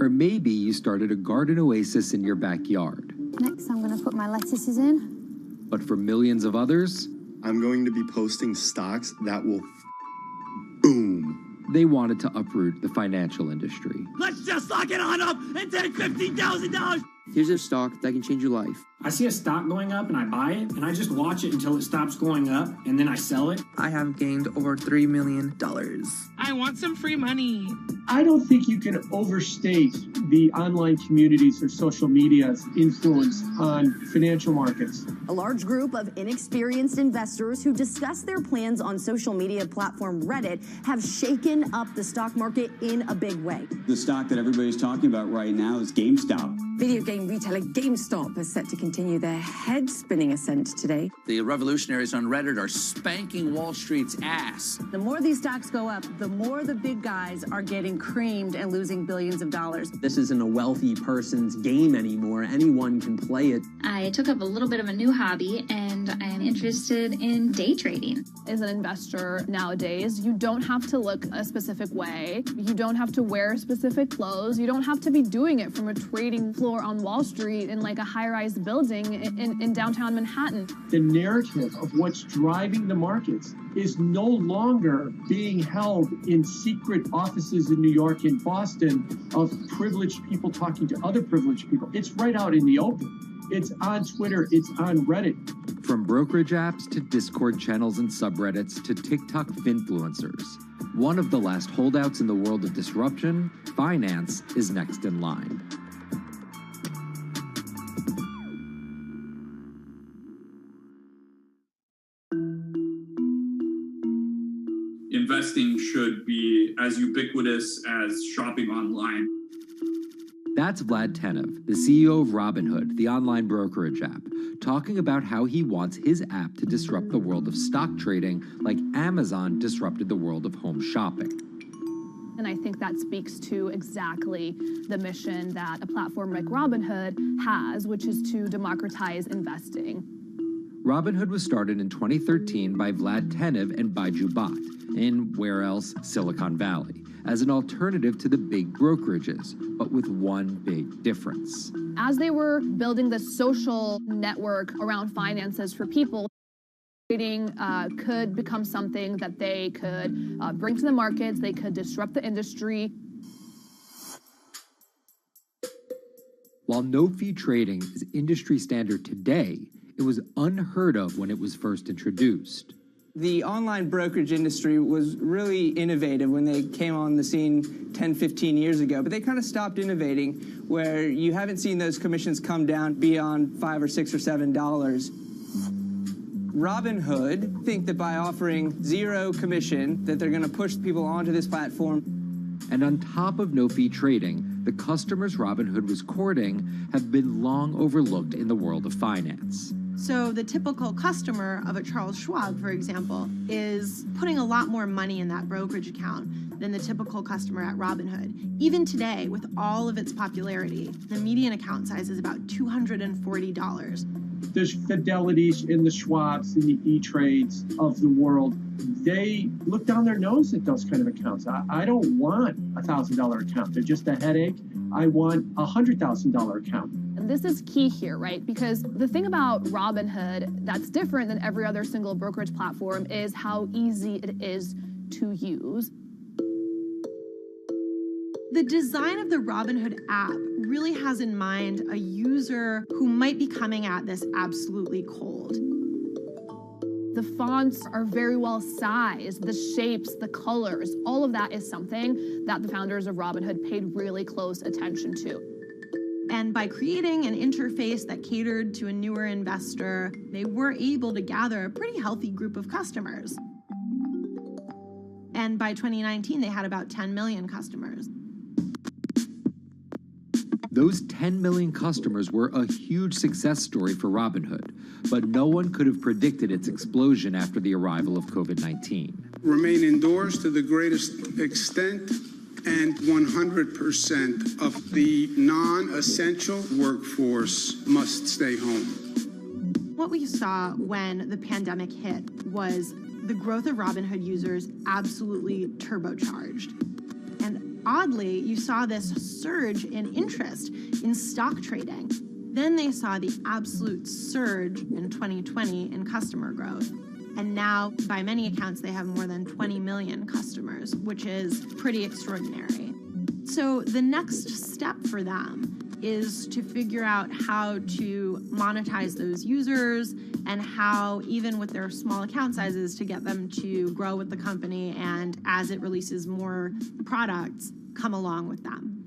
Or maybe you started a garden oasis in your backyard. Next, I'm going to put my lettuces in. But for millions of others, I'm going to be posting stocks that will boom. They wanted to uproot the financial industry. Let's just lock it on up and take $15,000. Here's a stock that can change your life. I see a stock going up and I buy it, and I just watch it until it stops going up, and then I sell it. I have gained over $3 million. I want some free money. I don't think you can overstate the online communities or social media's influence on financial markets. A large group of inexperienced investors who discuss their plans on social media platform Reddit have shaken up the stock market in a big way. The stock that everybody's talking about right now is GameStop. Video game retailer GameStop is set to continue their head-spinning ascent today. The revolutionaries on Reddit are spanking Wall Street's ass. The more these stocks go up, the more the big guys are getting creamed and losing billions of dollars. This isn't a wealthy person's game anymore. Anyone can play it. I took up a little bit of a new hobby, and I am interested in day trading. As an investor nowadays, you don't have to look a specific way. You don't have to wear specific clothes. You don't have to be doing it from a trading floor on Wall Street in like a high-rise building in downtown Manhattan. The narrative of what's driving the markets is no longer being held in secret offices in New York and Boston of privileged people talking to other privileged people. It's right out in the open. It's on Twitter, it's on Reddit. From brokerage apps to Discord channels and subreddits to TikTok finfluencers, one of the last holdouts in the world of disruption, finance, is next in line. Investing should be as ubiquitous as shopping online. That's Vlad Tenev, the CEO of Robinhood, the online brokerage app, talking about how he wants his app to disrupt the world of stock trading like Amazon disrupted the world of home shopping. And I think that speaks to exactly the mission that a platform like Robinhood has, which is to democratize investing. Robinhood was started in 2013 by Vlad Tenev and Baiju Bhatt in, where else, Silicon Valley, as an alternative to the big brokerages, but with one big difference. As they were building the social network around finances for people, trading could become something that they could bring to the markets, they could disrupt the industry. While no-fee trading is industry standard today, it was unheard of when it was first introduced. The online brokerage industry was really innovative when they came on the scene 10, 15 years ago, but they kind of stopped innovating where you haven't seen those commissions come down beyond $5 or $6 or $7. Robinhood think that by offering zero commission that they're going to push people onto this platform. And on top of no-fee trading, the customers Robinhood was courting have been long overlooked in the world of finance. So the typical customer of a Charles Schwab, for example, is putting a lot more money in that brokerage account than the typical customer at Robinhood. Even today, with all of its popularity, the median account size is about $240. There's Fidelities in the Schwabs and the E-Trades of the world. They look down their nose at those kind of accounts. I don't want a $1,000 account. They're just a headache. I want a $100,000 account. And this is key here, right? Because the thing about Robinhood that's different than every other single brokerage platform is how easy it is to use. The design of the Robinhood app really has in mind a user who might be coming at this absolutely cold. The fonts are very well sized, the shapes, the colors, all of that is something that the founders of Robinhood paid really close attention to. And by creating an interface that catered to a newer investor, they were able to gather a pretty healthy group of customers. And by 2019, they had about 10 million customers. Those 10 million customers were a huge success story for Robinhood, but no one could have predicted its explosion after the arrival of COVID-19. Remain indoors to the greatest extent, and 100% of the non-essential workforce must stay home. What we saw when the pandemic hit was the growth of Robinhood users absolutely turbocharged. And Oddly, you saw this surge in interest in stock trading. Then they saw the absolute surge in 2020 in customer growth. And now, by many accounts, they have more than 20 million customers, which is pretty extraordinary. So the next step for them is to figure out how to monetize those users and how, even with their small account sizes, to get them to grow with the company and, as it releases more products, come along with them.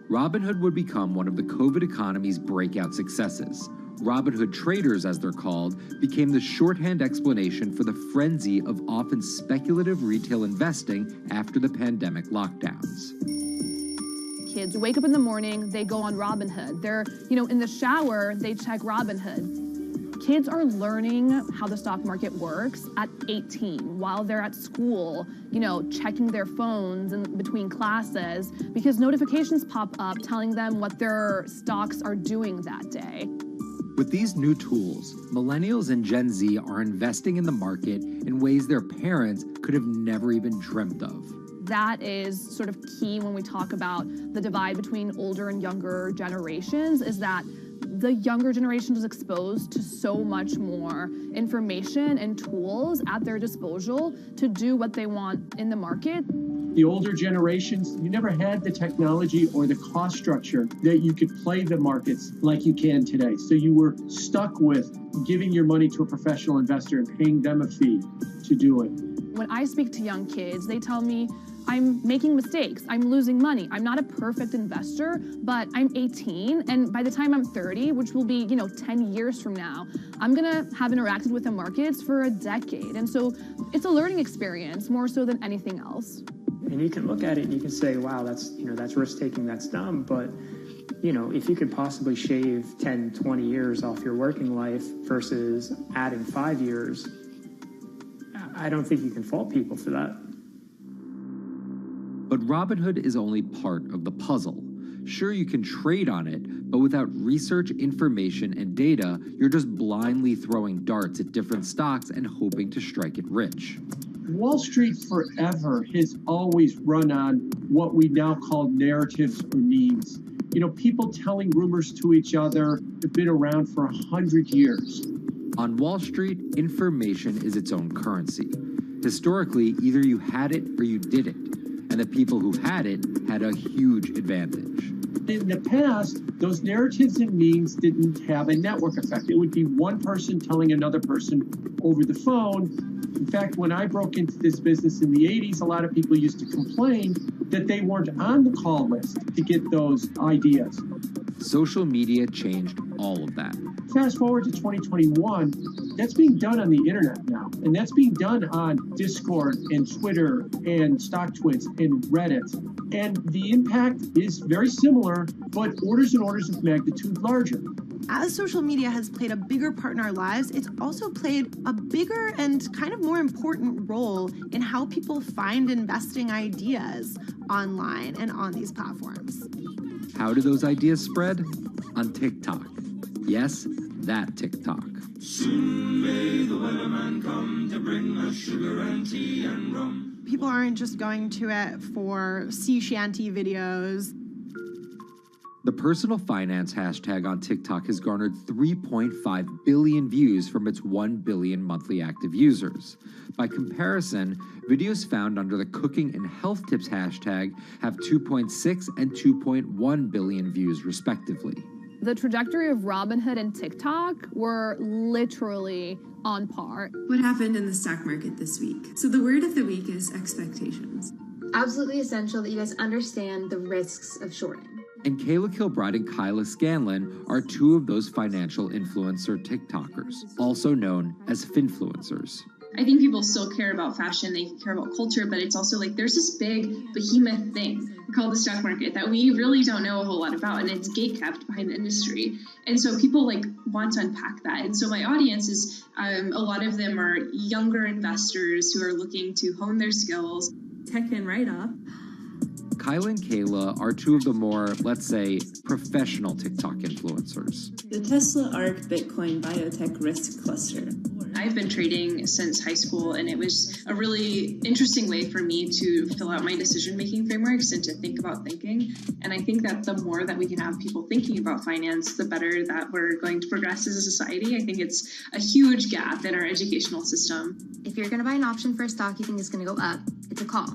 Robinhood would become one of the COVID economy's breakout successes. Robinhood traders, as they're called, became the shorthand explanation for the frenzy of often speculative retail investing after the pandemic lockdowns. Kids wake up in the morning, they go on Robinhood. They're, in the shower, they check Robinhood. Kids are learning how the stock market works at 18 while they're at school, checking their phones in between classes because notifications pop up telling them what their stocks are doing that day. With these new tools, millennials and Gen Z are investing in the market in ways their parents could have never even dreamt of. That is sort of key when we talk about the divide between older and younger generations, is that the younger generation is exposed to so much more information and tools at their disposal to do what they want in the market. The older generations, you never had the technology or the cost structure that you could play the markets like you can today. So you were stuck with giving your money to a professional investor and paying them a fee to do it. When I speak to young kids, they tell me, I'm making mistakes, I'm losing money. I'm not a perfect investor, but I'm 18, and by the time I'm 30, which will be, 10 years from now, I'm gonna have interacted with the markets for a decade. And so it's a learning experience more so than anything else. And you can look at it and you can say, wow, that's risk-taking, that's dumb, but if you could possibly shave 10, 20 years off your working life versus adding 5 years, I don't think you can fault people for that. But Robinhood is only part of the puzzle. Sure, you can trade on it, but without research, information, and data, you're just blindly throwing darts at different stocks and hoping to strike it rich. Wall Street forever has always run on what we now call narratives or memes. People telling rumors to each other have been around for 100 years. On Wall Street, information is its own currency. Historically, either you had it or you didn't, and the people who had it had a huge advantage. In the past, those narratives and memes didn't have a network effect. It would be one person telling another person over the phone. In fact, when I broke into this business in the 80s, a lot of people used to complain that they weren't on the call list to get those ideas. Social media changed all of that. Fast forward to 2021, that's being done on the internet now. And that's being done on Discord and Twitter and StockTwits and Reddit. And the impact is very similar, but orders and orders of magnitude larger. As social media has played a bigger part in our lives, it's also played a bigger and kind of more important role in how people find investing ideas online and on these platforms. How do those ideas spread? On TikTok. Yes, that TikTok. Soon may the weatherman come to bring us sugar and tea and rum. People aren't just going to it for sea shanty videos. The personal finance hashtag on TikTok has garnered 3.5 billion views from its 1 billion monthly active users. By comparison, videos found under the cooking and health tips hashtag have 2.6 and 2.1 billion views respectively. The trajectory of Robinhood and TikTok were literally on par. What happened in the stock market this week? So the word of the week is expectations. Absolutely essential that you guys understand the risks of shorting. And Kayla Kilbride and Kyla Scanlon are two of those financial influencer TikTokers, also known as finfluencers. I think people still care about fashion, they care about culture, but it's also like there's this big behemoth thing called the stock market that we really don't know a whole lot about, and it's gatekept behind the industry. And so people like want to unpack that. And so my audience is a lot of them are younger investors who are looking to hone their skills. Tech in right up. Kyla and Kayla are two of the more, let's say, professional TikTok influencers. The Tesla ARK Bitcoin Biotech Risk Cluster. I've been trading since high school, and it was a really interesting way for me to fill out my decision-making frameworks and to think about thinking. And I think that the more that we can have people thinking about finance, the better that we're going to progress as a society. I think it's a huge gap in our educational system. If you're going to buy an option for a stock you think is going to go up, it's a call.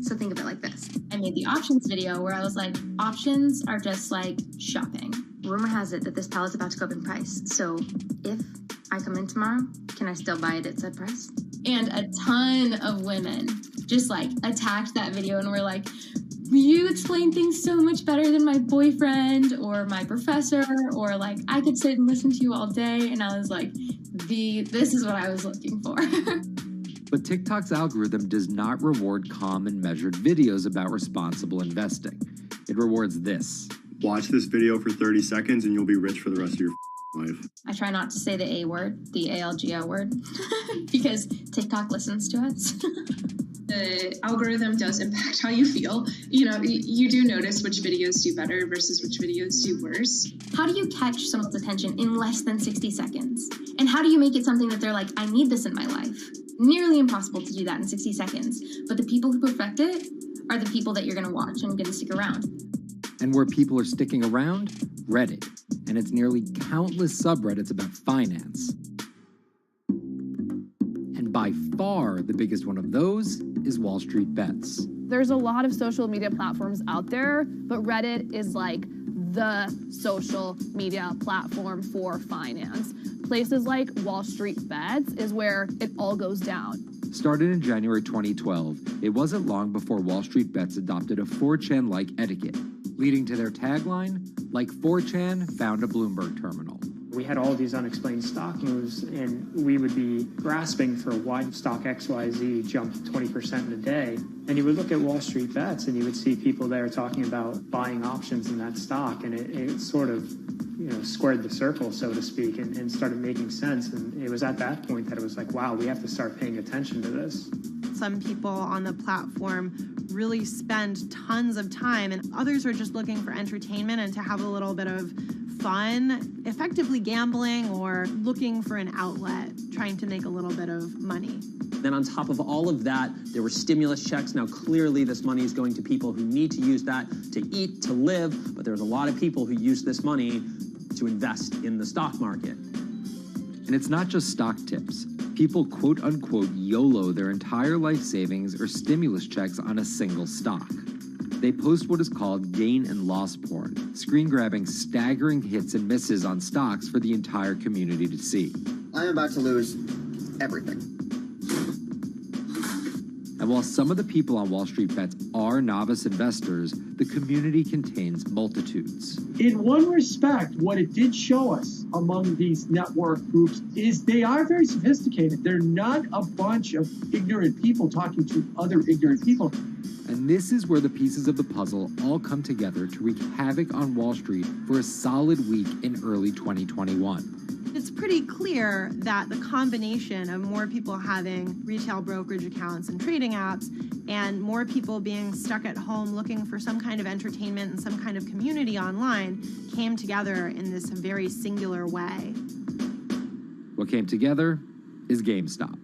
So think of it like this. I made the options video where I was like, options are just like shopping. Rumor has it that this pallet's about to go up in price. So if I come in tomorrow, can I still buy it at said price? And a ton of women just like attacked that video and were like, you explain things so much better than my boyfriend or my professor, or like I could sit and listen to you all day. And I was like, this is what I was looking for. But TikTok's algorithm does not reward calm and measured videos about responsible investing. It rewards this. Watch this video for 30 seconds and you'll be rich for the rest of your life. I try not to say the A word, the ALGO word, because TikTok listens to us. The algorithm does impact how you feel. You know, you do notice which videos do better versus which videos do worse. How do you catch someone's attention in less than 60 seconds? And how do you make it something that they're like, I need this in my life? Nearly impossible to do that in 60 seconds. But the people who perfect it are the people that you're going to watch and going to stick around. And where people are sticking around? Reddit. And its nearly countless subreddits about finance. And by far the biggest one of those is Wall Street Bets. There's a lot of social media platforms out there, but Reddit is like the social media platform for finance. Places like Wall Street Bets is where it all goes down. Started in January 2012, it wasn't long before Wall Street Bets adopted a 4chan-like etiquette, leading to their tagline, like 4chan found a Bloomberg terminal. We had all these unexplained stock moves, and we would be grasping for why stock XYZ jumped 20% in a day. And you would look at Wall Street Bets, and you would see people there talking about buying options in that stock, and it sort of, squared the circle, so to speak, and started making sense. And it was at that point that it was like, wow, we have to start paying attention to this. Some people on the platform really spend tons of time, and others are just looking for entertainment and to have a little bit of fun, effectively gambling or looking for an outlet, trying to make a little bit of money. Then on top of all of that, there were stimulus checks. Now, clearly, this money is going to people who need to use that to eat, to live, but there's a lot of people who use this money to invest in the stock market. And it's not just stock tips. People quote-unquote YOLO their entire life savings or stimulus checks on a single stock. They post what is called gain and loss porn, screen-grabbing staggering hits and misses on stocks for the entire community to see. I'm about to lose everything. And while some of the people on Wall Street Bets are novice investors, the community contains multitudes. In one respect, what it did show us among these network groups is they are very sophisticated. They're not a bunch of ignorant people talking to other ignorant people. And this is where the pieces of the puzzle all come together to wreak havoc on Wall Street for a solid week in early 2021. It's pretty clear that the combination of more people having retail brokerage accounts and trading apps and more people being stuck at home looking for some kind of entertainment and some kind of community online came together in this very singular way. What came together is GameStop.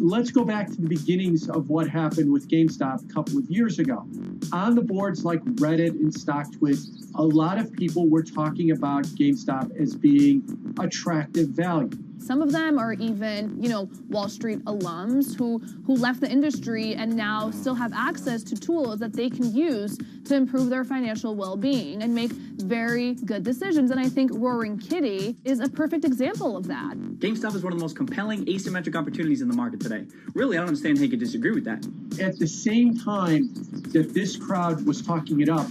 Let's go back to the beginnings of what happened with GameStop a couple of years ago. On the boards like Reddit and StockTwit, a lot of people were talking about GameStop as being attractive value. Some of them are even, Wall Street alums who left the industry and now still have access to tools that they can use to improve their financial well-being and make very good decisions. And I think Roaring Kitty is a perfect example of that. GameStop is one of the most compelling asymmetric opportunities in the market today. Really, I don't understand how you could disagree with that. At the same time that this crowd was talking it up,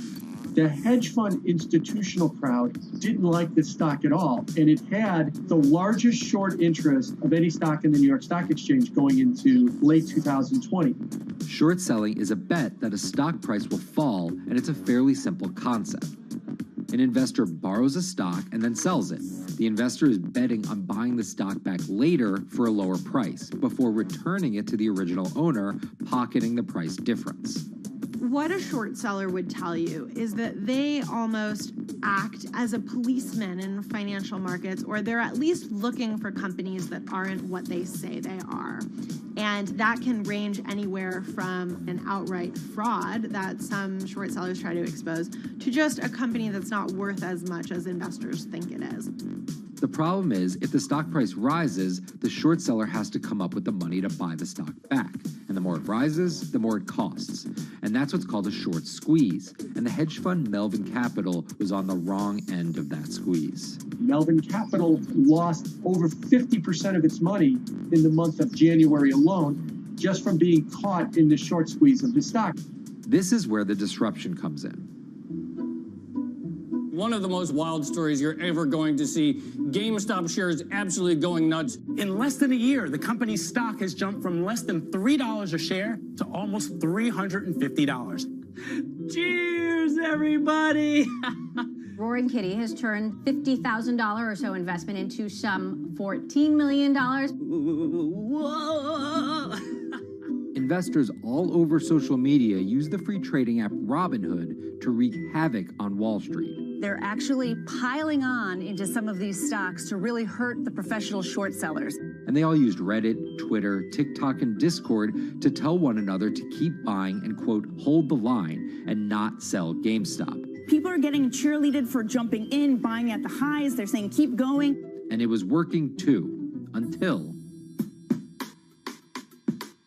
The hedge fund institutional crowd didn't like this stock at all, and it had the largest short interest of any stock in the New York Stock Exchange going into late 2020. Short selling is a bet that a stock price will fall, and it's a fairly simple concept. An investor borrows a stock and then sells it. The investor is betting on buying the stock back later for a lower price before returning it to the original owner, pocketing the price difference. What a short seller would tell you is that they almost act as a policeman in financial markets, or they're at least looking for companies that aren't what they say they are. And that can range anywhere from an outright fraud that some short sellers try to expose to just a company that's not worth as much as investors think it is. The problem is, if the stock price rises, the short seller has to come up with the money to buy the stock back. And the more it rises, the more it costs. And that's what's called a short squeeze. And the hedge fund Melvin Capital was on the wrong end of that squeeze. Melvin Capital lost over 50% of its money in the month of January alone, just from being caught in the short squeeze of the stock. This is where the disruption comes in. One of the most wild stories you're ever going to see. GameStop shares absolutely going nuts. In less than a year, the company's stock has jumped from less than $3 a share to almost $350. Cheers, everybody! Roaring Kitty has turned $50,000 or so investment into some $14 million. Whoa! Investors all over social media use the free trading app Robinhood to wreak havoc on Wall Street. They're actually piling on into some of these stocks to really hurt the professional short sellers. And they all used Reddit, Twitter, TikTok, and Discord to tell one another to keep buying and, quote, hold the line and not sell GameStop. People are getting cheerleaded for jumping in, buying at the highs. They're saying, keep going. And it was working too, until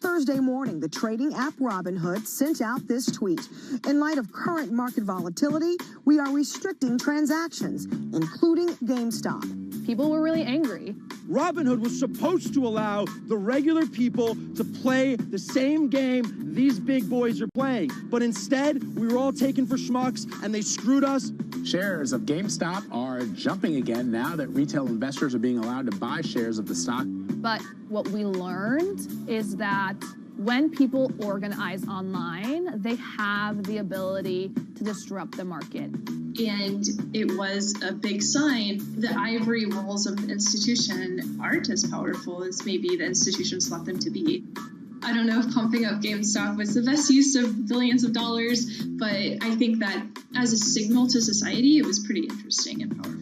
Thursday morning, the trading app Robinhood sent out this tweet. In light of current market volatility, we are restricting transactions, including GameStop. People were really angry. Robinhood was supposed to allow the regular people to play the same game these big boys are playing. But instead, we were all taken for schmucks, and they screwed us. Shares of GameStop are jumping again now that retail investors are being allowed to buy shares of the stock. But what we learned is that when people organize online, they have the ability to disrupt the market. And it was a big sign. The ivory walls of the institution aren't as powerful as maybe the institutions thought them to be. I don't know if pumping up GameStop was the best use of billions of dollars, but I think that as a signal to society, it was pretty interesting and powerful.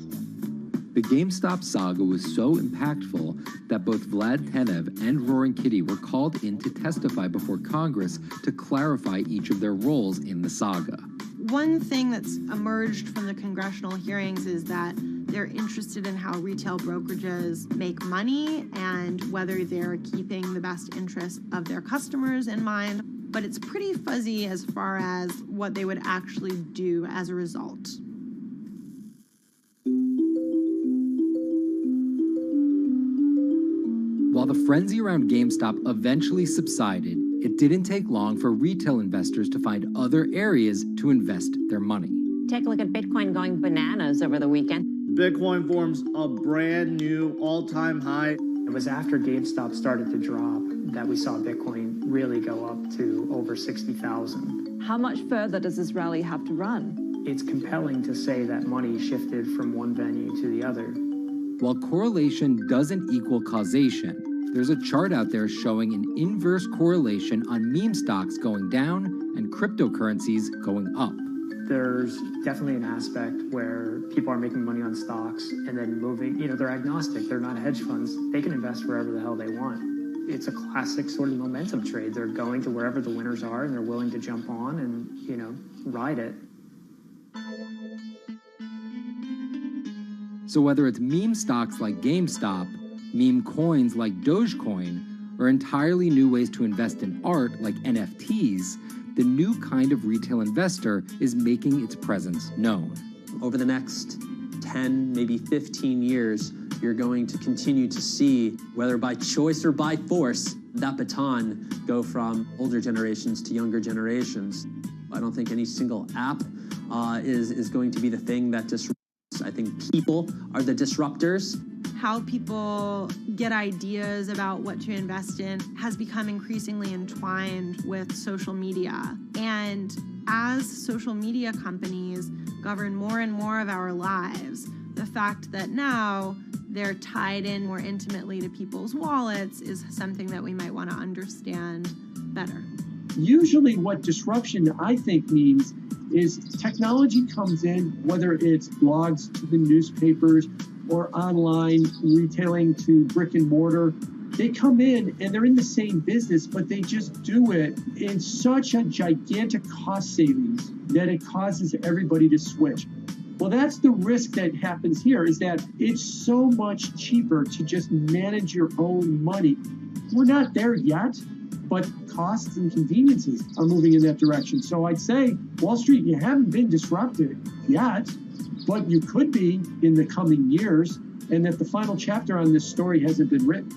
The GameStop saga was so impactful that both Vlad Tenev and Roaring Kitty were called in to testify before Congress to clarify each of their roles in the saga. One thing that's emerged from the congressional hearings is that they're interested in how retail brokerages make money and whether they're keeping the best interest of their customers in mind, but it's pretty fuzzy as far as what they would actually do as a result. While the frenzy around GameStop eventually subsided, it didn't take long for retail investors to find other areas to invest their money. Take a look at Bitcoin going bananas over the weekend. Bitcoin forms a brand new all-time high. It was after GameStop started to drop that we saw Bitcoin really go up to over 60,000. How much further does this rally have to run? It's compelling to say that money shifted from one venue to the other. While correlation doesn't equal causation, there's a chart out there showing an inverse correlation on meme stocks going down and cryptocurrencies going up. There's definitely an aspect where people are making money on stocks and then moving, they're agnostic, they're not hedge funds. They can invest wherever the hell they want. It's a classic sort of momentum trade. They're going to wherever the winners are and they're willing to jump on and, ride it. So whether it's meme stocks like GameStop, meme coins like Dogecoin, or entirely new ways to invest in art like NFTs, the new kind of retail investor is making its presence known. Over the next 10, maybe 15 years, you're going to continue to see, whether by choice or by force, that baton go from older generations to younger generations. I don't think any single app is going to be the thing that disrupts. I think people are the disruptors. How people get ideas about what to invest in has become increasingly entwined with social media. And as social media companies govern more and more of our lives, the fact that now they're tied in more intimately to people's wallets is something that we might want to understand better. Usually what disruption, I think, means is technology comes in, whether it's blogs to the newspapers or online retailing to brick and mortar. They come in and they're in the same business, but they just do it in such a gigantic cost savings that it causes everybody to switch. Well, that's the risk that happens here, is that it's so much cheaper to just manage your own money. We're not there yet, but costs and conveniences are moving in that direction. So I'd say, Wall Street, you haven't been disrupted yet, but you could be in the coming years, and that the final chapter on this story hasn't been written.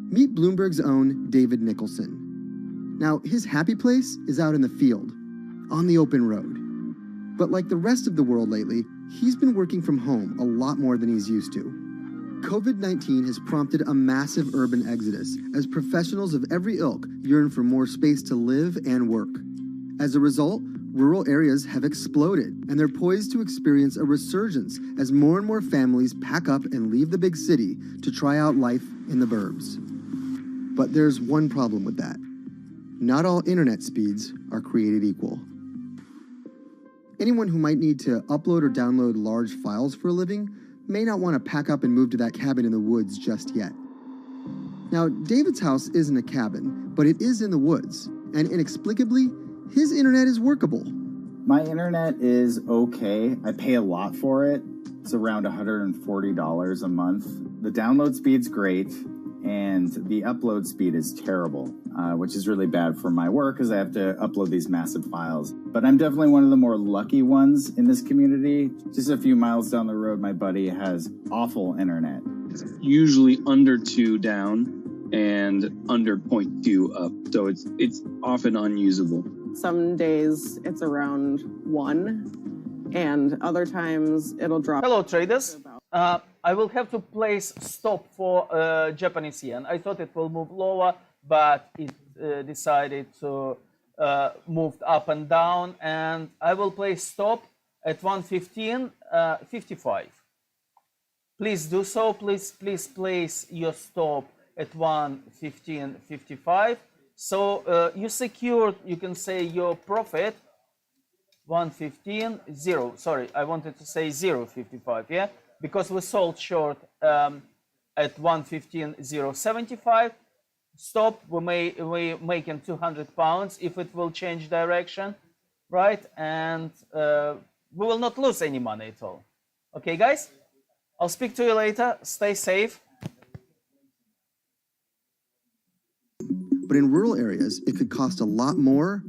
Meet Bloomberg's own David Nicholson. Now, his happy place is out in the field, on the open road. But like the rest of the world lately, he's been working from home a lot more than he's used to. COVID-19 has prompted a massive urban exodus as professionals of every ilk yearn for more space to live and work. As a result, rural areas have exploded, and they're poised to experience a resurgence as more and more families pack up and leave the big city to try out life in the burbs. But there's one problem with that. Not all internet speeds are created equal. Anyone who might need to upload or download large files for a living may not want to pack up and move to that cabin in the woods just yet. Now, David's house isn't a cabin, but it is in the woods, and inexplicably, his internet is workable. My internet is okay. I pay a lot for it. It's around $140 a month. The download speed's great, and the upload speed is terrible, which is really bad for my work because I have to upload these massive files. But I'm definitely one of the more lucky ones in this community. Just a few miles down the road, my buddy has awful internet. Usually under 2 down and under 0.2 up, so it's often unusable. Some days it's around 1, and other times it'll drop. Hello, traders. I will have to place stop for Japanese yen. I thought it will move lower, but it decided to move up and down, and I will place stop at 115.55. Please do so. Please place your stop at 115.55. So you secured, you can say, your profit 115.0. Sorry, I wanted to say 0.55. Yeah. Because we sold short at 115.075. Stop, we making 200 pounds if it will change direction, right? And we will not lose any money at all. Okay, guys? I'll speak to you later. Stay safe. But in rural areas, it could cost a lot more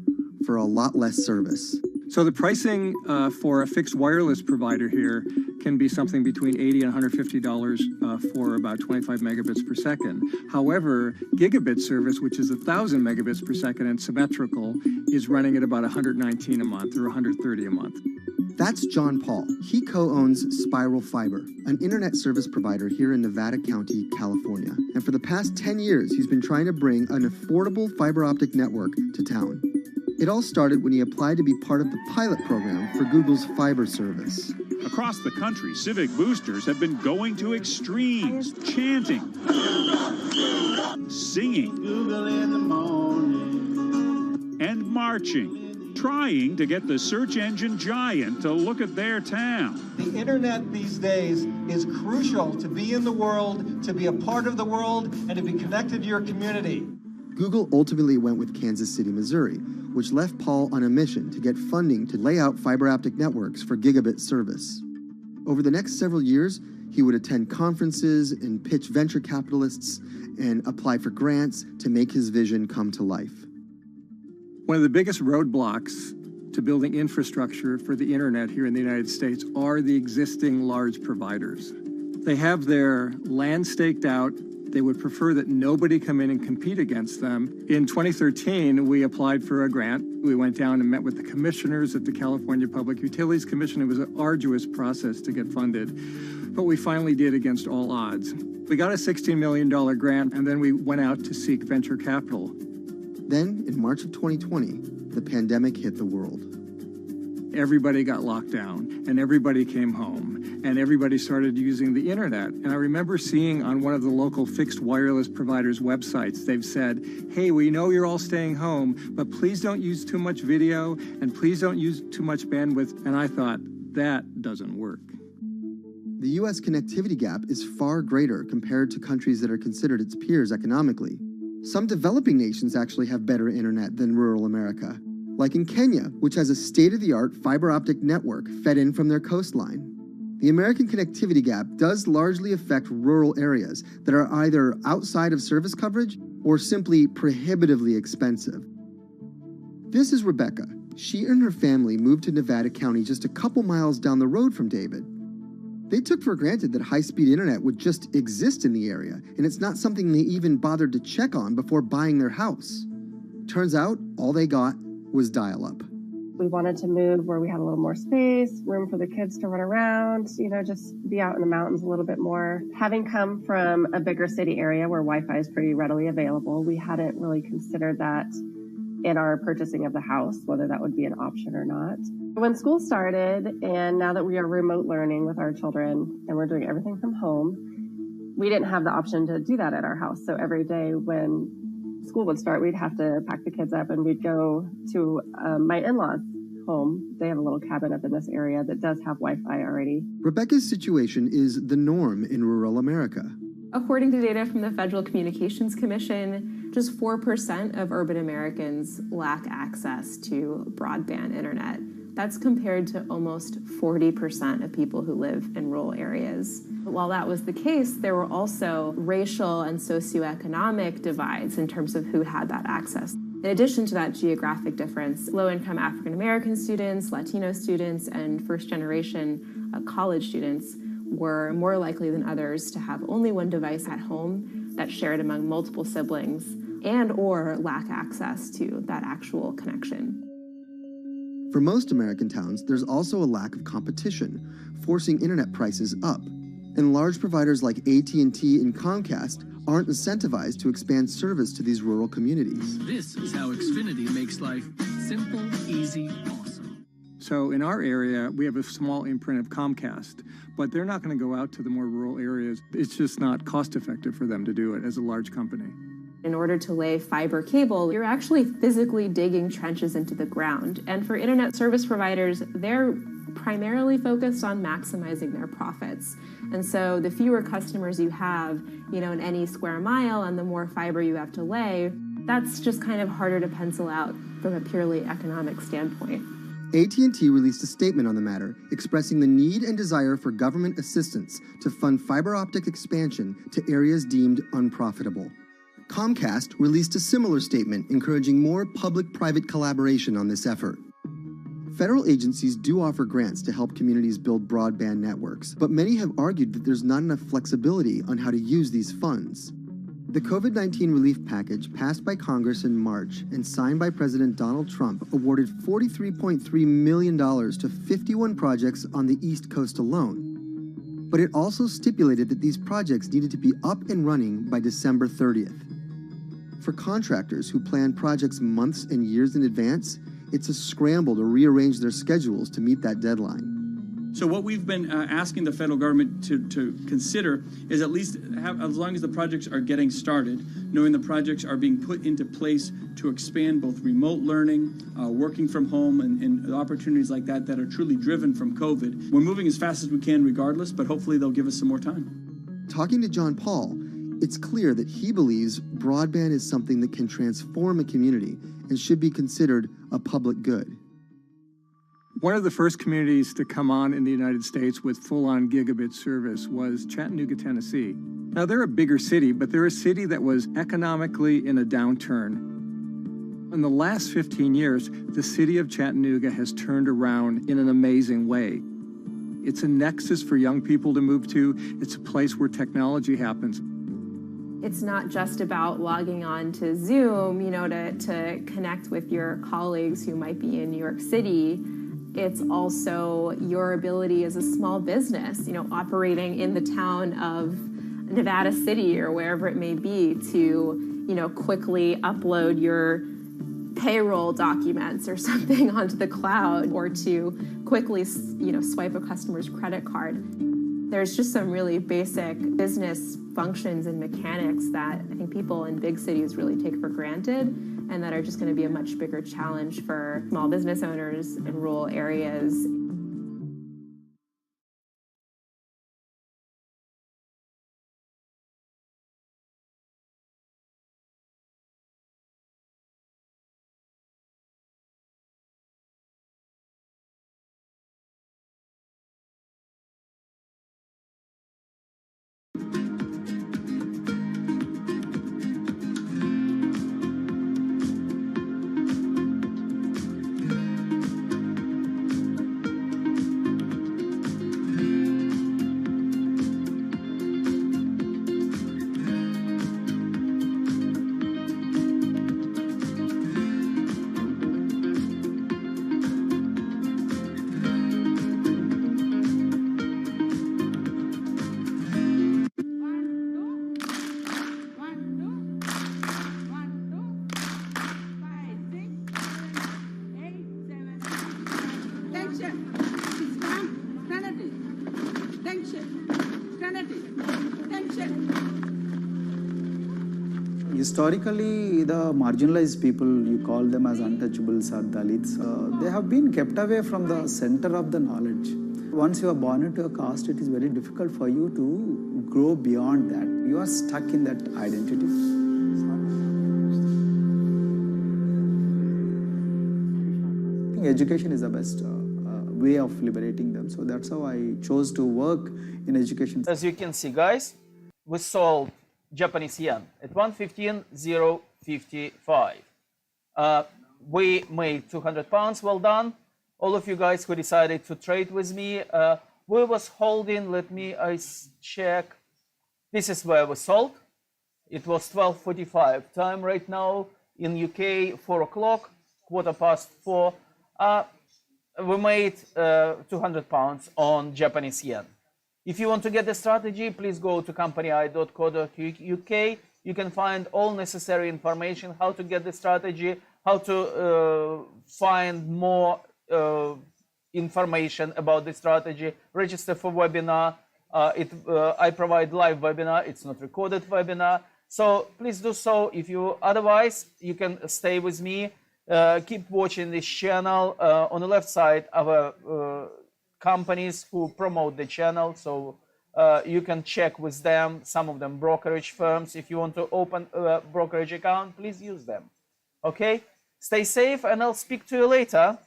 for a lot less service. So the pricing for a fixed wireless provider here can be something between $80 and $150 for about 25 megabits per second. However, gigabit service, which is 1,000 megabits per second and symmetrical, is running at about $119 a month or $130 a month. That's John Paul. He co-owns Spiral Fiber, an internet service provider here in Nevada County, California. And for the past 10 years, he's been trying to bring an affordable fiber optic network to town. It all started when he applied to be part of the pilot program for Google's fiber service. Across the country, civic boosters have been going to extremes, chanting, singing, and marching trying to get the search engine giant to look at their town. The internet these days is crucial to be in the world, to be a part of the world, and to be connected to your community. Google ultimately went with Kansas City, Missouri, which left Paul on a mission to get funding to lay out fiber optic networks for gigabit service. Over the next several years, he would attend conferences and pitch venture capitalists and apply for grants to make his vision come to life. One of the biggest roadblocks to building infrastructure for the internet here in the United States are the existing large providers. They have their land staked out. They would prefer that nobody come in and compete against them. In 2013, we applied for a grant. We went down and met with the commissioners at the California Public Utilities Commission. It was an arduous process to get funded, but we finally did against all odds. We got a $16 million grant, and then we went out to seek venture capital. Then, in March of 2020, the pandemic hit the world. Everybody got locked down, and everybody came home, and everybody started using the internet. And I remember seeing on one of the local fixed wireless providers' websites, they've said, hey, we know you're all staying home, but please don't use too much video, and please don't use too much bandwidth. And I thought, that doesn't work. The U.S. connectivity gap is far greater compared to countries that are considered its peers economically. Some developing nations actually have better internet than rural America, like in Kenya, which has a state-of-the-art fiber optic network fed in from their coastline. The American connectivity gap does largely affect rural areas that are either outside of service coverage or simply prohibitively expensive. This is Rebecca. She and her family moved to Nevada County just a couple miles down the road from David. They took for granted that high-speed internet would just exist in the area, and it's not something they even bothered to check on before buying their house. Turns out, all they got was dial-up. We wanted to move where we had a little more space, room for the kids to run around, just be out in the mountains a little bit more. Having come from a bigger city area where Wi-Fi is pretty readily available, we hadn't really considered that in our purchasing of the house, whether that would be an option or not. When school started, and now that we are remote learning with our children and we're doing everything from home, we didn't have the option to do that at our house. So every day when school would start, we'd have to pack the kids up and we'd go to my in-laws' home. They have a little cabin up in this area that does have Wi-Fi already. Rebecca's situation is the norm in rural America. According to data from the Federal Communications Commission, just 4% of urban Americans lack access to broadband internet. That's compared to almost 40% of people who live in rural areas. But while that was the case, there were also racial and socioeconomic divides in terms of who had that access. In addition to that geographic difference, low-income African American students, Latino students, and first-generation college students were more likely than others to have only one device at home that's shared among multiple siblings and or lack access to that actual connection. For most American towns, there's also a lack of competition, forcing internet prices up. And large providers like AT&T and Comcast aren't incentivized to expand service to these rural communities. This is how Xfinity makes life simple, easy, awesome. So in our area, we have a small imprint of Comcast, but they're not going to go out to the more rural areas. It's just not cost effective for them to do it as a large company. In order to lay fiber cable, you're actually physically digging trenches into the ground. And for internet service providers, they're primarily focused on maximizing their profits. And so the fewer customers you have, in any square mile and the more fiber you have to lay, that's just kind of harder to pencil out from a purely economic standpoint. AT&T released a statement on the matter, expressing the need and desire for government assistance to fund fiber optic expansion to areas deemed unprofitable. Comcast released a similar statement encouraging more public-private collaboration on this effort. Federal agencies do offer grants to help communities build broadband networks, but many have argued that there's not enough flexibility on how to use these funds. The COVID-19 relief package passed by Congress in March and signed by President Donald Trump awarded $43.3 million to 51 projects on the East Coast alone. But it also stipulated that these projects needed to be up and running by December 30th. For contractors who plan projects months and years in advance, it's a scramble to rearrange their schedules to meet that deadline. So what we've been asking the federal government to consider is at least have, as long as the projects are getting started, knowing the projects are being put into place to expand both remote learning, working from home, and opportunities like that that are truly driven from COVID. We're moving as fast as we can regardless, but hopefully they'll give us some more time. Talking to John Paul, it's clear that he believes broadband is something that can transform a community and should be considered a public good. One of the first communities to come on in the United States with full-on gigabit service was Chattanooga, Tennessee. Now, they're a bigger city, but they're a city that was economically in a downturn. In the last 15 years, the city of Chattanooga has turned around in an amazing way. It's a nexus for young people to move to. It's a place where technology happens. It's not just about logging on to Zoom, to connect with your colleagues who might be in New York City. It's also your ability as a small business, operating in the town of Nevada City or wherever it may be to, quickly upload your payroll documents or something onto the cloud, or to quickly, swipe a customer's credit card. There's just some really basic business functions and mechanics that I think people in big cities really take for granted, and that are just going to be a much bigger challenge for small business owners in rural areas. Historically, the marginalized people, you call them as untouchables or Dalits, they have been kept away from the center of the knowledge. Once you are born into a caste, it is very difficult for you to grow beyond that. You are stuck in that identity. I think education is the best way of liberating them. So that's how I chose to work in education. As you can see, guys, we sold Japanese yen at 115.055. We made 200 pounds. Well done. All of you guys who decided to trade with me. We was holding, I check. This is where we sold. It was 12:45 time right now in UK, 4 o'clock, 4:15. We made 200 pounds on Japanese yen. If you want to get the strategy, please go to company.co.uk. You can find all necessary information, how to get the strategy, how to find more information about the strategy, register for webinar. I provide live webinar, it's not recorded webinar. So please do so. Otherwise, you can stay with me. Keep watching this channel. On the left side, our companies who promote the channel, so you can check with them. Some of them brokerage firms. If you want to open a brokerage account, please use them. Okay, stay safe, and I'll speak to you later.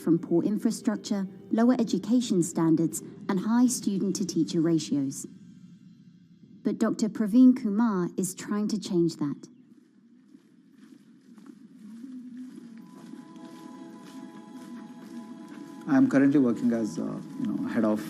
From poor infrastructure, lower education standards, and high student-to-teacher ratios. But Dr. Praveen Kumar is trying to change that. I am currently working as head of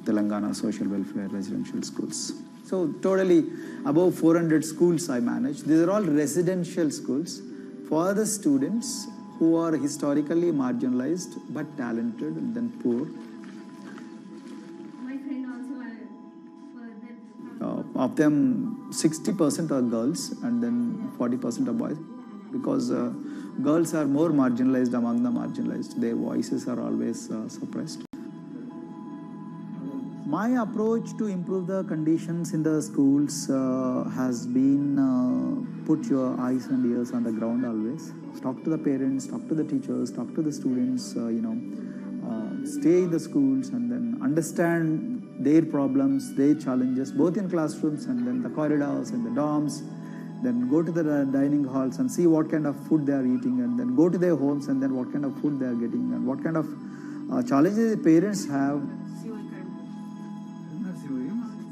Telangana Social Welfare Residential Schools. So totally above 400 schools I manage. These are all residential schools for the students who are historically marginalized but talented and then poor. My friend also Of them, 60% are girls and then 40% are boys, because girls are more marginalized among the marginalized. Their voices are always suppressed. My approach to improve the conditions in the schools has been put your eyes and ears on the ground always. Talk to the parents, talk to the teachers, talk to the students, stay in the schools and then understand their problems, their challenges, both in classrooms and then the corridors and the dorms. Then go to the dining halls and see what kind of food they are eating, and then go to their homes and then what kind of food they are getting and what kind of challenges the parents have.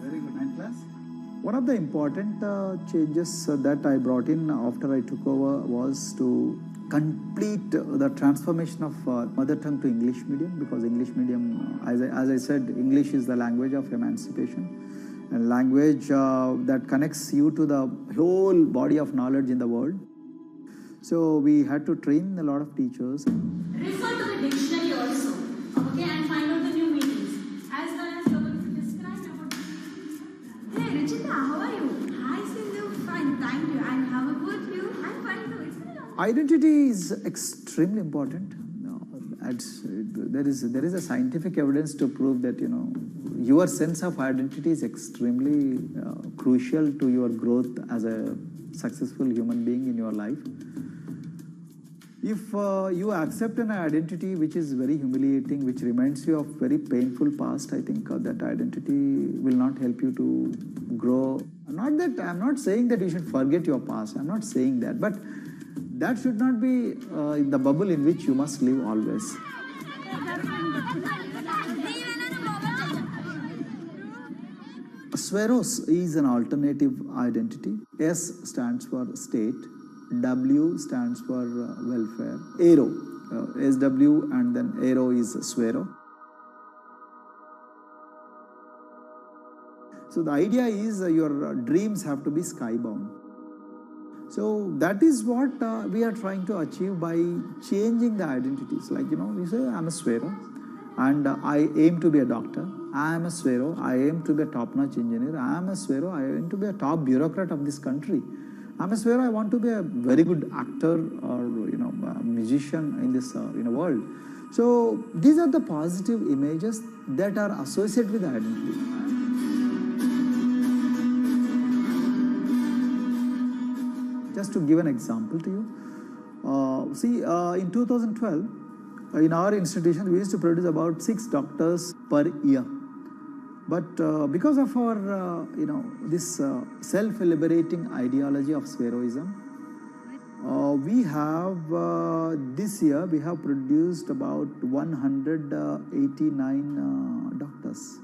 Very good. 9th class. One of the important changes that I brought in after I took over was to complete the transformation of mother tongue to English medium, because English medium, as I said, English is the language of emancipation, and language that connects you to the whole body of knowledge in the world. So we had to train a lot of teachers. Refer to the dictionary also, okay, and find out the new meanings. As well as describe about. Hey, Richita, how are you? Hi, Sindhu. Fine, thank you. And how about you? I'm fine too. It's been a long time. Identity is extremely important. There is a scientific evidence to prove that your sense of identity is extremely crucial to your growth as a successful human being in your life. If you accept an identity which is very humiliating, which reminds you of very painful past, I think that identity will not help you to grow. I'm not saying that you should forget your past. I'm not saying that, but that should not be the bubble in which you must live always. Sweros is an alternative identity. S stands for state, W stands for welfare, Aero, SW and then Aero is Swero. So the idea is your dreams have to be skybound. So that is what we are trying to achieve by changing the identities. Like, we say, I'm a Swero and I aim to be a doctor. I am a Swero, I aim to be a top-notch engineer. I am a Swero, I aim to be a top bureaucrat of this country. I'm a Swero, I want to be a very good actor or, a musician in this world. So these are the positive images that are associated with the identity. Just to give an example to you, in 2012, in our institution, we used to produce about 6 doctors per year. But because of our, this self-liberating ideology of Sveroism, we have, this year, we have produced about 189 doctors.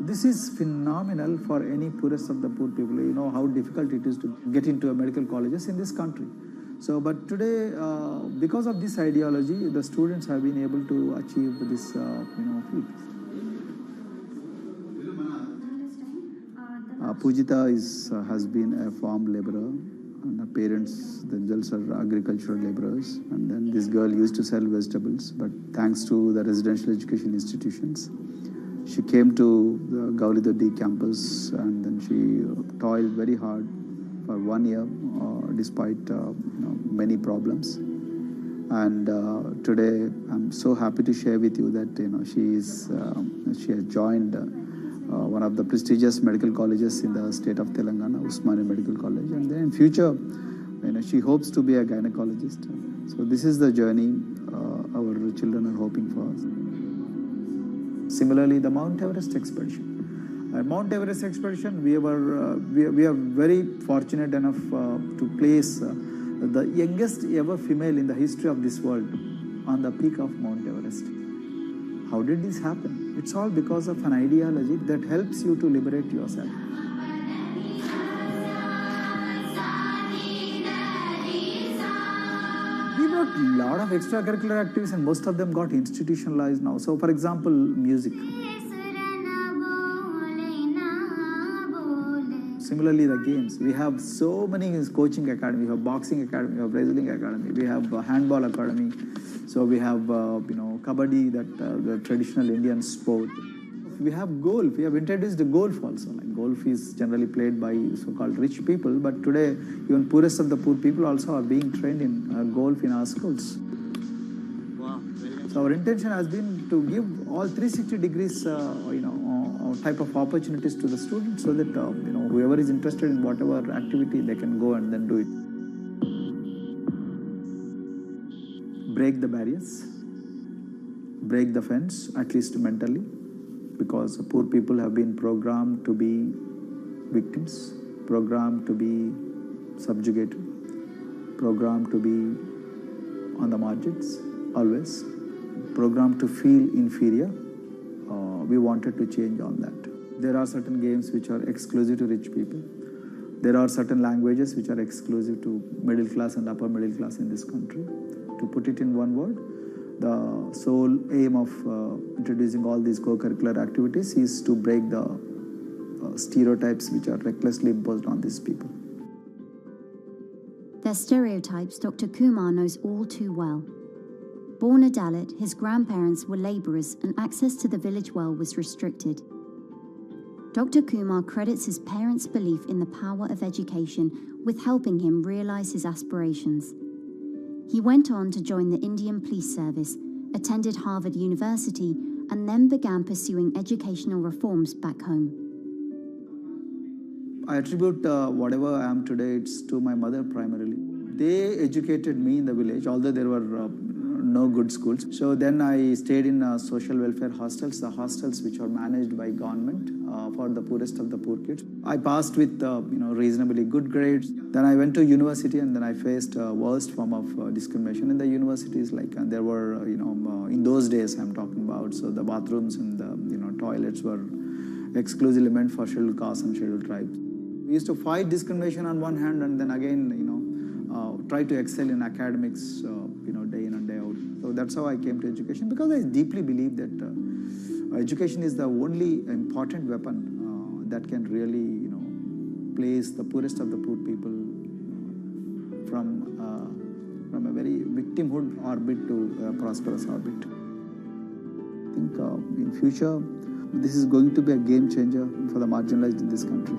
This is phenomenal for any poorest of the poor people. You know how difficult it is to get into medical colleges in this country. So, but today, because of this ideology, the students have been able to achieve this, feat. Pujita has been a farm laborer, and her parents themselves are agricultural laborers. And then this girl used to sell vegetables, but thanks to the residential education institutions, she came to the Gaulido campus, and then she toiled very hard for 1 year, despite many problems. And today, I'm so happy to share with you that she has joined one of the prestigious medical colleges in the state of Telangana, Usmania Medical College, and then in future, she hopes to be a gynecologist. So this is the journey our children are hoping for. Similarly, the Mount Everest expedition. At Mount Everest expedition, we are very fortunate enough to place the youngest ever female in the history of this world on the peak of Mount Everest. How did this happen? It's all because of an ideology that helps you to liberate yourself. We brought a lot of extracurricular activities and most of them got institutionalized now. So for example, music. Similarly, the games. We have so many coaching academy. We have boxing academy, we have wrestling academy, we have handball academy. So we have, kabaddi, the traditional Indian sport. We have golf. We have introduced golf also. Like golf is generally played by so-called rich people, but today even poorest of the poor people also are being trained in golf in our schools. Wow. So our intention has been to give all 360 degrees, type of opportunities to the students, so that whoever is interested in whatever activity, they can go and then do it. Break the barriers, break the fence, at least mentally, because poor people have been programmed to be victims, programmed to be subjugated, programmed to be on the margins, always, programmed to feel inferior. We wanted to change on that. There are certain games which are exclusive to rich people. There are certain languages which are exclusive to middle class and upper middle class in this country. To put it in one word, the sole aim of introducing all these co-curricular activities is to break the stereotypes which are recklessly imposed on these people. Their stereotypes Dr. Kumar knows all too well. Born a Dalit, his grandparents were labourers and access to the village well was restricted. Dr. Kumar credits his parents' belief in the power of education with helping him realise his aspirations. He went on to join the Indian Police Service, attended Harvard University, and then began pursuing educational reforms back home. I attribute whatever I am today, it's to my mother primarily. They educated me in the village, although there were no good schools. So then I stayed in social welfare hostels, the hostels which are managed by government for the poorest of the poor kids. I passed with reasonably good grades. Then I went to university, and then I faced worst form of discrimination in the universities. Like there were, in those days I'm talking about, so the bathrooms and the toilets were exclusively meant for scheduled castes and scheduled tribes. We used to fight discrimination on one hand, and then again, try to excel in academics, day in and day out. So that's how I came to education, because I deeply believe that education is the only important weapon that can really, place the poorest of the poor people from a very victimhood orbit to a prosperous orbit. I think in future, this is going to be a game changer for the marginalized in this country.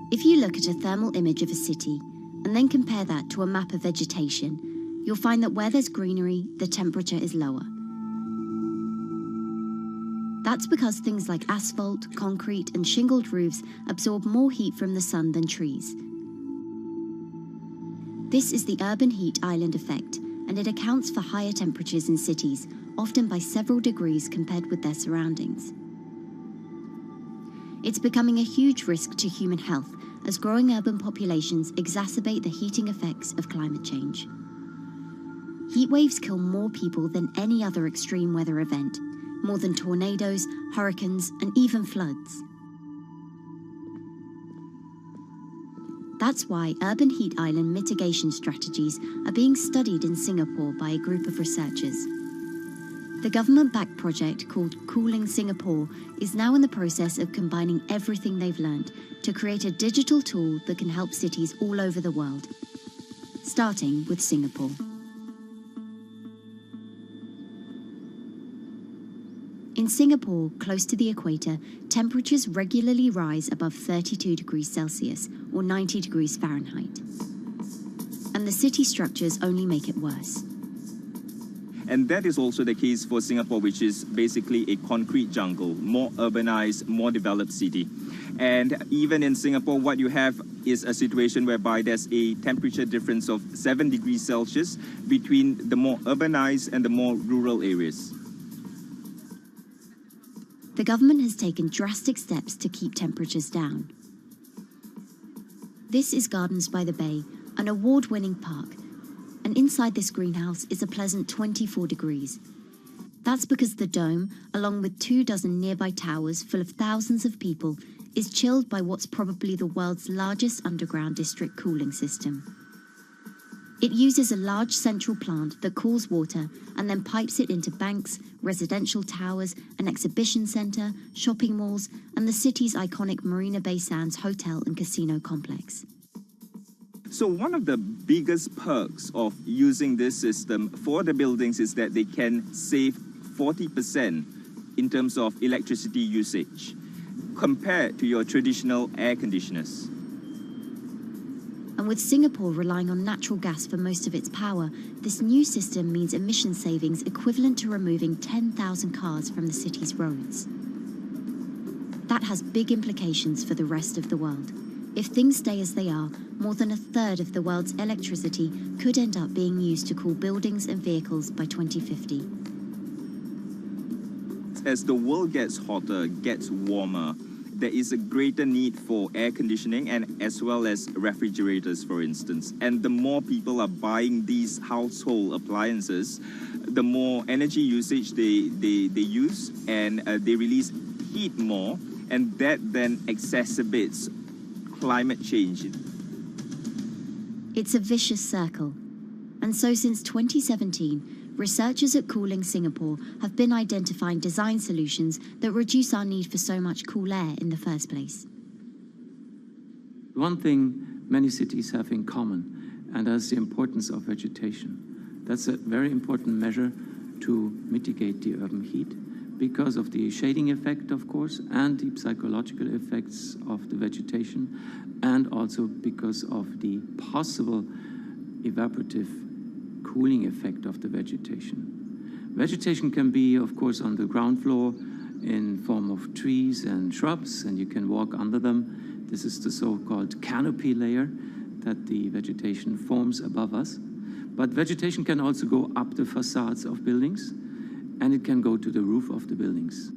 If you look at a thermal image of a city and then compare that to a map of vegetation, you'll find that where there's greenery, the temperature is lower. That's because things like asphalt, concrete, and shingled roofs absorb more heat from the sun than trees. This is the urban heat island effect, and it accounts for higher temperatures in cities, often by several degrees compared with their surroundings. It's becoming a huge risk to human health as growing urban populations exacerbate the heating effects of climate change. Heat waves kill more people than any other extreme weather event, more than tornadoes, hurricanes, and even floods. That's why urban heat island mitigation strategies are being studied in Singapore by a group of researchers. The government-backed project called Cooling Singapore is now in the process of combining everything they've learned to create a digital tool that can help cities all over the world, starting with Singapore. In Singapore, close to the equator, temperatures regularly rise above 32 degrees Celsius or 90 degrees Fahrenheit. And the city structures only make it worse. And that is also the case for Singapore, which is basically a concrete jungle, more urbanized, more developed city. And even in Singapore, what you have is a situation whereby there's a temperature difference of 7 degrees Celsius between the more urbanized and the more rural areas. The government has taken drastic steps to keep temperatures down. This is Gardens by the Bay, an award-winning park. And inside this greenhouse is a pleasant 24 degrees. That's because the dome, along with 24 nearby towers full of thousands of people, is chilled by what's probably the world's largest underground district cooling system. It uses a large central plant that cools water and then pipes it into banks, residential towers, an exhibition centre, shopping malls, and the city's iconic Marina Bay Sands hotel and casino complex. So one of the biggest perks of using this system for the buildings is that they can save 40% in terms of electricity usage compared to your traditional air conditioners. And with Singapore relying on natural gas for most of its power, this new system means emission savings equivalent to removing 10,000 cars from the city's roads. That has big implications for the rest of the world. If things stay as they are, more than a third of the world's electricity could end up being used to cool buildings and vehicles by 2050. As the world gets hotter, gets warmer, there is a greater need for air conditioning and as well as refrigerators, for instance. And the more people are buying these household appliances, the more energy usage they use, and they release heat more, and that then exacerbates climate change. It's a vicious circle. And so since 2017, researchers at Cooling Singapore have been identifying design solutions that reduce our need for so much cool air in the first place. One thing many cities have in common, and that's the importance of vegetation. That's a very important measure to mitigate the urban heat because of the shading effect, of course, and the psychological effects of the vegetation, and also because of the possible evaporative cooling effect of the vegetation. Vegetation can be, of course, on the ground floor in form of trees and shrubs, and you can walk under them. This is the so-called canopy layer that the vegetation forms above us. But vegetation can also go up the facades of buildings, and it can go to the roof of the buildings.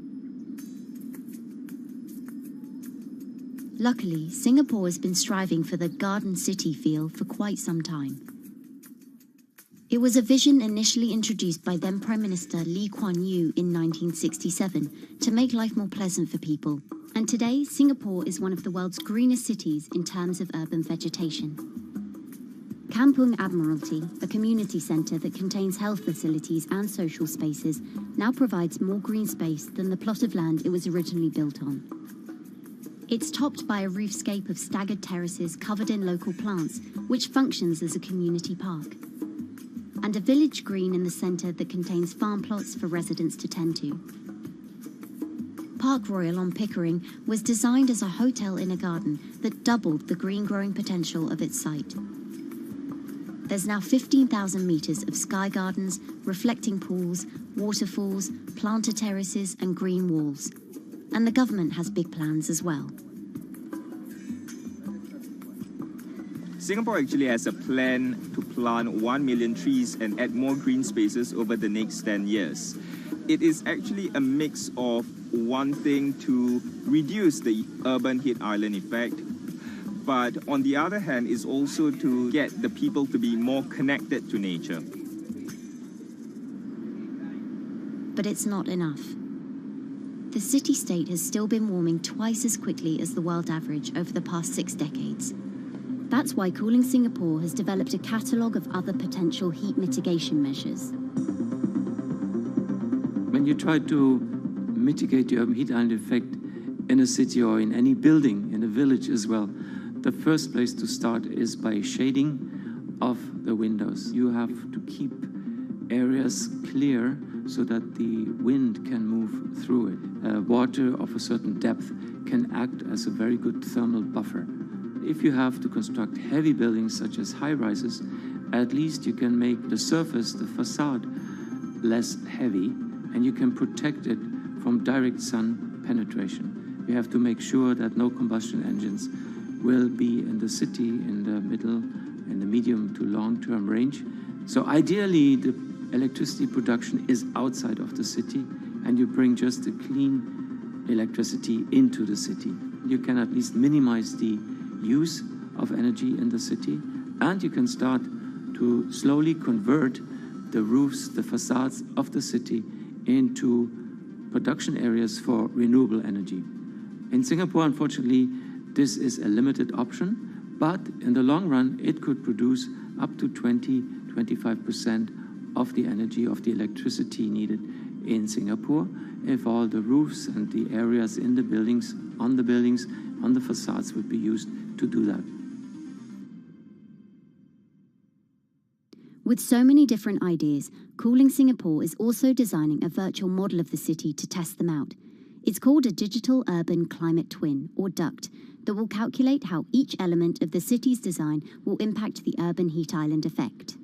Luckily, Singapore has been striving for the garden city feel for quite some time. It was a vision initially introduced by then Prime Minister Lee Kuan Yew in 1967 to make life more pleasant for people. And today, Singapore is one of the world's greenest cities in terms of urban vegetation. Kampung Admiralty, a community centre that contains health facilities and social spaces, now provides more green space than the plot of land it was originally built on. It's topped by a roofscape of staggered terraces covered in local plants, which functions as a community park. And a village green in the centre that contains farm plots for residents to tend to. Park Royal on Pickering was designed as a hotel in a garden that doubled the green growing potential of its site. There's now 15,000 metres of sky gardens, reflecting pools, waterfalls, planter terraces and green walls. And the government has big plans as well. Singapore actually has a plan to plant 1 million trees and add more green spaces over the next 10 years. It is actually a mix of wanting to reduce the urban heat island effect, but on the other hand is also to get the people to be more connected to nature. But it's not enough. The city-state has still been warming twice as quickly as the world average over the past 6 decades. That's why Cooling Singapore has developed a catalogue of other potential heat mitigation measures. When you try to mitigate the urban heat island effect in a city or in any building, in a village as well, the first place to start is by shading of the windows. You have to keep areas clear so that the wind can move through it. Water of a certain depth can act as a very good thermal buffer. If you have to construct heavy buildings such as high-rises, at least you can make the surface, the facade, less heavy, and you can protect it from direct sun penetration. You have to make sure that no combustion engines will be in the city in the middle, in the medium to long-term range. So ideally, the electricity production is outside of the city, and you bring just the clean electricity into the city. You can at least minimize the use of energy in the city, and you can start to slowly convert the roofs, the facades of the city into production areas for renewable energy. In Singapore, unfortunately, this is a limited option, but in the long run, it could produce up to 20-25% of the energy, of the electricity needed in Singapore, if all the roofs and the areas in the buildings, on the facades would be used to do that. With so many different ideas, Cooling Singapore is also designing a virtual model of the city to test them out. It's called a Digital Urban Climate Twin, or DUCT, that will calculate how each element of the city's design will impact the urban heat island effect.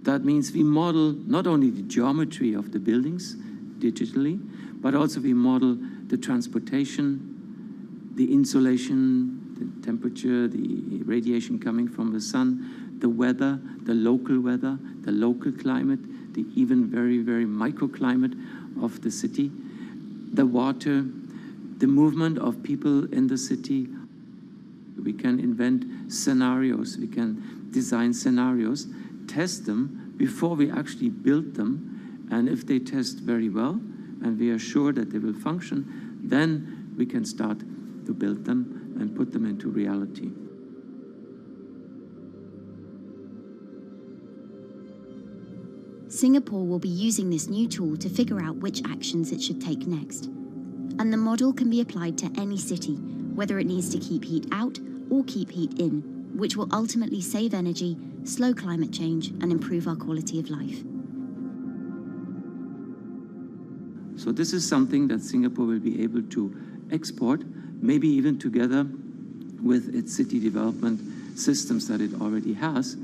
That means we model not only the geometry of the buildings digitally, but also we model the transportation, the insulation, the temperature, the radiation coming from the sun, the weather, the local climate, the even very, very microclimate of the city, the water, the movement of people in the city. We can invent scenarios, we can design scenarios, test them before we actually build them, and if they test very well and we are sure that they will function, then we can start to build them and put them into reality. Singapore will be using this new tool to figure out which actions it should take next. And the model can be applied to any city, whether it needs to keep heat out or keep heat in, which will ultimately save energy, slow climate change, and improve our quality of life. So this is something that Singapore will be able to export, maybe even together with its city development systems that it already has.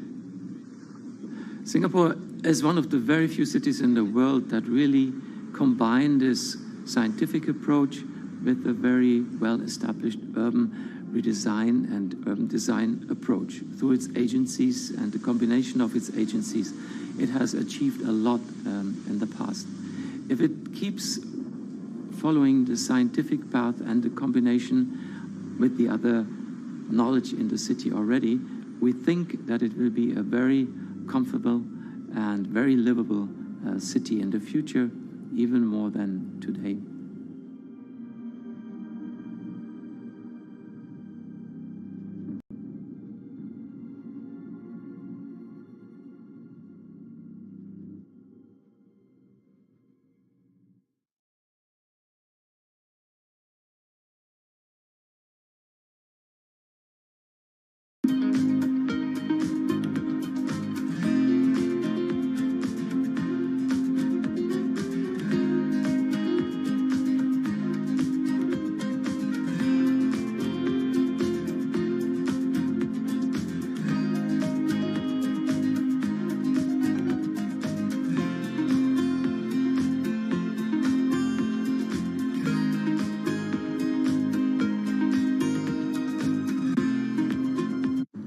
Singapore is one of the very few cities in the world that really combine this scientific approach with a very well-established urban redesign and urban design approach. Through its agencies and the combination of its agencies, it has achieved a lot in the past. If it keeps following the scientific path and the combination with the other knowledge in the city already, we think that it will be a very comfortable and very livable city in the future, even more than today.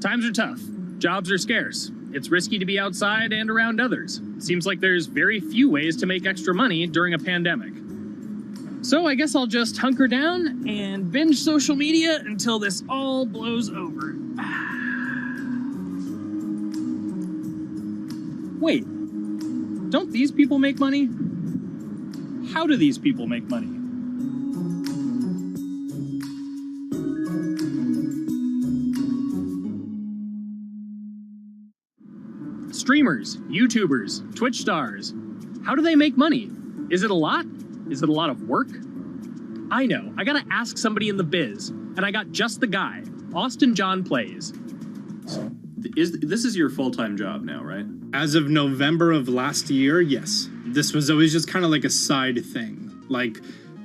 Times are tough. Jobs are scarce. It's risky to be outside and around others. Seems like there's very few ways to make extra money during a pandemic. So I guess I'll just hunker down and binge social media until this all blows over. Wait, don't these people make money? How do these people make money? Streamers, YouTubers, Twitch stars. How do they make money? Is it a lot? Is it a lot of work? I know, I gotta ask somebody in the biz, and I got just the guy, Austin John Plays. This is your full-time job now, right? As of November of last year, yes. This was always just kind of like a side thing. Like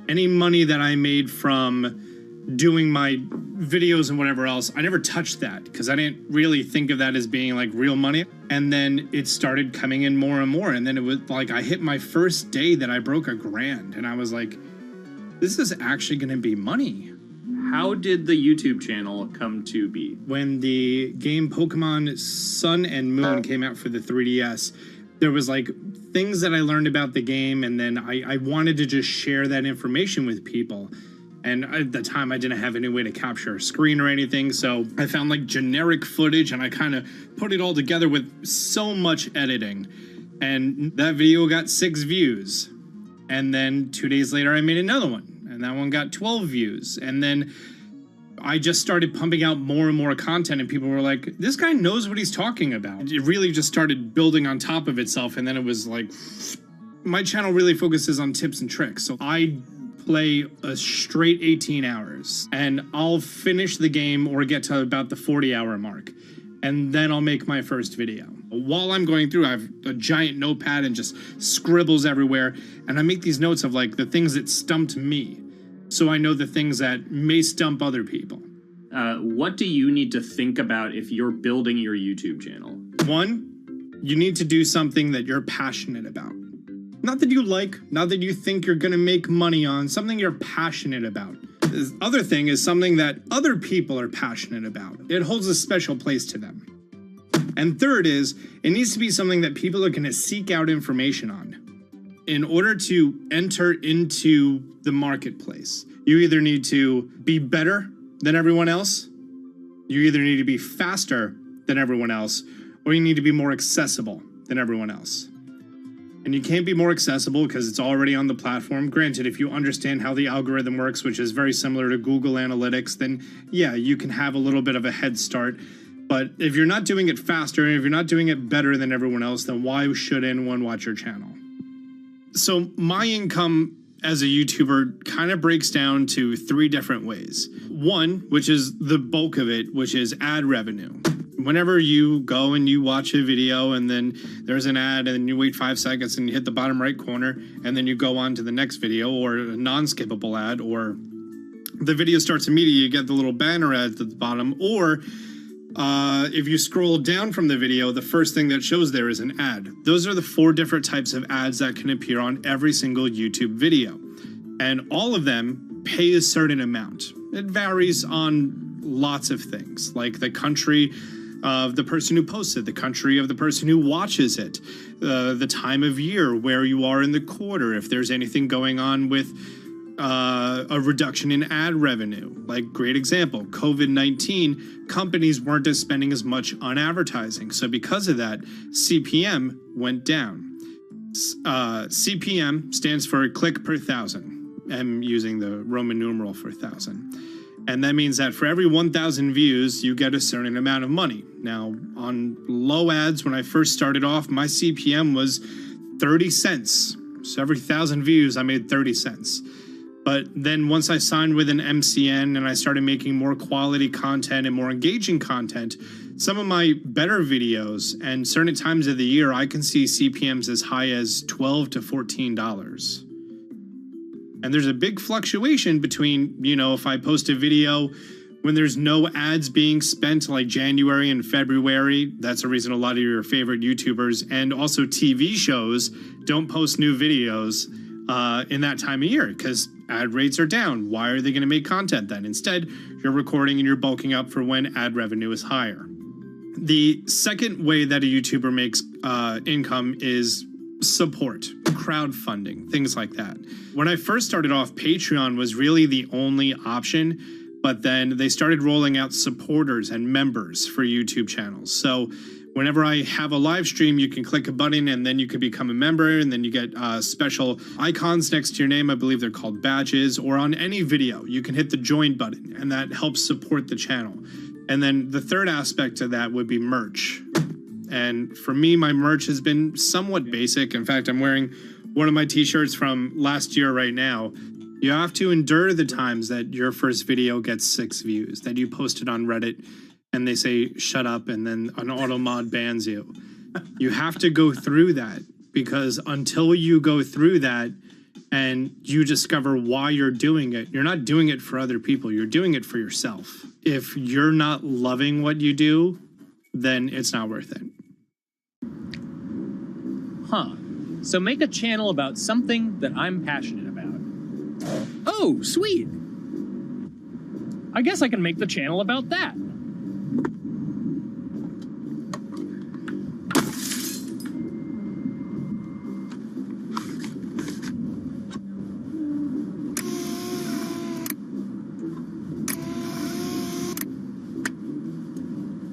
any money that I made from doing my videos and whatever else, I never touched that because I didn't really think of that as being like real money. And then it started coming in more and more. And then it was like I hit my first day that I broke $1,000 and I was like, this is actually going to be money. How did the YouTube channel come to be? When the game Pokemon Sun and Moon came out for the 3DS, there was like things that I learned about the game, and then I wanted to just share that information with people. And at the time, I didn't have any way to capture a screen or anything, so I found like generic footage, and I kind of put it all together with so much editing. And that video got 6 views. And then 2 days later, I made another one, and that one got 12 views. And then I just started pumping out more and more content, and people were like, this guy knows what he's talking about. It really just started building on top of itself, and then it was like, my channel really focuses on tips and tricks. So I play a straight 18 hours, and I'll finish the game or get to about the 40-hour mark, and then I'll make my first video. While I'm going through, I have a giant notepad and just scribbles everywhere, and I make these notes of like the things that stumped me, so I know the things that may stump other people. What do you need to think about if you're building your YouTube channel? 1, you need to do something that you're passionate about. Not that you like, not that you think you're gonna make money on, something you're passionate about. The other thing is something that other people are passionate about. It holds a special place to them. And third is, it needs to be something that people are gonna seek out information on. In order to enter into the marketplace, you either need to be better than everyone else, you either need to be faster than everyone else, or you need to be more accessible than everyone else. And you can't be more accessible because it's already on the platform. Granted, if you understand how the algorithm works, which is very similar to Google Analytics, then yeah, you can have a little bit of a head start. But if you're not doing it faster, and if you're not doing it better than everyone else, then why should anyone watch your channel? So my income as a YouTuber kind of breaks down to 3 different ways. 1, which is the bulk of it, which is ad revenue. Whenever you go and you watch a video and then there's an ad and then you wait 5 seconds and you hit the bottom right corner and then you go on to the next video, or a non-skippable ad, or the video starts immediately, you get the little banner ad at the bottom, or if you scroll down from the video, the first thing that shows there is an ad. Those are the 4 different types of ads that can appear on every single YouTube video. And all of them pay a certain amount. It varies on lots of things, like the country of the person who posts it, the country of the person who watches it, the time of year, where you are in the quarter, if there's anything going on with a reduction in ad revenue. Like, great example, COVID-19, companies weren't spending as much on advertising. So because of that, CPM went down. CPM stands for click per thousand. I'm using the Roman numeral for 1,000. And that means that for every 1,000 views, you get a certain amount of money. Now, on low ads, when I first started off, my CPM was 30 cents. So every 1,000 views, I made 30 cents. But then once I signed with an MCN and I started making more quality content and more engaging content, some of my better videos and certain times of the year, I can see CPMs as high as $12 to $14. And there's a big fluctuation between, you know, if I post a video when there's no ads being spent, like January and February, that's the reason a lot of your favorite YouTubers and also TV shows don't post new videos in that time of year because ad rates are down. Why are they going to make content then? Instead, you're recording and you're bulking up for when ad revenue is higher. The second way that a YouTuber makes income is support, crowdfunding, things like that. When I first started off, Patreon was really the only option, but then they started rolling out supporters and members for YouTube channels. So whenever I have a live stream, you can click a button and then you can become a member, and then you get special icons next to your name. I believe they're called badges, or on any video, you can hit the join button and that helps support the channel. And then the third aspect of that would be merch. And for me, my merch has been somewhat basic. In fact, I'm wearing one of my t-shirts from last year right now. You have to endure the times that your first video gets 6 views, that you posted on Reddit and they say, shut up, and then an auto mod bans you. You have to go through that, because until you go through that, and you discover why you're doing it. You're not doing it for other people. You're doing it for yourself. If you're not loving what you do, then it's not worth it. Huh. So make a channel about something that I'm passionate about. Oh, sweet. I guess I can make the channel about that.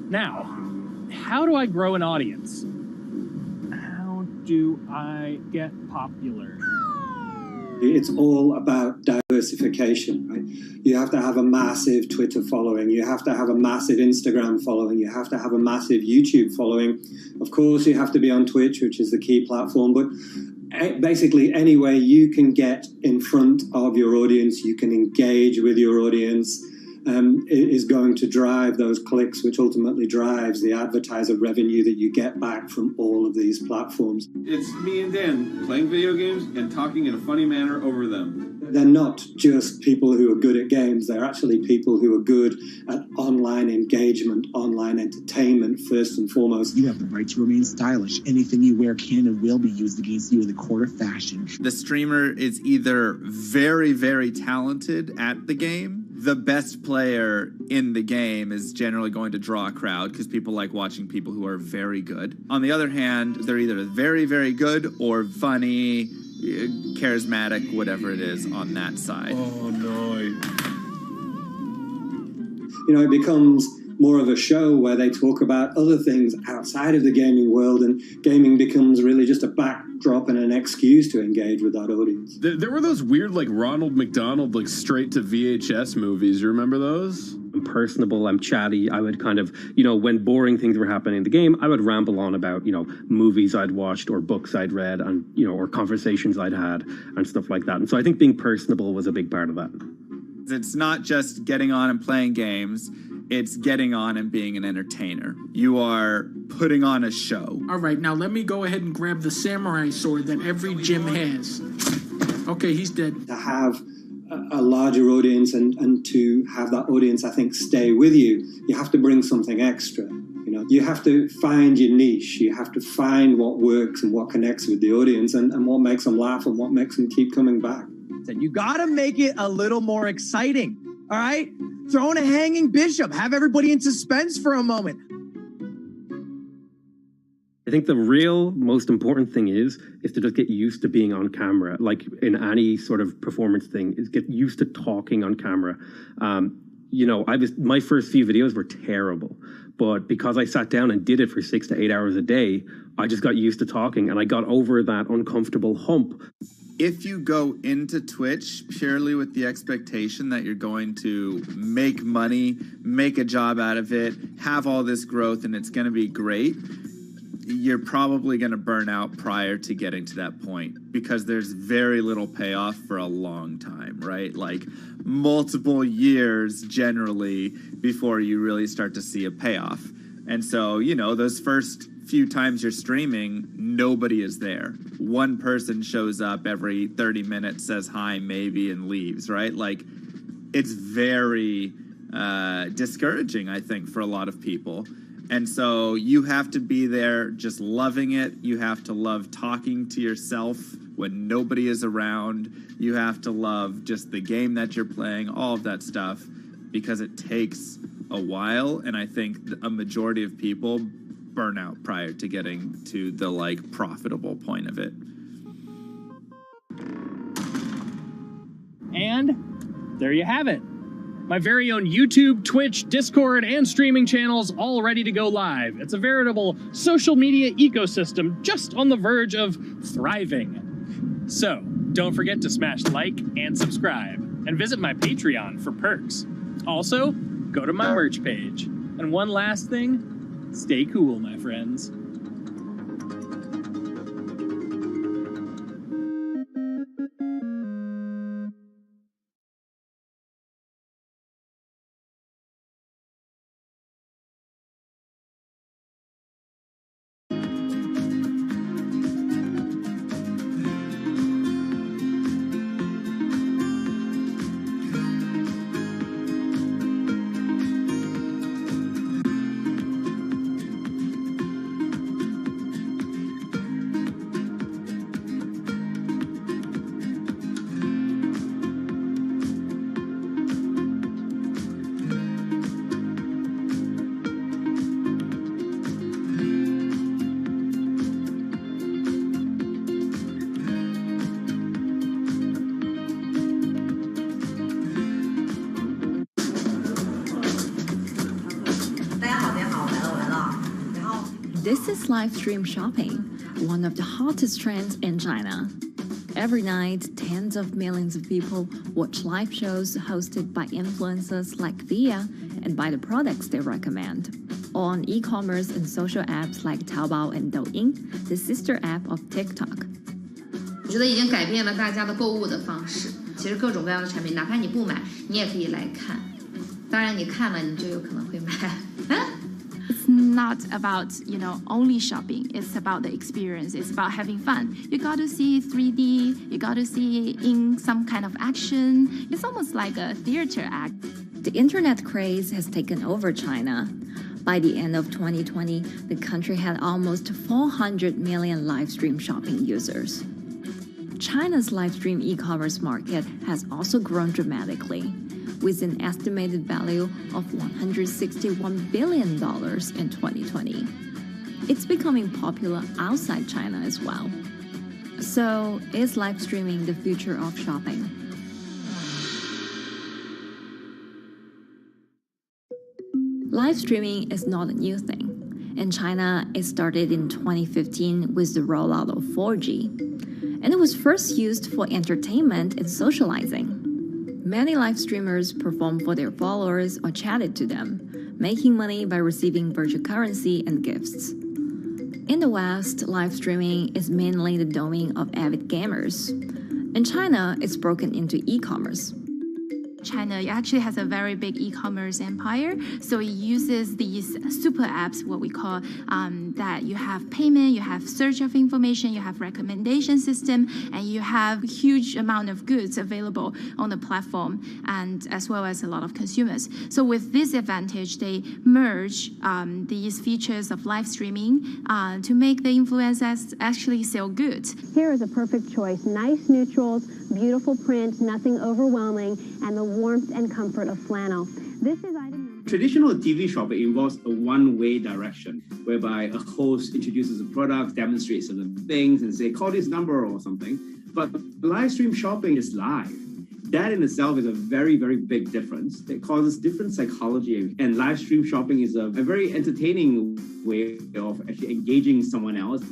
Now, how do I grow an audience? How do I get popular? It's all about diversification, right? You have to have a massive Twitter following. You have to have a massive Instagram following. You have to have a massive YouTube following. Of course, you have to be on Twitch, which is the key platform. But basically, any way you can get in front of your audience, you can engage with your audience, is going to drive those clicks, which ultimately drives the advertiser revenue that you get back from all of these platforms. It's me and Dan playing video games and talking in a funny manner over them. They're not just people who are good at games. They're actually people who are good at online engagement, online entertainment, first and foremost. You have the right to remain stylish. Anything you wear can and will be used against you in the court of fashion. The streamer is either very, very talented at the game. The best player in the game is generally going to draw a crowd because people like watching people who are very good. On the other hand, they're either very, very good or funny, charismatic, whatever it is on that side. Oh, no. You know, it becomes more of a show where they talk about other things outside of the gaming world, and gaming becomes really just a backdrop and an excuse to engage with that audience. There were those weird, like, Ronald McDonald, like, straight to VHS movies. You remember those? I'm personable, I'm chatty. I would kind of, when boring things were happening in the game, I would ramble on about, movies I'd watched or books I'd read and, or conversations I'd had and stuff like that. And so I think being personable was a big part of that. It's not just getting on and playing games. It's getting on and being an entertainer. You are putting on a show. All right, now let me go ahead and grab the samurai sword that every gym has. Okay, he's dead. To have a larger audience and to have that audience, I think, stay with you, you have to bring something extra. You have to find your niche. You have to find what works and what connects with the audience and what makes them laugh and what makes them keep coming back. You got to make it a little more exciting, all right? Throw in a hanging bishop. Have everybody in suspense for a moment. I think the real most important thing is to just get used to being on camera. Like in any sort of performance thing, is get used to talking on camera. My first few videos were terrible, but because I sat down and did it for 6 to 8 hours a day, I just got used to talking and I got over that uncomfortable hump. If you go into Twitch purely with the expectation that you're going to make money, make a job out of it, have all this growth, and it's going to be great, you're probably going to burn out prior to getting to that point because there's very little payoff for a long time, right? Like multiple years generally before you really start to see a payoff. And so, those first few times you're streaming, nobody is there. One person shows up every 30 minutes, says hi, maybe, and leaves, right? Like, it's very discouraging, I think, for a lot of people. And so you have to be there just loving it. You have to love talking to yourself when nobody is around. You have to love just the game that you're playing, all of that stuff, because it takes a while. And I think a majority of people burn out prior to getting to the profitable point of it. And there you have it. My very own YouTube, Twitch, Discord, and streaming channels all ready to go live. It's a veritable social media ecosystem just on the verge of thriving. So, don't forget to smash like and subscribe, and visit my Patreon for perks. Also, go to my merch page. And one last thing, stay cool, my friends. This is live stream shopping, one of the hottest trends in China. Every night, tens of millions of people watch live shows hosted by influencers like Via and buy the products they recommend. On e-commerce and social apps like Taobao and Douyin, the sister app of TikTok. 我觉得已经改变了大家的购物的方式。其实各种各样的产品，哪怕你不买，你也可以来看。当然，你看了你就有可能会买。It's not about, only shopping. It's about the experience. It's about having fun. You got to see 3D. You got to see in some kind of action. It's almost like a theater act. The internet craze has taken over China. By the end of 2020, the country had almost 400 million live stream shopping users. China's live stream e-commerce market has also grown dramatically, with an estimated value of $161 billion in 2020. It's becoming popular outside China as well. So, is live streaming the future of shopping? Live streaming is not a new thing. In China, it started in 2015 with the rollout of 4G. And it was first used for entertainment and socializing. Many live streamers performed for their followers or chatted to them, making money by receiving virtual currency and gifts. In the West, live streaming is mainly the domain of avid gamers. In China, it's broken into e-commerce. China actually has a very big e-commerce empire, so it uses these super apps, what we call, that you have payment, you have search of information, you have recommendation system, and you have huge amount of goods available on the platform, and as well as a lot of consumers. So with this advantage, they merge these features of live streaming to make the influencers actually sell goods. Here is a perfect choice. Nice neutrals, beautiful print, nothing overwhelming, and the warmth and comfort of flannel. This is item. Traditional TV shopping involves a one-way direction, whereby a host introduces a product, demonstrates certain things, and say, call this number or something. But live stream shopping is live. That in itself is a very, very big difference. It causes different psychology. And live stream shopping is a very entertaining way of actually engaging someone else.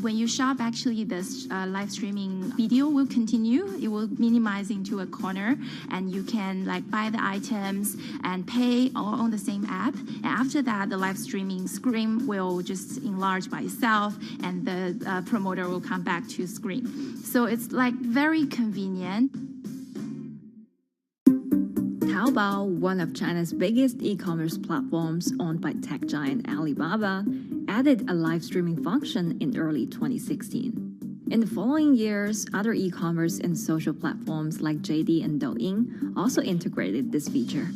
When you shop, actually, this live streaming video will continue. It will minimize into a corner, and you can buy the items and pay all on the same app. And after that, the live streaming screen will just enlarge by itself, and the promoter will come back to screen. So it's very convenient. Taobao, one of China's biggest e-commerce platforms owned by tech giant Alibaba, added a live streaming function in early 2016. In the following years, other e-commerce and social platforms like JD and Douyin also integrated this feature.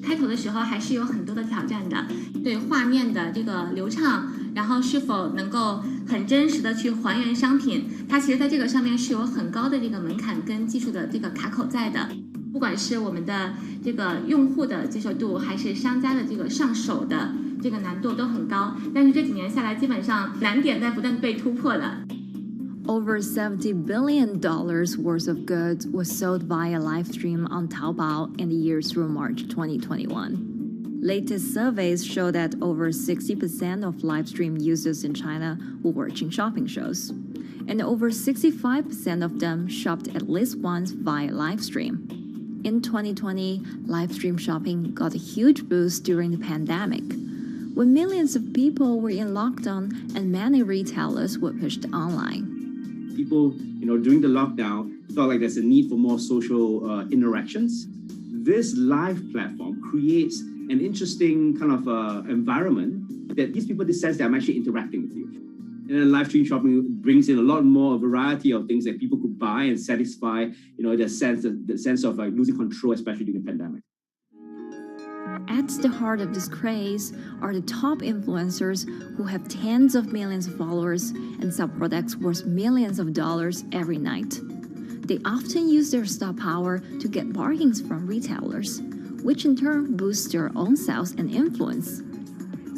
开头的时候还是有很多的挑战的，对画面的这个流畅，然后是否能够很真实的去还原商品，它其实在这个上面是有很高的这个门槛跟技术的这个卡口在的。不管是我们的这个用户的接受度，还是商家的这个上手的这个难度都很高，但是这几年下来，基本上难点在不断被突破的。Over $70 billion worth of goods was sold via live stream on Taobao in the year through March 2021. Latest surveys show that over 60% of live stream users in China were watching shopping shows, and over 65% of them shopped at least once via live stream. In 2020, live stream shopping got a huge boost during the pandemic, when millions of people were in lockdown and many retailers were pushed online. People, during the lockdown, felt like there's a need for more social interactions. This live platform creates an interesting kind of environment that gives people the sense that I'm actually interacting with you. And then live stream shopping brings in a lot more variety of things that people could buy and satisfy, the sense of losing control, especially during the pandemic. At the heart of this craze are the top influencers who have tens of millions of followers and sell products worth millions of dollars every night. They often use their star power to get bargains from retailers, which in turn boosts their own sales and influence.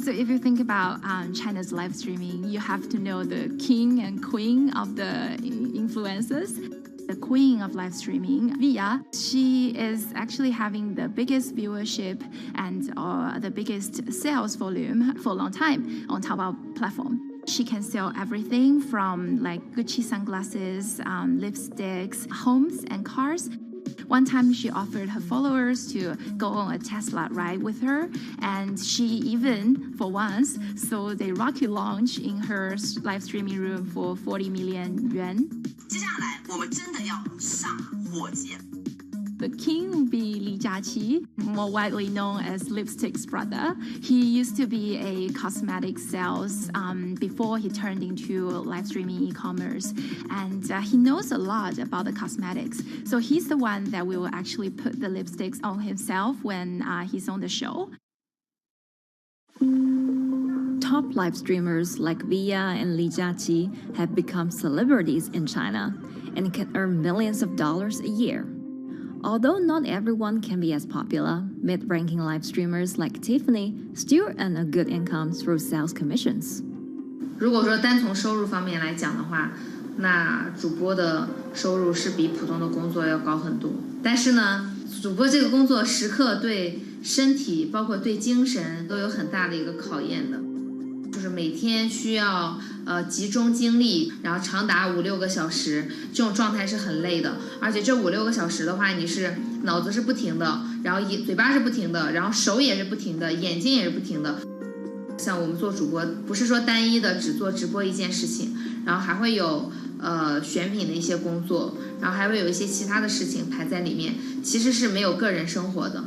So if you think about China's live streaming, you have to know the king and queen of the influencers. the queen of live streaming, Via. She is actually having the biggest viewership and the biggest sales volume for a long time on Taobao platform. She can sell everything from like Gucci sunglasses, lipsticks, homes, and cars. One time she offered her followers to go on a Tesla ride with her, and she even, for once, sold a rocket launch in her live streaming room for 40 million yuan. 接下来我们真的要上火箭。The king will be Li Jiaqi, more widely known as Lipstick's brother. He used to be a cosmetic sales before he turned into live streaming e-commerce. And he knows a lot about the cosmetics. So he's the one that will actually put the lipsticks on himself when he's on the show. Top live streamers like Via and Li Jiaqi have become celebrities in China and can earn millions of dollars a year. Although not everyone can be as popular, mid-ranking live streamers like Tiffany still earn a good income through sales commissions. 如果说单从收入方面来讲的话，那主播的收入是比普通的工作要高很多。但是呢，主播这个工作时刻对身体，包括对精神都有很大的一个考验的。就是每天需要集中精力，然后长达5-6个小时，这种状态是很累的。而且这5-6个小时的话，你是脑子是不停的，然后嘴巴是不停的，然后手也是不停的，眼睛也是不停的。像我们做主播，不是说单一的只做直播一件事情，然后还会有选品的一些工作，然后还会有一些其他的事情排在里面，其实是没有个人生活的。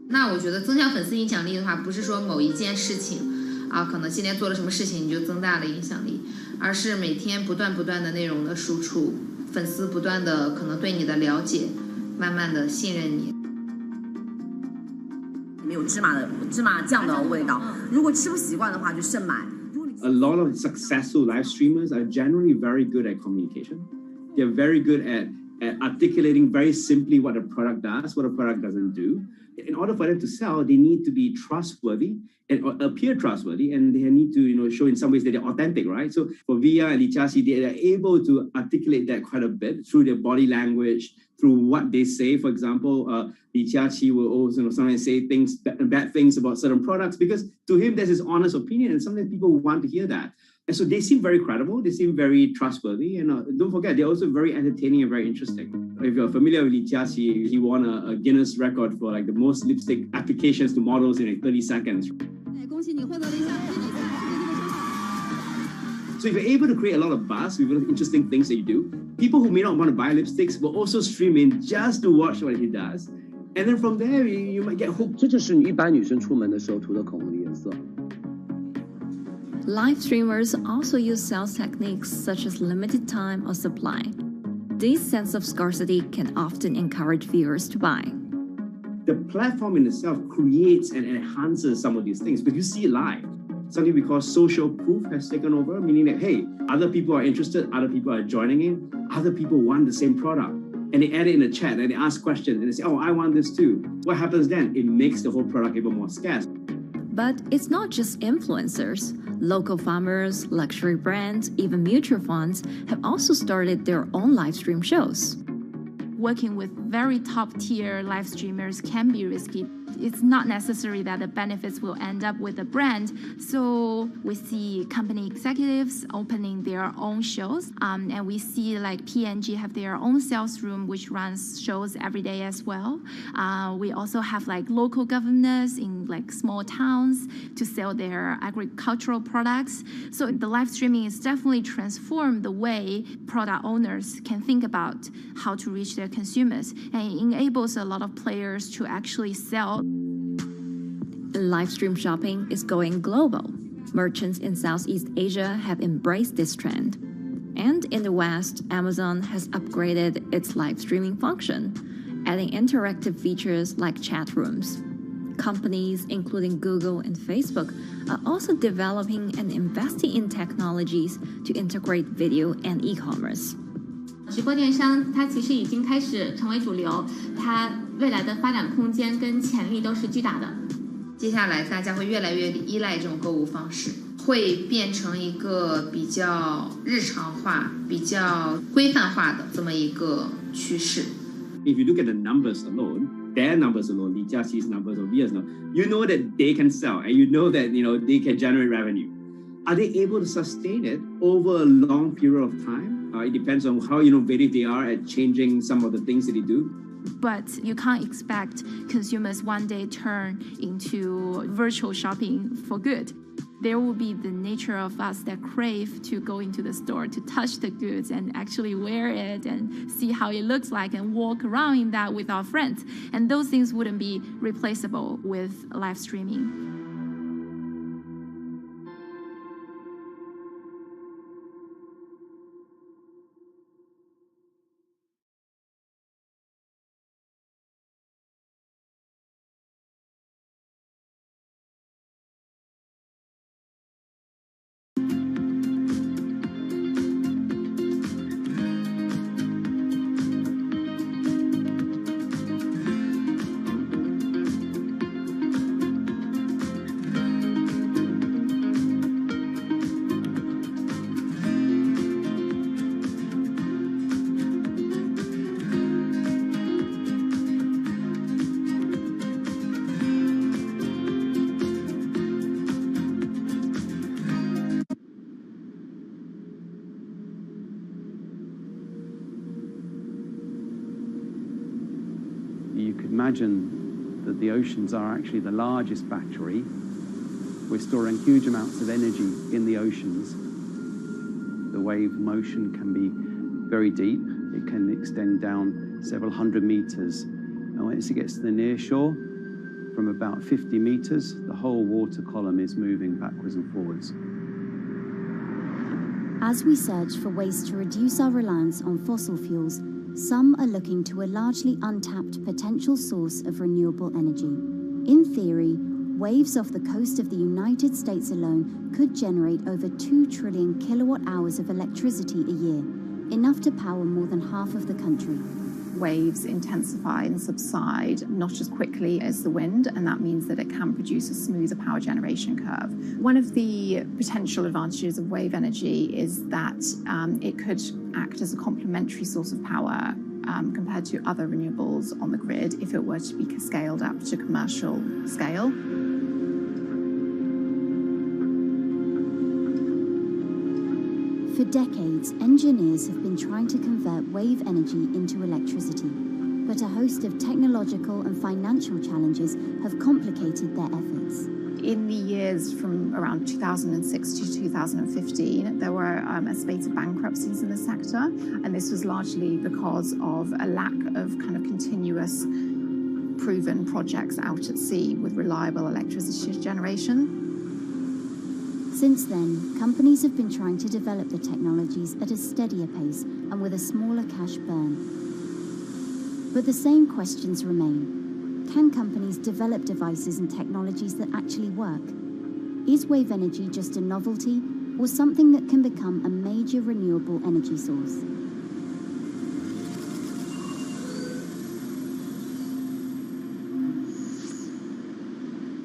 那我觉得增强粉丝影响力的话，不是说某一件事情可能今天做了什么事情你就增大了影响力，而是每天不断的内容的输出，粉丝不断的可能对你的了解，慢慢的信任你。里面有芝麻酱的味道，如果吃不习惯的话就慎买。A lot of successful live streamers are generally very good at communication. They're very good at articulating very simply what a product does, what a product doesn't do. In order for them to sell, they need to be trustworthy and appear trustworthy, and they need to, show in some ways that they're authentic, right? So for Via and Li Jiaqi, they are able to articulate that quite a bit through their body language, through what they say. For example, Li Jiaqi will also sometimes say bad things about certain products because to him that's his honest opinion, and sometimes people want to hear that. And so they seem very credible, they seem very trustworthy, and don't forget, they're also very entertaining and very interesting. If you're familiar with Li Jiaqi, he won a Guinness record for like the most lipstick applications to models in like 30 seconds. So if you're able to create a lot of buzz with interesting things that you do, people who may not want to buy lipsticks will also stream in just to watch what he does. And then from there, you might get hooked. 这就是一般女生出门的时候涂的口红的颜色。Live streamers also use sales techniques such as limited time or supply. This sense of scarcity can often encourage viewers to buy. The platform in itself creates and enhances some of these things, but you see it live. Something we call social proof has taken over, meaning that, hey, other people are interested, other people are joining in, other people want the same product. And they add it in the chat and they ask questions and they say, oh, I want this too. What happens then? It makes the whole product even more scarce. But it's not just influencers. Local farmers, luxury brands, even mutual funds have also started their own live stream shows. Working with very top-tier live streamers can be risky. It's not necessary that the benefits will end up with the brand. So we see company executives opening their own shows. And we see like P&G have their own sales room, which runs shows every day as well. We also have like local governors in like small towns to sell their agricultural products. So the live streaming is definitely transformed the way product owners can think about how to reach their consumers, and it enables a lot of players to actually sell. Live stream shopping is going global. Merchants in Southeast Asia have embraced this trend. And in the West, Amazon has upgraded its live streaming function, adding interactive features like chat rooms. Companies, including Google and Facebook, are also developing and investing in technologies to integrate video and e-commerce. 直播电商它其实已经开始成为主流，它未来的发展空间跟潜力都是巨大的。接下来大家会越来越依赖这种购物方式，会变成一个比较日常化、比较规范化的这么一个趋势。If you look at the numbers alone, their numbers alone, Li Jiaxi's numbers or Via's numbers, you know that they can sell and you know that they can generate revenue. Are they able to sustain it over a long period of time? It depends on how innovative they are at changing some of the things that they do. But you can't expect consumers one day turn into virtual shopping for good. There will be the nature of us that crave to go into the store, to touch the goods and actually wear it and see how it looks like and walk around in that with our friends. And those things wouldn't be replaceable with live streaming. You could imagine that the oceans are actually the largest battery. We're storing huge amounts of energy in the oceans. The wave motion can be very deep. It can extend down several hundred meters. And once it gets to the near shore, from about 50 meters, the whole water column is moving backwards and forwards. As we search for ways to reduce our reliance on fossil fuels, some are looking to a largely untapped potential source of renewable energy. In theory, waves off the coast of the United States alone could generate over 2 trillion kilowatt hours of electricity a year, enough to power more than half of the country. Waves intensify and subside not as quickly as the wind, and that means that it can produce a smoother power generation curve. One of the potential advantages of wave energy is that it could act as a complementary source of power compared to other renewables on the grid if it were to be scaled up to commercial scale. For decades, engineers have been trying to convert wave energy into electricity, but a host of technological and financial challenges have complicated their efforts. In the years from around 2006 to 2015, there were a spate of bankruptcies in the sector, and this was largely because of a lack of kind of continuous proven projects out at sea with reliable electricity generation. Since then, companies have been trying to develop the technologies at a steadier pace and with a smaller cash burn. But the same questions remain. Can companies develop devices and technologies that actually work? Is wave energy just a novelty or something that can become a major renewable energy source?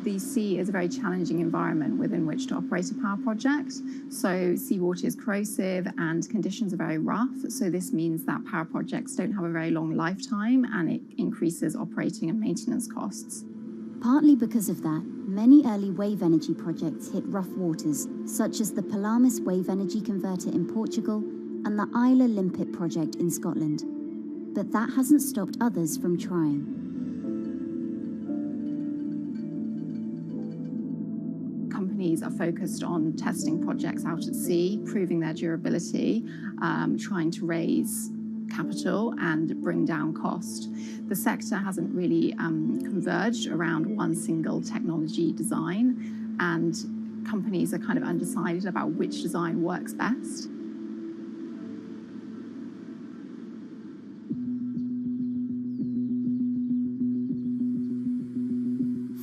The sea is a very challenging environment within which to operate a power project. So seawater is corrosive and conditions are very rough. So this means that power projects don't have a very long lifetime, and it increases operating and maintenance costs. Partly because of that, many early wave energy projects hit rough waters, such as the Palamas Wave Energy Converter in Portugal and the Isla Limpet project in Scotland. But that hasn't stopped others from trying. Companies are focused on testing projects out at sea, proving their durability, trying to raise capital and bring down cost. The sector hasn't really converged around one single technology design, and companies are kind of undecided about which design works best.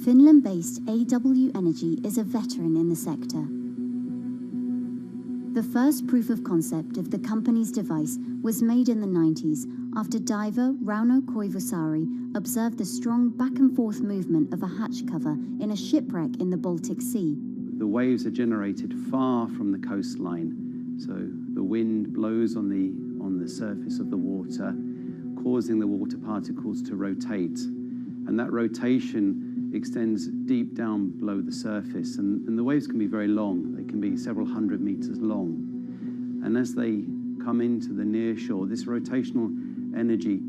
Finland-based AW Energy is a veteran in the sector. The first proof of concept of the company's device was made in the 90s after diver Rauno Koivusaari observed the strong back-and-forth movement of a hatch cover in a shipwreck in the Baltic Sea. The waves are generated far from the coastline, so the wind blows on the surface of the water, causing the water particles to rotate. And that rotation extends deep down below the surface. And the waves can be very long. They can be several hundred meters long. And as they come into the near shore, this rotational energy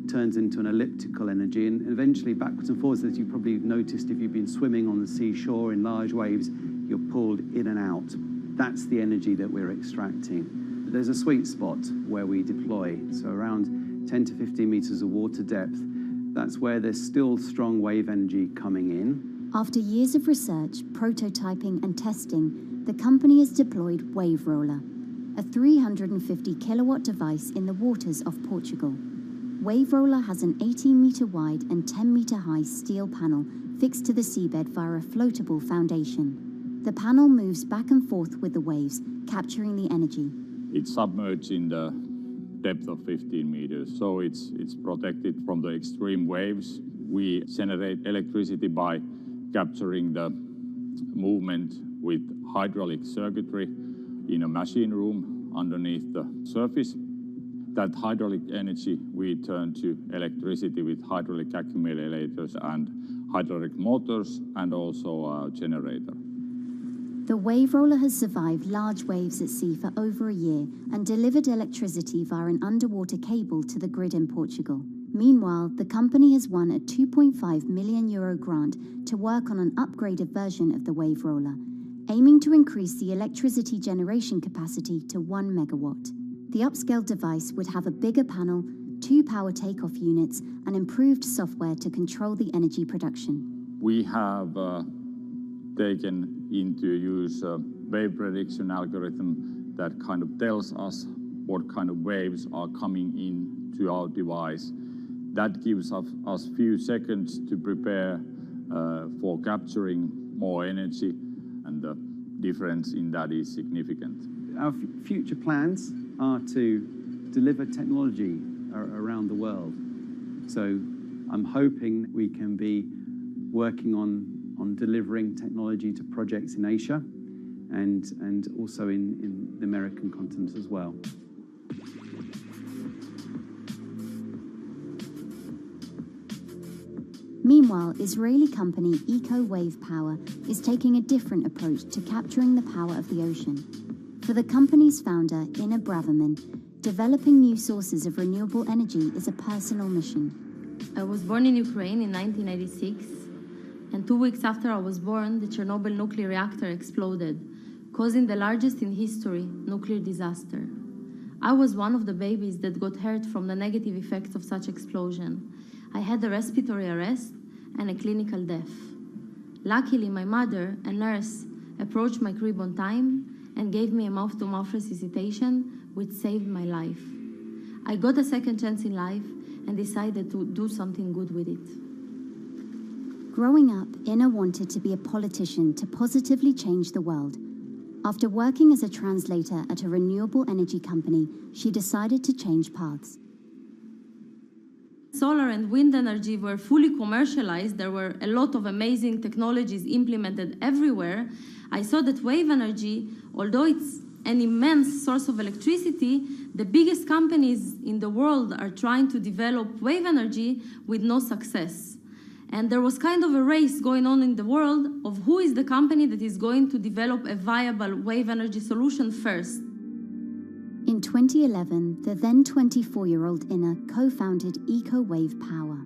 turns into an elliptical energy, and eventually backwards and forwards, as you probably noticed if you've been swimming on the seashore in large waves, you're pulled in and out. That's the energy that we're extracting. There's a sweet spot where we deploy, so around 10 to 15 meters of water depth. That's where there's still strong wave energy coming in. After years of research, prototyping and testing, the company has deployed Wave Roller, a 350 kilowatt device in the waters of Portugal. Wave Roller has an 18-meter wide and 10-meter high steel panel fixed to the seabed via a floatable foundation. The panel moves back and forth with the waves, capturing the energy. It's submerged in the depth of 15 meters, so it's protected from the extreme waves. We generate electricity by capturing the movement with hydraulic circuitry in a machine room underneath the surface. That hydraulic energy we turn to electricity with hydraulic accumulators and hydraulic motors, and also a generator. The Wave Roller has survived large waves at sea for over a year and delivered electricity via an underwater cable to the grid in Portugal. Meanwhile, the company has won a €2.5 million grant to work on an upgraded version of the Wave Roller, aiming to increase the electricity generation capacity to 1 megawatt. The upscaled device would have a bigger panel, 2 power takeoff units, and improved software to control the energy production. We have taken into use a wave prediction algorithm that kind of tells us what kind of waves are coming into our device. That gives us few seconds to prepare for capturing more energy, and the difference in that is significant. Our future plans are to deliver technology around the world. So I'm hoping we can be working on delivering technology to projects in Asia and also in the American continent as well. Meanwhile, Israeli company Eco Wave Power is taking a different approach to capturing the power of the ocean. For the company's founder, Inna Braverman, developing new sources of renewable energy is a personal mission. I was born in Ukraine in 1996, and 2 weeks after I was born, the Chernobyl nuclear reactor exploded, causing the largest in history nuclear disaster. I was one of the babies that got hurt from the negative effects of such explosion. I had a respiratory arrest and a clinical death. Luckily, my mother, a nurse, approached my crib on time and gave me a mouth-to-mouth resuscitation, which saved my life. I got a second chance in life and decided to do something good with it. Growing up, Inna wanted to be a politician to positively change the world. After working as a translator at a renewable energy company, she decided to change paths. Solar and wind energy were fully commercialized. There were a lot of amazing technologies implemented everywhere. I saw that wave energy, although it's an immense source of electricity, the biggest companies in the world are trying to develop wave energy with no success. And there was kind of a race going on in the world of who is the company that is going to develop a viable wave energy solution first. In 2011, the then 24-year-old Inna co-founded Eco Wave Power.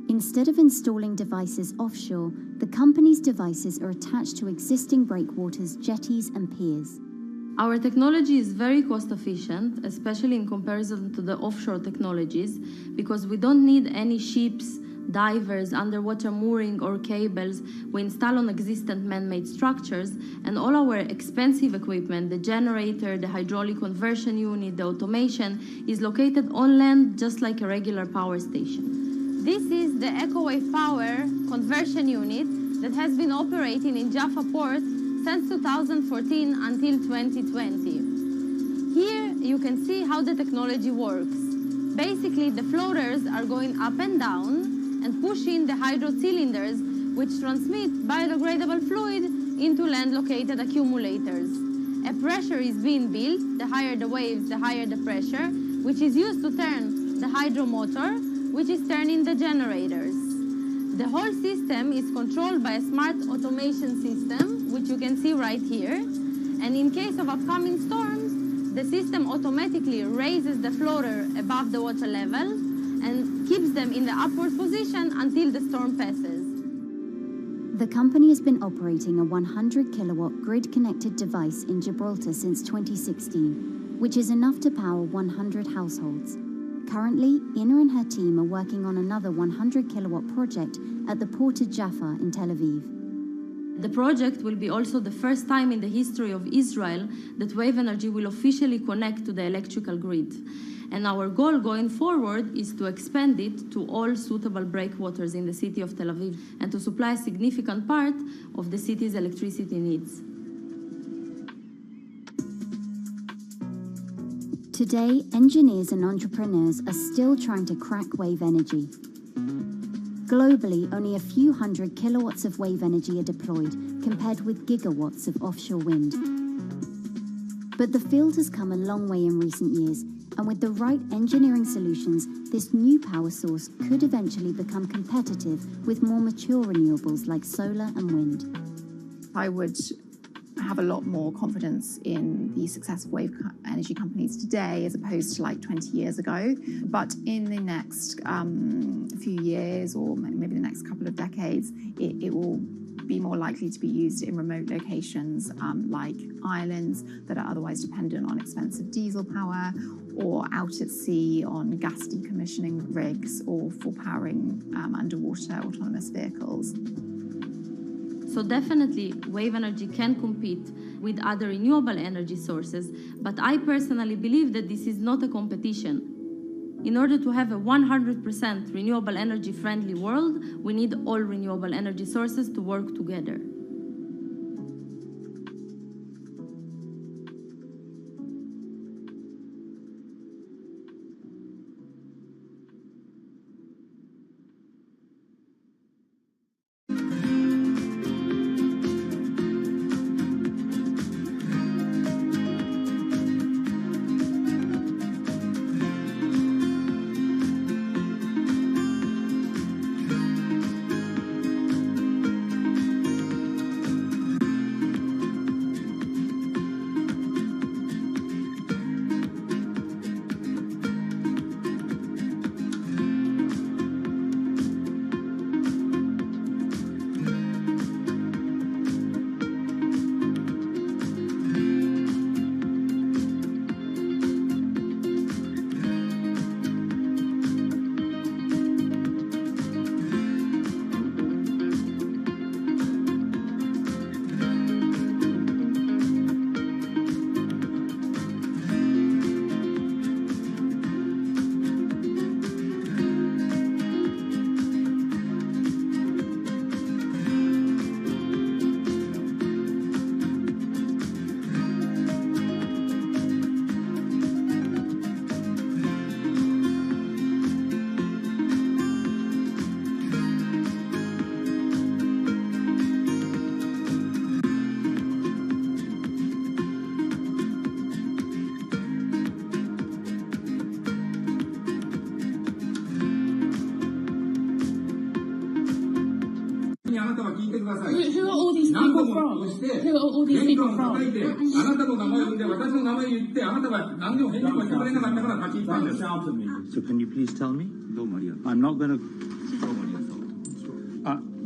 Instead of installing devices offshore, the company's devices are attached to existing breakwaters, jetties, and piers. Our technology is very cost efficient, especially in comparison to the offshore technologies, because we don't need any ships, divers, underwater mooring or cables. We install on existing man-made structures, and all our expensive equipment, the generator, the hydraulic conversion unit, the automation, is located on land just like a regular power station. This is the EcoWave Power conversion unit that has been operating in Jaffa Port since 2014 until 2020. Here you can see how the technology works. Basically, the floaters are going up and down and pushing the hydro cylinders, which transmit biodegradable fluid into land-located accumulators. A pressure is being built, the higher the waves, the higher the pressure, which is used to turn the hydromotor, which is turning the generators. The whole system is controlled by a smart automation system, which you can see right here. And in case of upcoming storms, the system automatically raises the floater above the water level and keeps them in the upward position until the storm passes. The company has been operating a 100 kilowatt grid-connected device in Gibraltar since 2016, which is enough to power 100 households. Currently, Ina and her team are working on another 100 kilowatt project at the Port of Jaffa in Tel Aviv. The project will be also the first time in the history of Israel that wave energy will officially connect to the electrical grid. And our goal going forward is to expand it to all suitable breakwaters in the city of Tel Aviv and to supply a significant part of the city's electricity needs. Today, engineers and entrepreneurs are still trying to crack wave energy. Globally, only a few hundred kilowatts of wave energy are deployed, compared with gigawatts of offshore wind. But the field has come a long way in recent years, and with the right engineering solutions, this new power source could eventually become competitive with more mature renewables like solar and wind. I would have a lot more confidence in the success of wave energy companies today as opposed to like 20 years ago. But in the next few years, or maybe the next couple of decades, it will be more likely to be used in remote locations like islands that are otherwise dependent on expensive diesel power, or out at sea on gas decommissioning rigs, or for powering underwater autonomous vehicles. So definitely, wave energy can compete with other renewable energy sources, but I personally believe that this is not a competition. In order to have a 100% renewable energy friendly world, we need all renewable energy sources to work together. Who are all these people from? Who are all these people from? So can you please tell me? I'm not going to...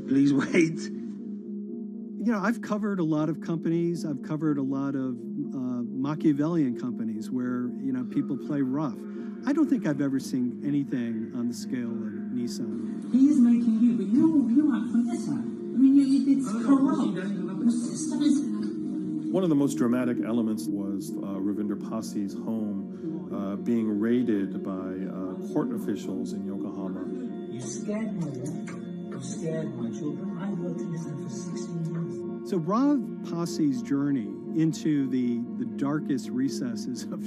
please wait. You know, I've covered a lot of companies. I've covered a lot of Machiavellian companies where, you know, people play rough. I don't think I've ever seen anything on the scale of Nissan. He is making you, but you aren't from this side. I mean, it's corrupt. One of the most dramatic elements was Ravinder Passi's home being raided by court officials in Yokohama. You scared my wife. You scared my children. I worked in this for 16 years. So Rav Passi's journey into the darkest recesses of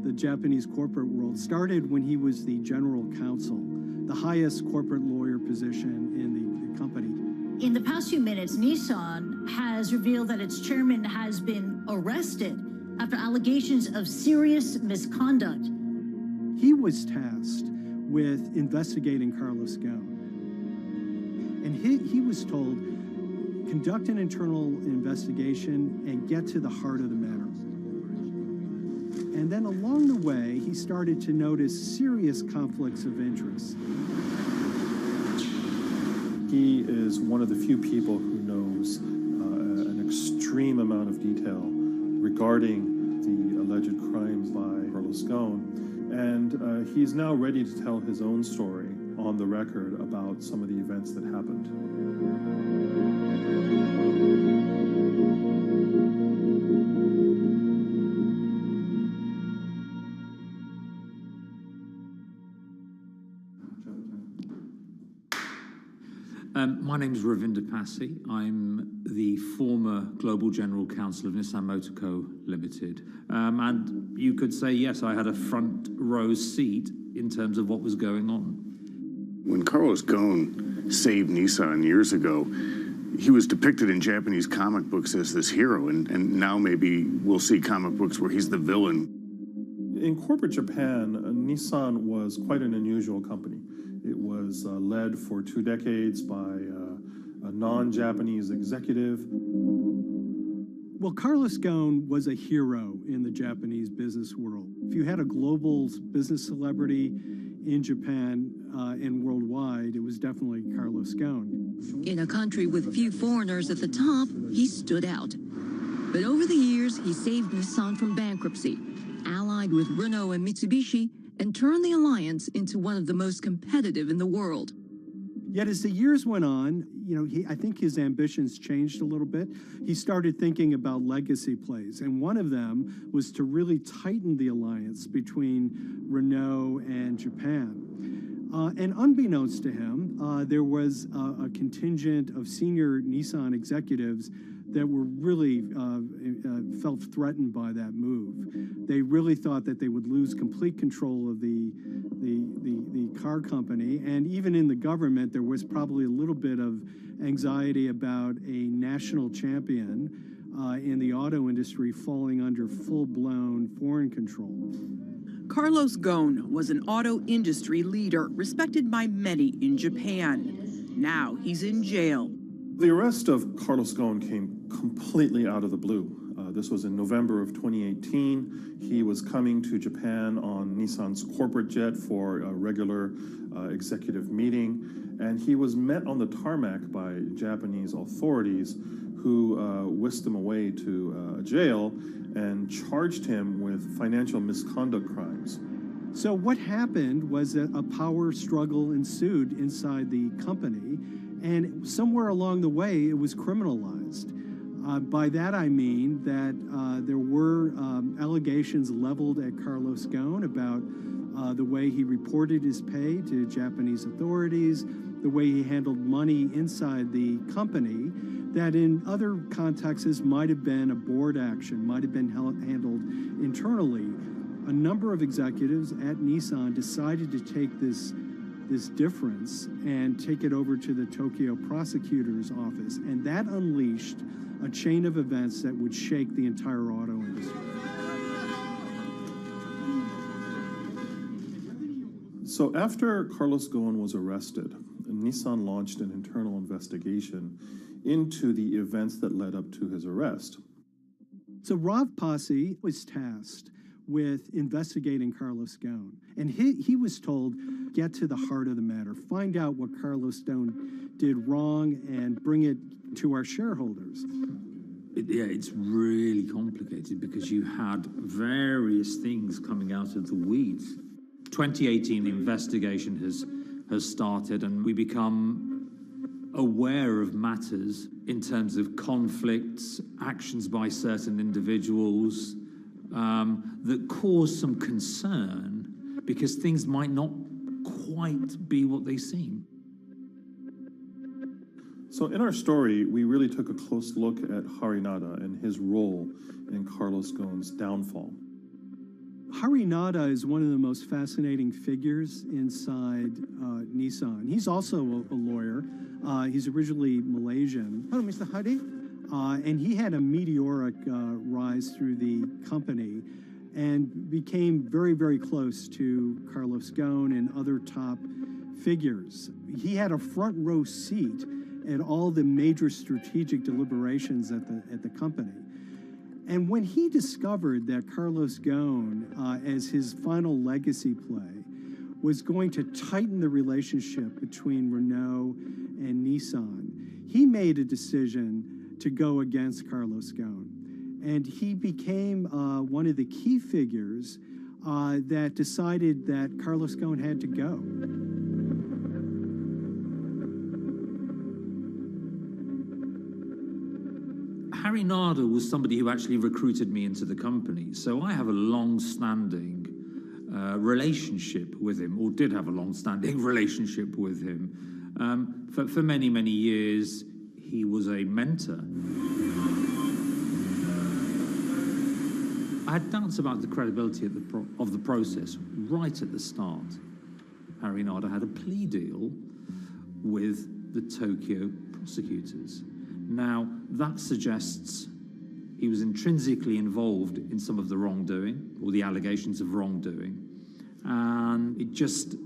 the Japanese corporate world started when he was the general counsel, the highest corporate lawyer position in the company. In the past few minutes, Nissan has revealed that its chairman has been arrested after allegations of serious misconduct. He was tasked with investigating Carlos Ghosn. And he was told, conduct an internal investigation and get to the heart of the matter. And then along the way, he started to notice serious conflicts of interest. He is one of the few people who knows an extreme amount of detail regarding the alleged crimes by Carlos Ghosn, and he's now ready to tell his own story on the record about some of the events that happened. My name is Ravinder Passy. I'm the former Global General Counsel of Nissan Motor Co. Limited. And you could say, yes, I had a front row seat in terms of what was going on. When Carlos Ghosn saved Nissan years ago, he was depicted in Japanese comic books as this hero, and now maybe we'll see comic books where he's the villain. In corporate Japan, Nissan was quite an unusual company. It was led for 2 decades by a non-Japanese executive. Well, Carlos Ghosn was a hero in the Japanese business world. If you had a global business celebrity in Japan and worldwide, it was definitely Carlos Ghosn. In a country with few foreigners at the top, he stood out. But over the years, he saved Nissan from bankruptcy, allied with Renault and Mitsubishi, and turned the alliance into one of the most competitive in the world. Yet as the years went on, I think his ambitions changed a little bit. He started thinking about legacy plays, and one of them was to really tighten the alliance between Renault and Japan. And unbeknownst to him, there was a contingent of senior Nissan executives that were really felt threatened by that move. They really thought that they would lose complete control of the car company, and even in the government, there was probably a little bit of anxiety about a national champion in the auto industry falling under full-blown foreign control. Carlos Ghosn was an auto industry leader, respected by many in Japan. Now he's in jail. The arrest of Carlos Ghosn came completely out of the blue. This was in November of 2018. He was coming to Japan on Nissan's corporate jet for a regular executive meeting, and he was met on the tarmac by Japanese authorities who whisked him away to a jail and charged him with financial misconduct crimes. So what happened was that a power struggle ensued inside the company, and somewhere along the way, it was criminalized. By that I mean that there were allegations leveled at Carlos Ghosn about the way he reported his pay to Japanese authorities, the way he handled money inside the company, that in other contexts might have been a board action, might have been handled internally. A number of executives at Nissan decided to take this difference and take it over to the Tokyo prosecutor's office, and that unleashed a chain of events that would shake the entire auto industry. So after Carlos Ghosn was arrested, Nissan launched an internal investigation into the events that led up to his arrest. So Rav Passy was tasked with investigating Carlos Ghosn, and he was told, get to the heart of the matter, find out what Carlos Ghosn did wrong and bring it to our shareholders. It's really complicated because you had various things coming out of the weeds. 2018 investigation has started, and we become aware of matters in terms of conflicts, actions by certain individuals that cause some concern because things might not quite be what they seem. So in our story, we really took a close look at Harinada and his role in Carlos Ghosn's downfall. Harinada is one of the most fascinating figures inside Nissan. He's also a lawyer. He's originally Malaysian. Hello, Mr. Hari. And he had a meteoric rise through the company and became very, very close to Carlos Ghosn and other top figures. He had a front row seat at all the major strategic deliberations at the company. And when he discovered that Carlos Ghosn, as his final legacy play, was going to tighten the relationship between Renault and Nissan, he made a decision to go against Carlos Ghosn. And he became one of the key figures that decided that Carlos Ghosn had to go. Harinada was somebody who actually recruited me into the company. So I have a long-standing relationship with him, or did have a long-standing relationship with him. For many, many years, he was a mentor. I had doubts about the credibility of the process right at the start. Harinada had a plea deal with the Tokyo prosecutors. Now, that suggests he was intrinsically involved in some of the wrongdoing, or the allegations of wrongdoing, and it just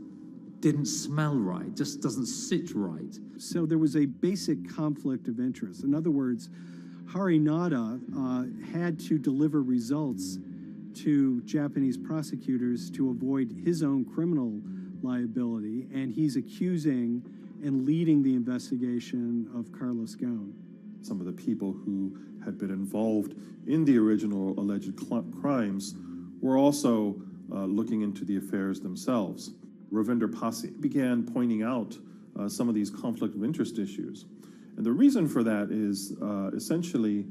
didn't smell right, just doesn't sit right. So there was a basic conflict of interest. In other words, Harinada had to deliver results to Japanese prosecutors to avoid his own criminal liability, and he's accusing and leading the investigation of Carlos Ghosn. Some of the people who had been involved in the original alleged crimes were also looking into the affairs themselves. Ravinder Pasi began pointing out some of these conflict of interest issues. And the reason for that is essentially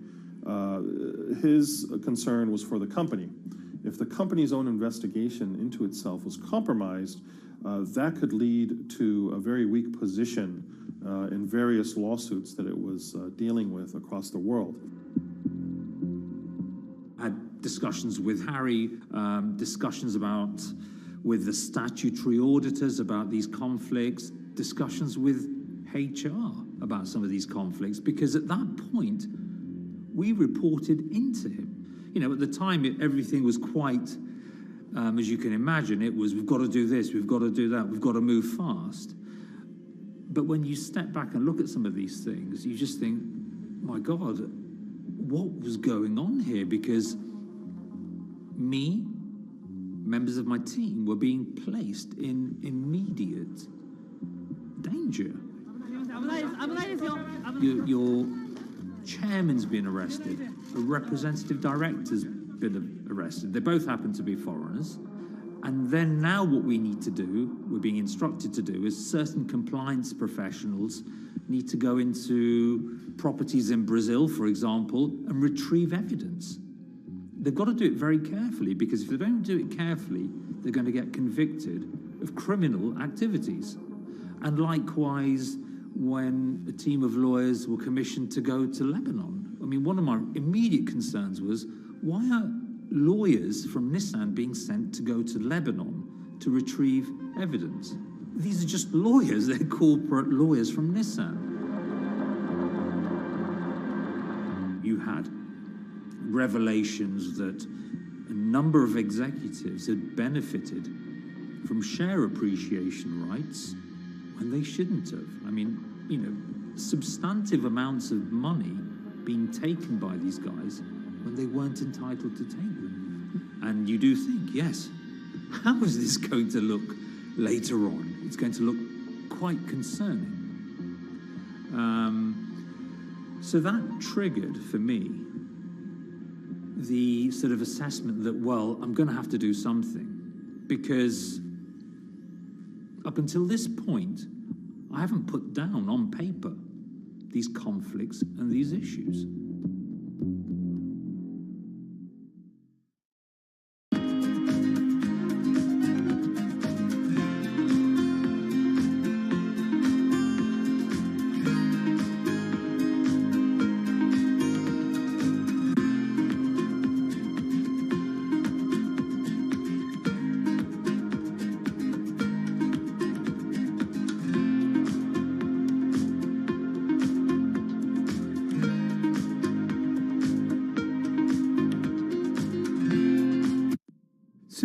his concern was for the company. If the company's own investigation into itself was compromised, that could lead to a very weak position in various lawsuits that it was dealing with across the world. I had discussions with Harry, discussions with the statutory auditors about these conflicts, discussions with HR about some of these conflicts, because at that point, we reported into him. You know, at the time, everything was quite, as you can imagine, it was, we've got to do this, we've got to do that, we've got to move fast. But when you step back and look at some of these things, you just think, my God, what was going on here? Because me, members of my team, were being placed in immediate danger. Your chairman's been arrested. A representative director's been arrested. They both happen to be foreigners. And then now what we need to do, we're being instructed to do, is certain compliance professionals need to go into properties in Brazil, for example, and retrieve evidence. They've got to do it very carefully, because if they don't do it carefully, they're going to get convicted of criminal activities. And likewise, when a team of lawyers were commissioned to go to Lebanon, I mean, one of my immediate concerns was, why are lawyers from Nissan being sent to go to Lebanon to retrieve evidence? These are just lawyers, they're corporate lawyers from Nissan. You had revelations that a number of executives had benefited from share appreciation rights when they shouldn't have. I mean, you know, substantive amounts of money being taken by these guys when they weren't entitled to take them. And you do think, yes, how is this going to look later on? It's going to look quite concerning. So that triggered for me the sort of assessment that, well, I'm going to have to do something, because up until this point, I haven't put down on paper these conflicts and these issues.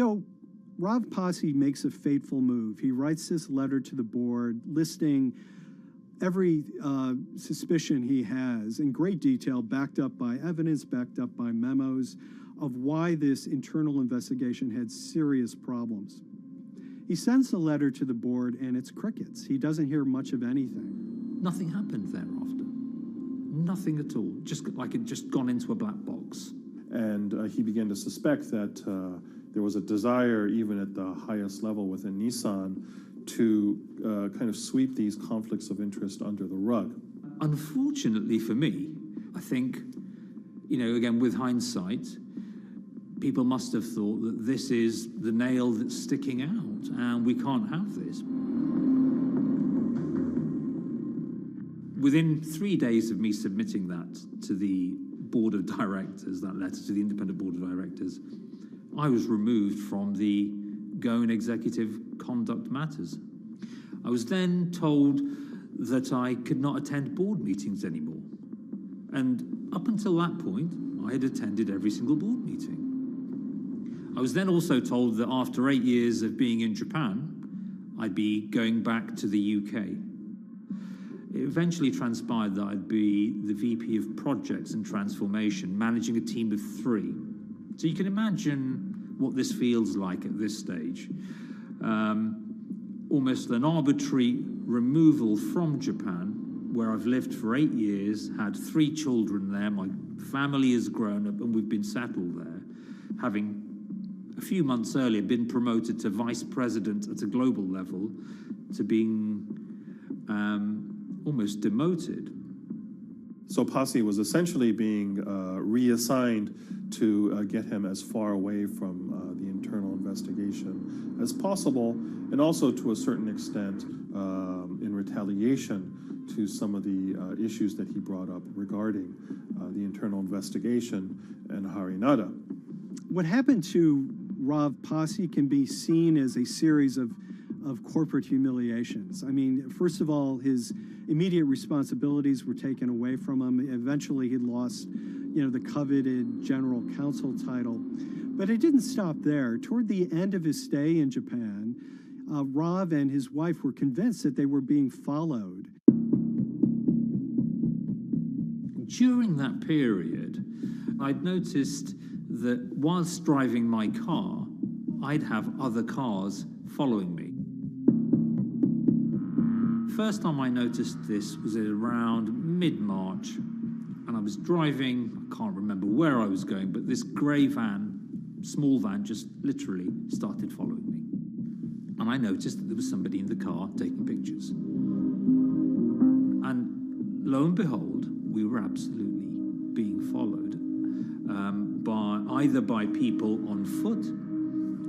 So Rav Pasi makes a fateful move. He writes this letter to the board listing every suspicion he has in great detail, backed up by evidence, backed up by memos of why this internal investigation had serious problems. He sends the letter to the board and it's crickets. He doesn't hear much of anything. Nothing happened thereafter. Nothing at all. Just like it just gone into a black box. And he began to suspect that there was a desire, even at the highest level within Nissan, to kind of sweep these conflicts of interest under the rug. Unfortunately for me, I think, again, with hindsight, people must have thought that this is the nail that's sticking out, and we can't have this. Within 3 days of me submitting that to the board of directors, that letter to the independent board of directors, I was removed from the Cohen Executive Conduct Matters. I was then told that I could not attend board meetings anymore. And up until that point, I had attended every single board meeting. I was then also told that after 8 years of being in Japan, I'd be going back to the UK. It eventually transpired that I'd be the VP of Projects and Transformation, managing a team of 3. So you can imagine what this feels like at this stage. Almost an arbitrary removal from Japan, where I've lived for 8 years, had 3 children there, my family has grown up, and we've been settled there, having a few months earlier been promoted to vice president at a global level, to being almost demoted. So Pasi was essentially being reassigned to get him as far away from the internal investigation as possible, and also to a certain extent in retaliation to some of the issues that he brought up regarding the internal investigation and Harinada. What happened to Rav Pasi can be seen as a series of corporate humiliations. I mean, first of all, his immediate responsibilities were taken away from him. Eventually, he lost, the coveted general counsel title. But it didn't stop there. Toward the end of his stay in Japan, Rav and his wife were convinced that they were being followed. During that period, I'd noticed that whilst driving my car, I'd have other cars following me. First time I noticed this was around mid-March, and I was driving, I can't remember where I was going, but this grey van, small van, just literally started following me. And I noticed that there was somebody in the car taking pictures. And lo and behold, we were absolutely being followed either by people on foot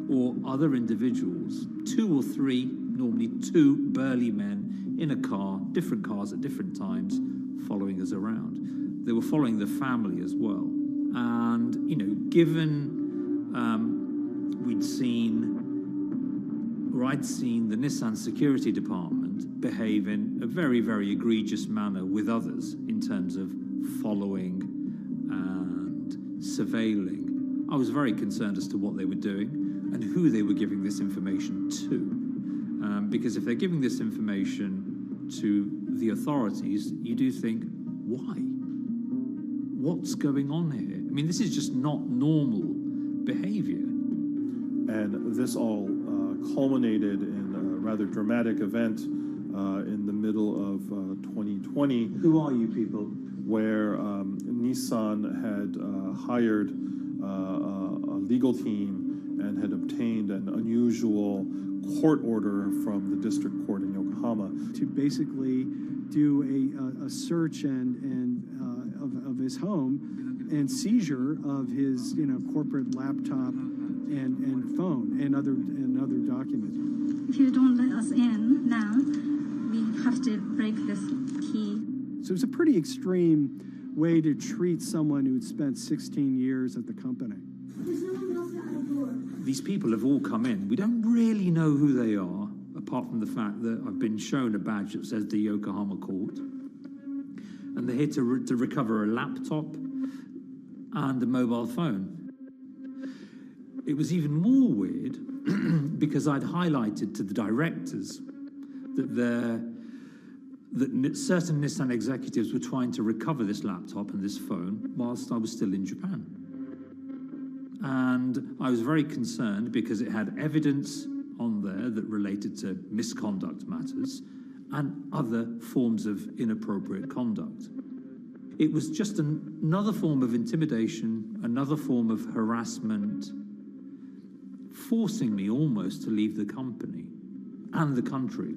or other individuals, 2 or 3, normally 2 burly men in a car, different cars at different times, following us around. They were following the family as well. And, given I'd seen the Nissan security department behave in a very, very egregious manner with others in terms of following and surveilling, I was very concerned as to what they were doing and who they were giving this information to. Because if they're giving this information to the authorities, you do think, why? What's going on here? I mean, this is just not normal behavior. And this all culminated in a rather dramatic event in the middle of 2020. Who are you people? Where Nissan had hired a legal team and had obtained an unusual court order from the district court in Yokohama to basically do a search of his home and seizure of his corporate laptop and phone and other documents. If you don't let us in now, we have to break this key. So it's a pretty extreme way to treat someone who'd spent 16 years at the company. These people have all come in. We don't really know who they are, apart from the fact that I've been shown a badge that says the Yokohama court. And they're here to recover a laptop and a mobile phone. It was even more weird because I'd highlighted to the directors that certain Nissan executives were trying to recover this laptop and this phone whilst I was still in Japan. And I was very concerned because it had evidence on there that related to misconduct matters and other forms of inappropriate conduct. It was just another form of intimidation, another form of harassment, forcing me almost to leave the company and the country.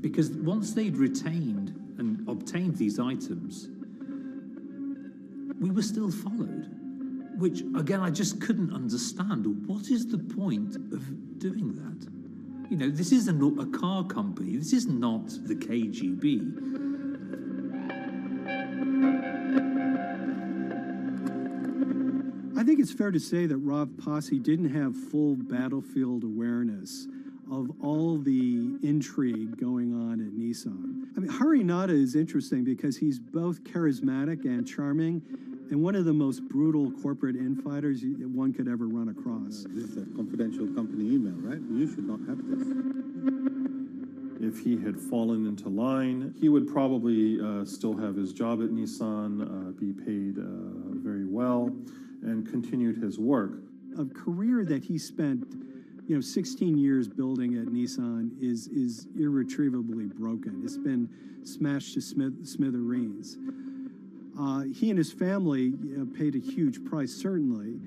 Because once they'd retained and obtained these items, we were still followed, which, again, I just couldn't understand. What is the point of doing that? You know, this is a car company. This is not the KGB. I think it's fair to say that Rob Posse didn't have full battlefield awareness of all the intrigue going on at Nissan. I mean, Harinata is interesting because he's both charismatic and charming, and one of the most brutal corporate infighters one could ever run across. This is a confidential company email, right? You should not have this. If he had fallen into line, he would probably still have his job at Nissan, be paid very well, and continued his work. A career that he spent 16 years building at Nissan is irretrievably broken. It's been smashed to smithereens. He and his family paid a huge price, certainly.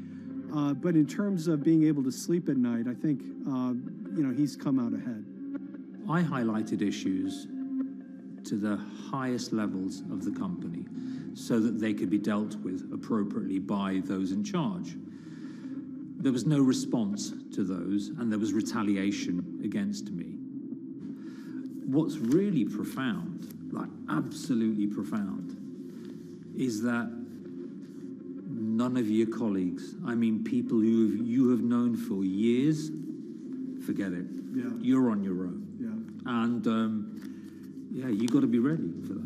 But in terms of being able to sleep at night, I think, he's come out ahead. I highlighted issues to the highest levels of the company so that they could be dealt with appropriately by those in charge. There was no response to those, and there was retaliation against me. What's really profound, like absolutely profound, is that none of your colleagues, I mean people who you have known for years, forget it. Yeah. You're on your own. Yeah. And you got to be ready for that.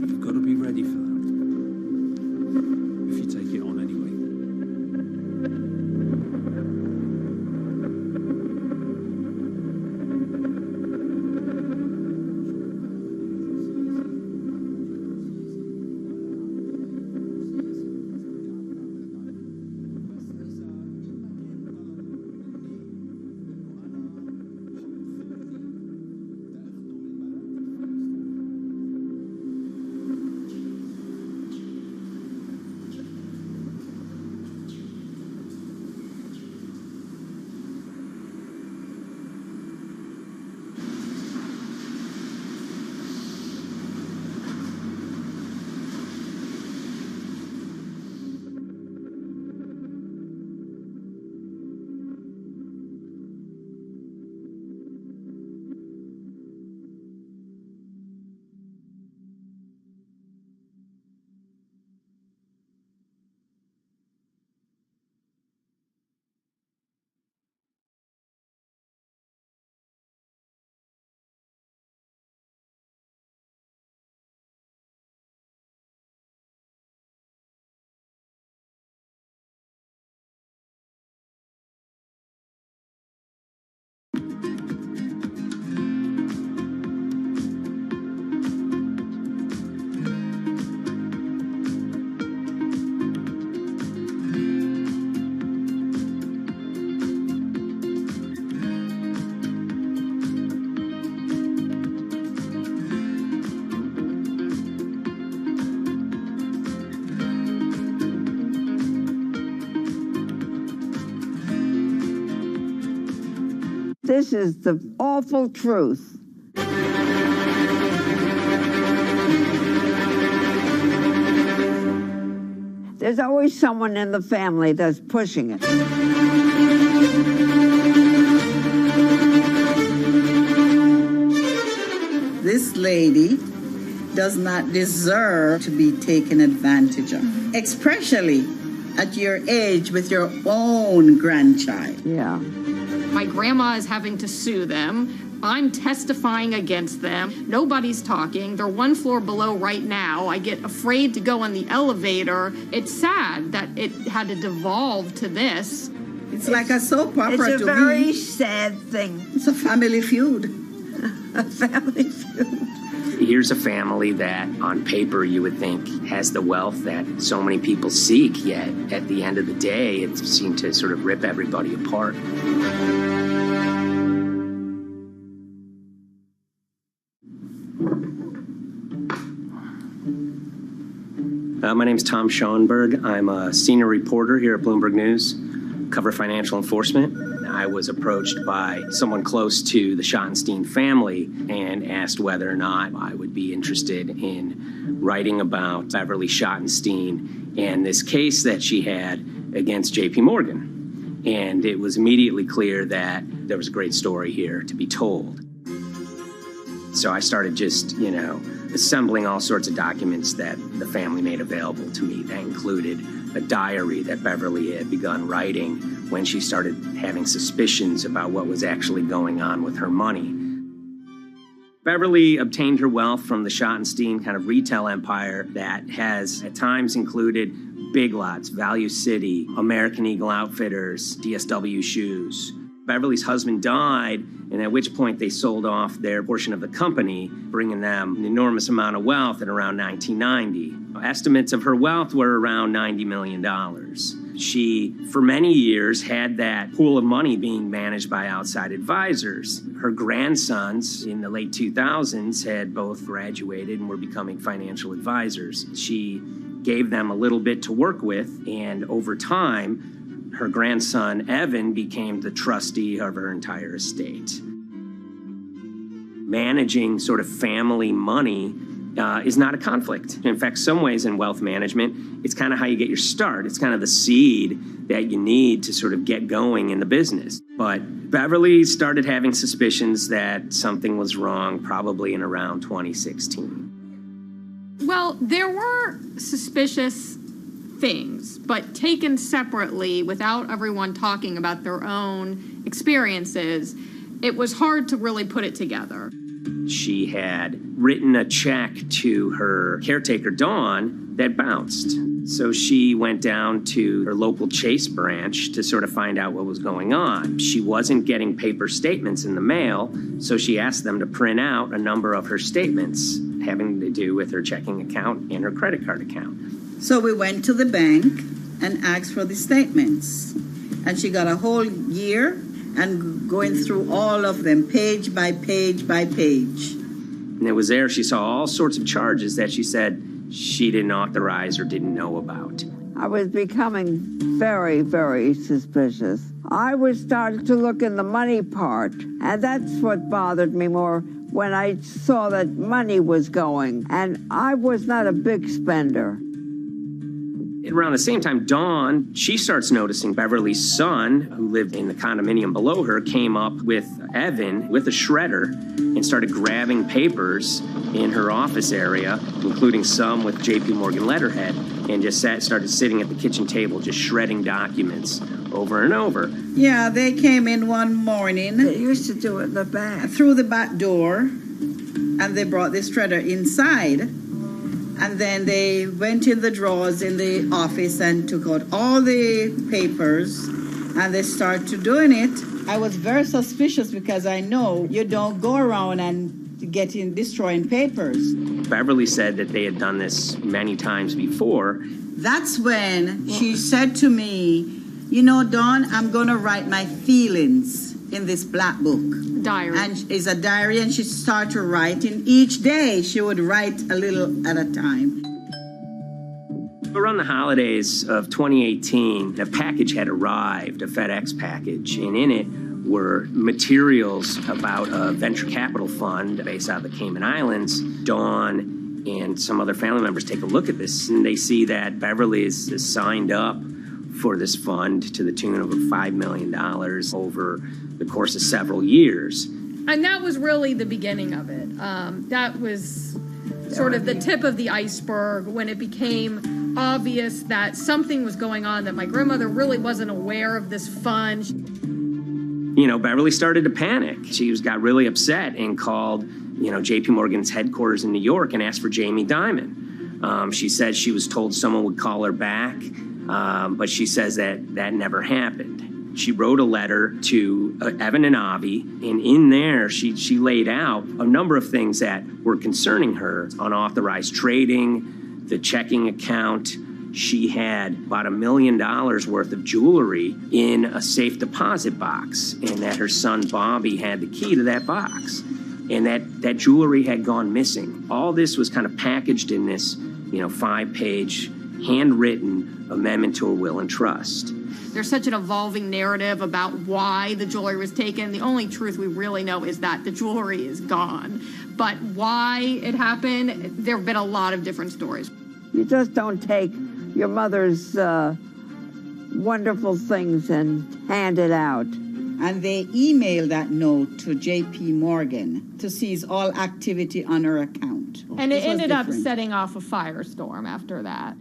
You've got to be ready for that. If you take it on anyway. This is the awful truth. There's always someone in the family that's pushing it. This lady does not deserve to be taken advantage of, especially at your age with your own grandchild. Yeah. My grandma is having to sue them. I'm testifying against them. Nobody's talking. They're one floor below right now. I get afraid to go on the elevator. It's sad that it had to devolve to this. It's like a soap opera It's a to very me. sad thing. It's a family feud. A family feud. Here's a family that, on paper, you would think has the wealth that so many people seek, yet at the end of the day, it seemed to sort of rip everybody apart. My name's Tom Schoenberg. I'm a senior reporter here at Bloomberg News, cover financial enforcement. I was approached by someone close to the Schottenstein family and asked whether or not I would be interested in writing about Beverly Schottenstein and this case that she had against JP Morgan. And it was immediately clear that there was a great story here to be told. So I started just, assembling all sorts of documents that the family made available to me. That included a diary that Beverly had begun writing when she started having suspicions about what was actually going on with her money. Beverly obtained her wealth from the Schottenstein kind of retail empire that has at times included Big Lots, Value City, American Eagle Outfitters, DSW Shoes. Beverly's husband died, and at which point they sold off their portion of the company, bringing them an enormous amount of wealth at around 1990. Estimates of her wealth were around $90 million. She, for many years, had that pool of money being managed by outside advisors. Her grandsons in the late 2000s had both graduated and were becoming financial advisors. She gave them a little bit to work with, and over time, her grandson, Evan, became the trustee of her entire estate. Managing sort of family money is not a conflict. In fact, some ways in wealth management, it's kind of how you get your start. It's kind of the seed that you need to sort of get going in the business. But Beverly started having suspicions that something was wrong probably in around 2016. Well, there were suspicious things, but taken separately without everyone talking about their own experiences, it was hard to really put it together. She had written a check to her caretaker, Dawn, that bounced. So she went down to her local Chase branch to sort of find out what was going on. She wasn't getting paper statements in the mail, so she asked them to print out a number of her statements having to do with her checking account and her credit card account. So we went to the bank and asked for the statements. And she got a whole year and going through all of them, page by page by page. And it was there she saw all sorts of charges that she said she didn't authorize or didn't know about. I was becoming very, very suspicious. I was starting to look in the money part, and that's what bothered me more when I saw that money was going, and I was not a big spender. Around the same time, Dawn, she starts noticing Beverly's son, who lived in the condominium below her, came up with Evan with a shredder and started grabbing papers in her office area, including some with JP Morgan letterhead, and just started sitting at the kitchen table just shredding documents over and over. Yeah, they came in one morning. They used to do it in the back. Through the back door, and they brought the shredder inside. And then they went in the drawers in the office and took out all the papers, and they started doing it. I was very suspicious because I know you don't go around and destroying papers. Beverly said that they had done this many times before. That's when she said to me, Dawn, I'm going to write my feelings in this black book. Diary. And it's a diary, and she started writing. Each day she would write a little at a time. Around the holidays of 2018, a package had arrived, a FedEx package, and in it were materials about a venture capital fund based out of the Cayman Islands. Dawn and some other family members take a look at this, and they see that Beverly is signed up for this fund to the tune of $5 million over the course of several years. And that was really the beginning of it. That was sort of the tip of the iceberg when it became obvious that something was going on, that my grandmother really wasn't aware of this fund. Beverly started to panic. She got really upset and called, JP Morgan's headquarters in New York and asked for Jamie Dimon. She said she was told someone would call her back, but she says that never happened. She wrote a letter to Evan and Avi, and in there she laid out a number of things that were concerning her: unauthorized trading, the checking account. She had about $1 million worth of jewelry in a safe deposit box, and that her son Bobby had the key to that box, and that jewelry had gone missing. All this was kind of packaged in this, 5-page handwritten amendment to a will and trust. There's such an evolving narrative about why the jewelry was taken. The only truth we really know is that the jewelry is gone. But why it happened, there have been a lot of different stories. You just don't take your mother's wonderful things and hand it out. And they emailed that note to JP Morgan to seize all activity on her account. And it ended up setting off a firestorm after that.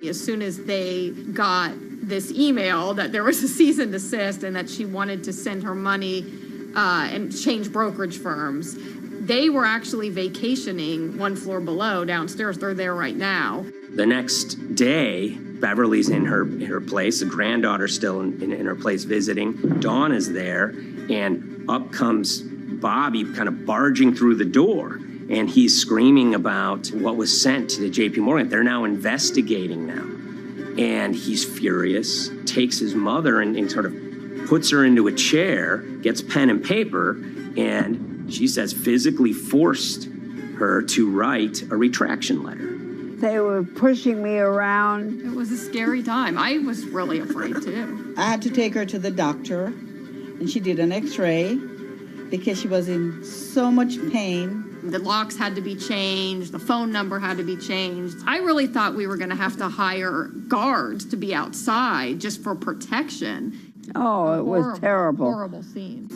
As soon as they got this email that there was a cease and desist and that she wanted to send her money and change brokerage firms, they were actually vacationing one floor below downstairs. They're there right now. The next day, Beverly's in her place. The granddaughter's still in her place visiting. Dawn is there, and up comes Bobby kind of barging through the door. And he's screaming about what was sent to the JP Morgan. They're now investigating now. And he's furious, takes his mother and sort of puts her into a chair, gets pen and paper, and she says physically forced her to write a retraction letter. They were pushing me around. It was a scary time. I was really afraid too. I had to take her to the doctor, and she did an x-ray because she was in so much pain. The locks had to be changed. The phone number had to be changed. I really thought we were going to have to hire guards to be outside just for protection. Oh, it was terrible. Horrible scene.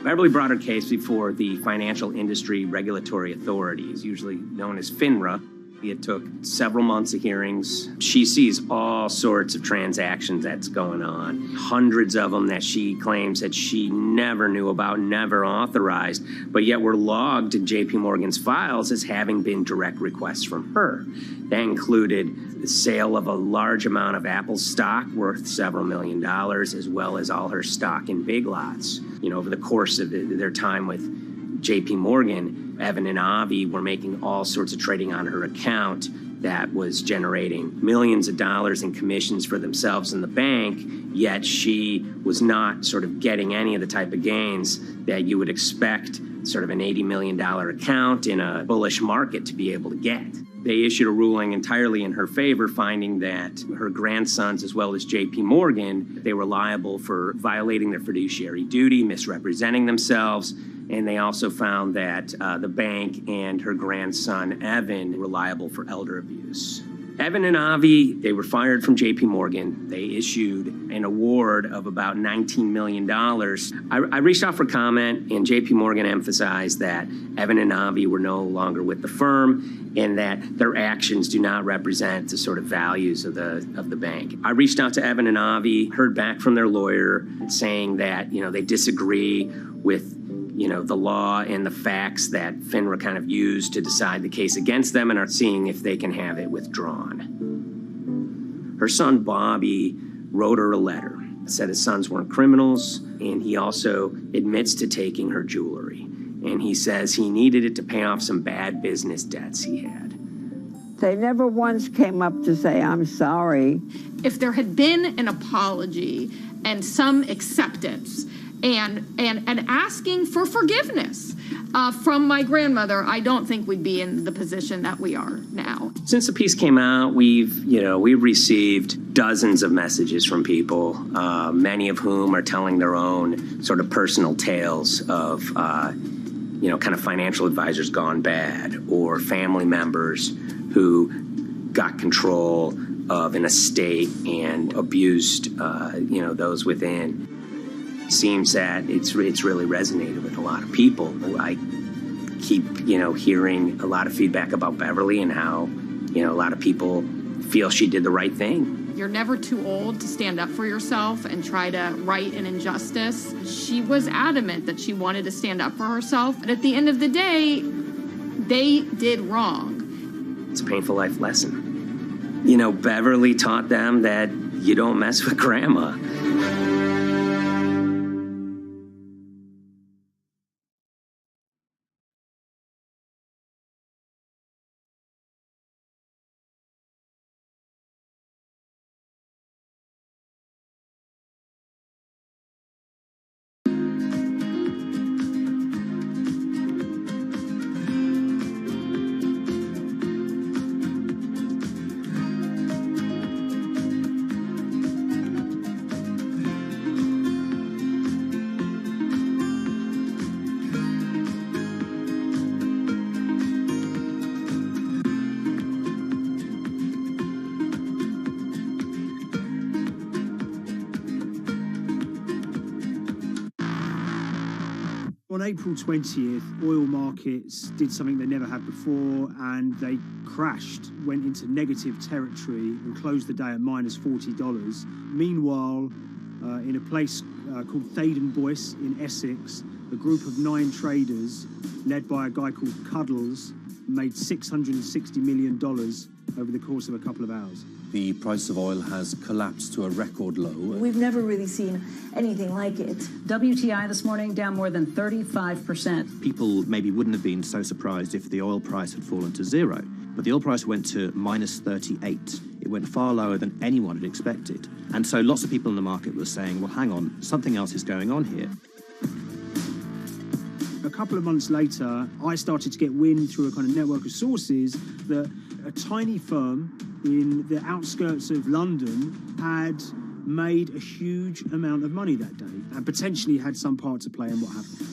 Beverly brought her case before the Financial Industry Regulatory Authorities, usually known as FINRA. It took several months of hearings. She sees all sorts of transactions that's going on, hundreds of them that she claims that she never knew about, never authorized, but yet were logged in JP Morgan's files as having been direct requests from her. That included the sale of a large amount of Apple stock worth several $1 million, as well as all her stock in Big Lots. Over the course of their time with JP Morgan, Evan and Avi were making all sorts of trading on her account that was generating millions of dollars in commissions for themselves and the bank, yet she was not sort of getting any of the type of gains that you would expect sort of an $80 million account in a bullish market to be able to get. They issued a ruling entirely in her favor, finding that her grandsons, as well as JP Morgan, they were liable for violating their fiduciary duty, misrepresenting themselves, and they also found that the bank and her grandson, Evan, were liable for elder abuse. Evan and Avi, they were fired from JP Morgan. They issued an award of about $19 million. I reached out for comment, and JP Morgan emphasized that Evan and Avi were no longer with the firm and that their actions do not represent the sort of values of the bank. I reached out to Evan and Avi, heard back from their lawyer saying that, they disagree with the law and the facts that FINRA kind of used to decide the case against them and are seeing if they can have it withdrawn. Her son, Bobby, wrote her a letter, said his sons weren't criminals, and he also admits to taking her jewelry. And he says he needed it to pay off some bad business debts he had. They never once came up to say, I'm sorry. If there had been an apology and some acceptance, and asking for forgiveness from my grandmother, I don't think we'd be in the position that we are now. Since the piece came out, we've received dozens of messages from people, many of whom are telling their own sort of personal tales of, kind of financial advisors gone bad, or family members who got control of an estate and abused, those within. Seems that it's really resonated with a lot of people. I keep, hearing a lot of feedback about Beverly and how, a lot of people feel she did the right thing. You're never too old to stand up for yourself and try to right an injustice. She was adamant that she wanted to stand up for herself, but at the end of the day, they did wrong. It's a painful life lesson. You know, Beverly taught them that you don't mess with grandma. On April 20th, oil markets did something they never had before, and they crashed, went into negative territory and closed the day at minus $40. Meanwhile, in a place called Thaden Boyce in Essex, a group of 9 traders, led by a guy called Cuddles, made $660 million over the course of a couple of hours. The price of oil has collapsed to a record low. We've never really seen anything like it. WTI this morning down more than 35%. People maybe wouldn't have been so surprised if the oil price had fallen to zero, but the oil price went to minus 38. It went far lower than anyone had expected. And so lots of people in the market were saying, well, hang on, something else is going on here. A couple of months later, I started to get wind through a kind of network of sources that a tiny firm in the outskirts of London had made a huge amount of money that day and potentially had some part to play in what happened.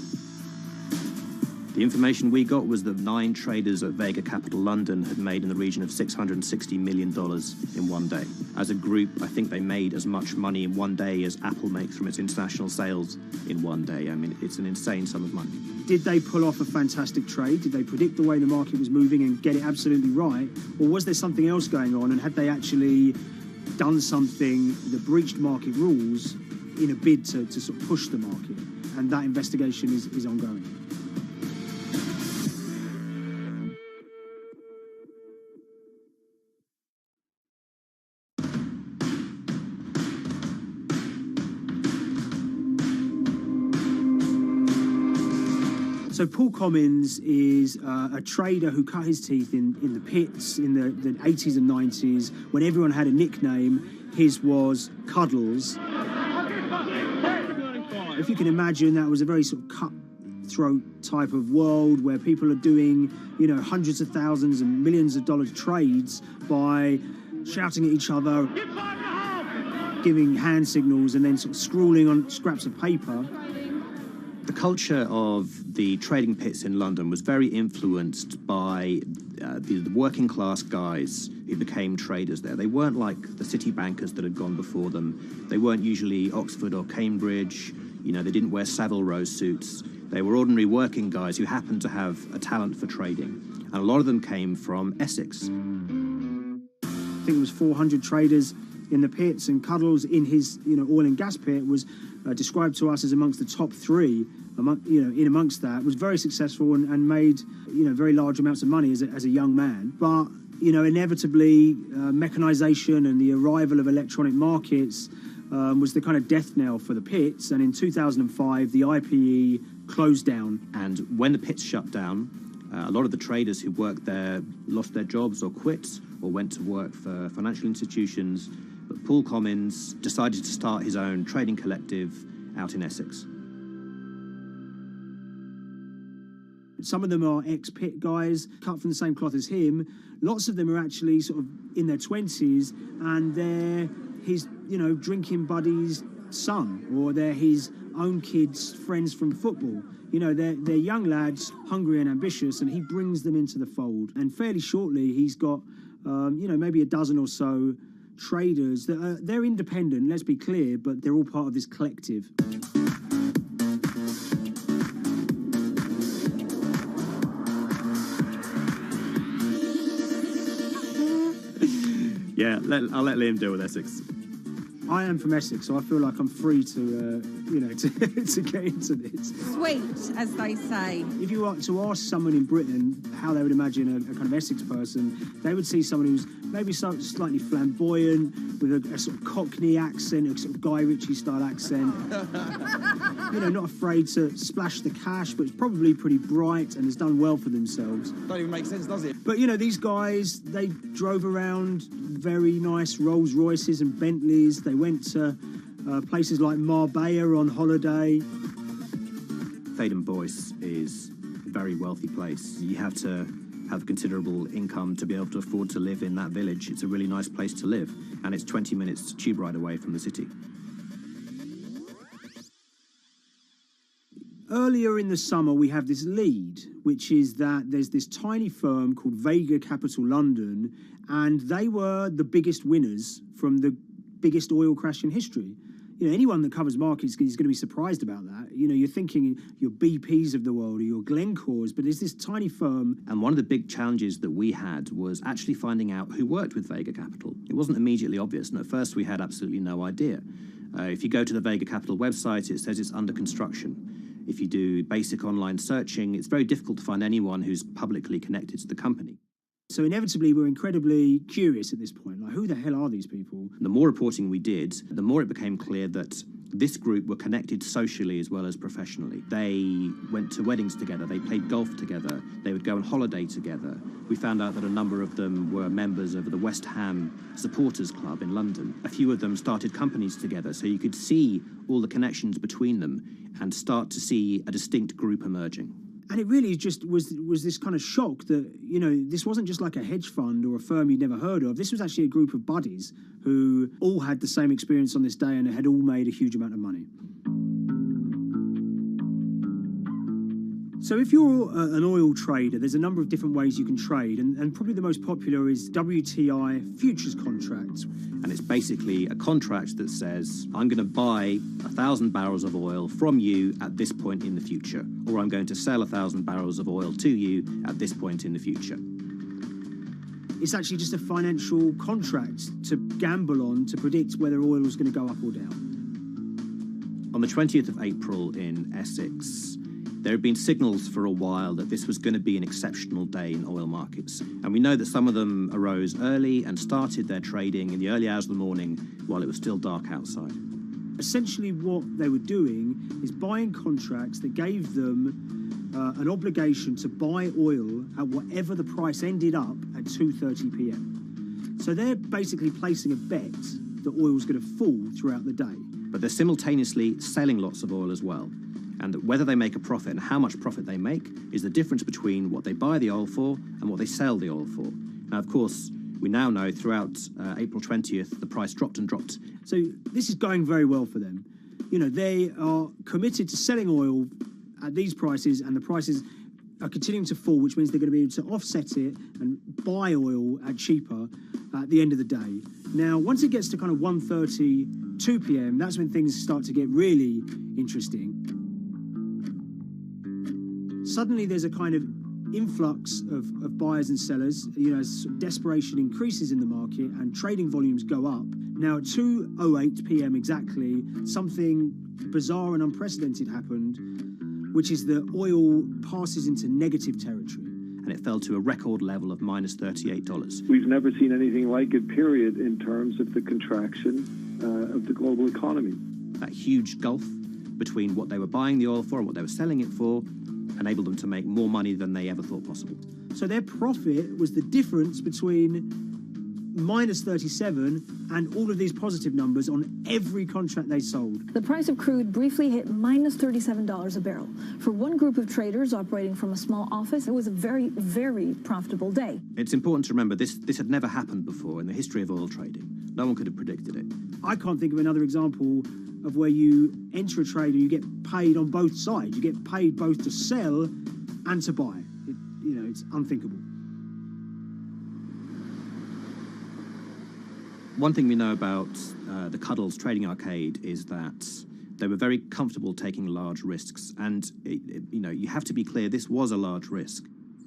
The information we got was that 9 traders at Vega Capital London had made in the region of $660 million in one day. As a group, I think they made as much money in one day as Apple makes from its international sales in one day. I mean, it's an insane sum of money. Did they pull off a fantastic trade? Did they predict the way the market was moving and get it absolutely right? Or was there something else going on, and had they actually done something that breached market rules in a bid to sort of push the market? And that investigation is ongoing. So Paul Commons is a trader who cut his teeth in the pits in the 80s and 90s when everyone had a nickname. His was Cuddles. If you can imagine, that was a very sort of cutthroat type of world where people are doing, you know, hundreds of thousands and millions of dollar trades by shouting at each other, giving hand signals, and then sort of scrawling on scraps of paper. The culture of the trading pits in London was very influenced by the working class guys who became traders there. They weren't like the city bankers that had gone before them. They weren't usually Oxford or Cambridge. You know, they didn't wear Savile Row suits. They were ordinary working guys who happened to have a talent for trading. And a lot of them came from Essex. I think it was 400 traders in the pits, and Cuddles in his, you know, oil and gas pit was described to us as amongst the top 3. In amongst that, was very successful and made, you know, very large amounts of money as a young man. But, you know, inevitably, mechanization and the arrival of electronic markets was the kind of death knell for the pits. And in 2005, the IPE closed down. And when the pits shut down, a lot of the traders who worked there lost their jobs or quit or went to work for financial institutions. But Paul Commons decided to start his own trading collective out in Essex. Some of them are ex-pit guys, cut from the same cloth as him. Lots of them are actually sort of in their 20s, and they're his, you know, drinking buddy's son, or they're his own kids' friends from football. You know, they're young lads, hungry and ambitious, and he brings them into the fold. And fairly shortly, he's got, you know, maybe a dozen or so traders that they're independent, let's be clear, but they're all part of this collective. Yeah, I'll let Liam deal with Essex. I am from Essex, so I feel like I'm free to, to get into this. Sweet, as they say. If you were to ask someone in Britain how they would imagine a kind of Essex person, they would see someone who's maybe slightly flamboyant, with a sort of Cockney accent, a sort of Guy Ritchie-style accent. Not afraid to splash the cash, but it's probably pretty bright and has done well for themselves. Don't even make sense, does it? But, these guys, they drove around very nice Rolls Royces and Bentleys. They went to places like Marbella on holiday. Thaden Boyce is a very wealthy place. You have to have considerable income to be able to afford to live in that village. It's a really nice place to live, and it's 20 minutes tube ride away from the city. Earlier in the summer, we have this lead, which is that there's this tiny firm called Vega Capital London, and they were the biggest winners from the biggest oil crash in history. Anyone that covers markets is going to be surprised about that. You're thinking your BPs of the world or your Glencores, but there's this tiny firm. And one of the big challenges that we had was actually finding out who worked with Vega Capital. It wasn't immediately obvious, and at first we had absolutely no idea. If you go to the Vega Capital website, it says it's under construction. If you do basic online searching, it's very difficult to find anyone who's publicly connected to the company. So inevitably, we're incredibly curious at this point. Like, who the hell are these people? The more reporting we did, the more it became clear that this group were connected socially as well as professionally. They went to weddings together, they played golf together, they would go on holiday together. We found out that a number of them were members of the West Ham Supporters Club in London. A few of them started companies together, so you could see all the connections between them and start to see a distinct group emerging. And it really just was this kind of shock that, this wasn't just like a hedge fund or a firm you'd never heard of. This was actually a group of buddies who all had the same experience on this day and had all made a huge amount of money. So if you're an oil trader, there's a number of different ways you can trade, and probably the most popular is WTI futures contracts. And it's basically a contract that says, I'm going to buy 1,000 barrels of oil from you at this point in the future, or I'm going to sell 1,000 barrels of oil to you at this point in the future. It's actually just a financial contract to gamble on to predict whether oil is going to go up or down. On the 20th of April in Essex, there have been signals for a while that this was going to be an exceptional day in oil markets. And we know that some of them arose early and started their trading in the early hours of the morning while it was still dark outside. Essentially what they were doing is buying contracts that gave them an obligation to buy oil at whatever the price ended up at 2:30 p.m. So they're basically placing a bet that oil's going to fall throughout the day. But they're simultaneously selling lots of oil as well. And that whether they make a profit and how much profit they make is the difference between what they buy the oil for and what they sell the oil for. Now, of course, we now know throughout April 20th, the price dropped and dropped. So this is going very well for them. They are committed to selling oil at these prices, and the prices are continuing to fall, which means they're going to be able to offset it and buy oil at cheaper at the end of the day. Now, once it gets to kind of 1:30, 2 p.m., that's when things start to get really interesting. Suddenly there's a kind of influx of buyers and sellers, as desperation increases in the market and trading volumes go up. Now at 2:08 p.m. exactly, something bizarre and unprecedented happened, which is that oil passes into negative territory. And it fell to a record level of minus $38. We've never seen anything like it, period, in terms of the contraction of the global economy. That huge gulf between what they were buying the oil for and what they were selling it for enabled them to make more money than they ever thought possible. So their profit was the difference between minus 37 and all of these positive numbers on every contract they sold. The price of crude briefly hit minus $37 a barrel. For one group of traders operating from a small office, it was a very, very profitable day. It's important to remember this had never happened before in the history of oil trading. No one could have predicted it. I can't think of another example of where you enter a trade and you get paid on both sides. You get paid both to sell and to buy. It's unthinkable. One thing we know about the Cuddles Trading Arcade is that they were very comfortable taking large risks. And, you have to be clear, this was a large risk.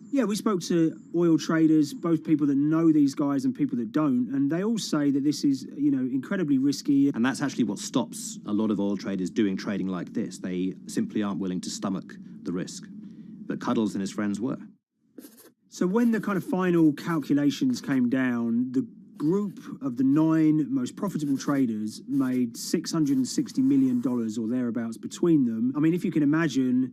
Yeah, we spoke to oil traders, both people that know these guys and people that don't, and they all say that this is, incredibly risky. And that's actually what stops a lot of oil traders doing trading like this. They simply aren't willing to stomach the risk. But Cuddles and his friends were. So when the kind of final calculations came down, the group of the 9 most profitable traders made $660 million or thereabouts between them. I mean, if you can imagine,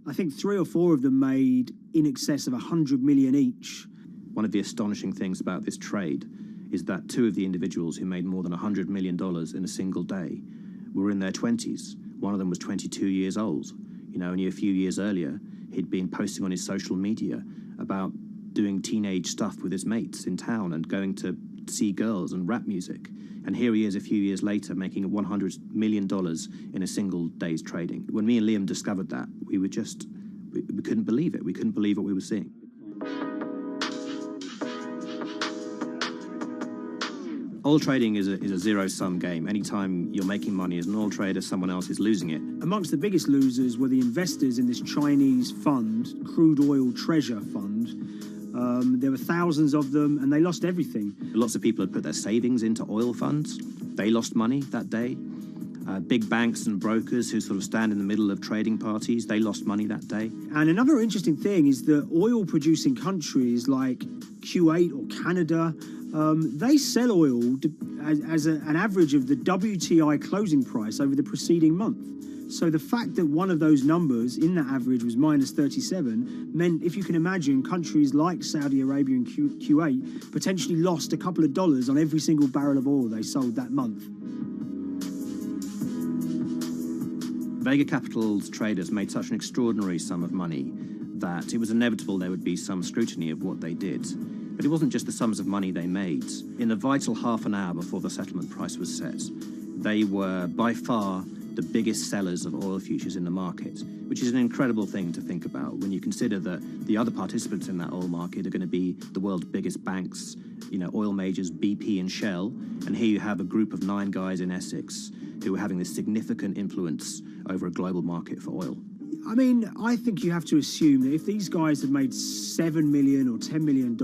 I think 3 or 4 of them made in excess of 100 million each. One of the astonishing things about this trade is that 2 of the individuals who made more than $100 million in a single day were in their 20s. One of them was 22 years old. Only a few years earlier, he'd been posting on his social media about doing teenage stuff with his mates in town and going to see girls and rap music. And here he is a few years later making $100 million in a single day's trading. When me and Liam discovered that, we couldn't believe it. We couldn't believe what we were seeing. Oil trading is a zero-sum game. Anytime you're making money as an oil trader, someone else is losing it. Amongst the biggest losers were the investors in this Chinese fund, Crude Oil Treasure Fund. There were thousands of them, and they lost everything. Lots of people had put their savings into oil funds. They lost money that day. Big banks and brokers who sort of stand in the middle of trading parties, they lost money that day. And another interesting thing is that oil-producing countries like Kuwait or Canada, they sell oil as an average of the WTI closing price over the preceding month. So the fact that one of those numbers in that average was minus 37 meant, if you can imagine, countries like Saudi Arabia and Kuwait potentially lost a couple of dollars on every single barrel of oil they sold that month. Vega Capital's traders made such an extraordinary sum of money that it was inevitable there would be some scrutiny of what they did. But it wasn't just the sums of money they made. In the vital half an hour before the settlement price was set, they were by far the biggest sellers of oil futures in the market, which is an incredible thing to think about when you consider that the other participants in that oil market are going to be the world's biggest banks, oil majors, BP and Shell, and here you have a group of 9 guys in Essex who are having this significant influence over a global market for oil. I mean, I think you have to assume that if these guys had made $7 million or $10 million,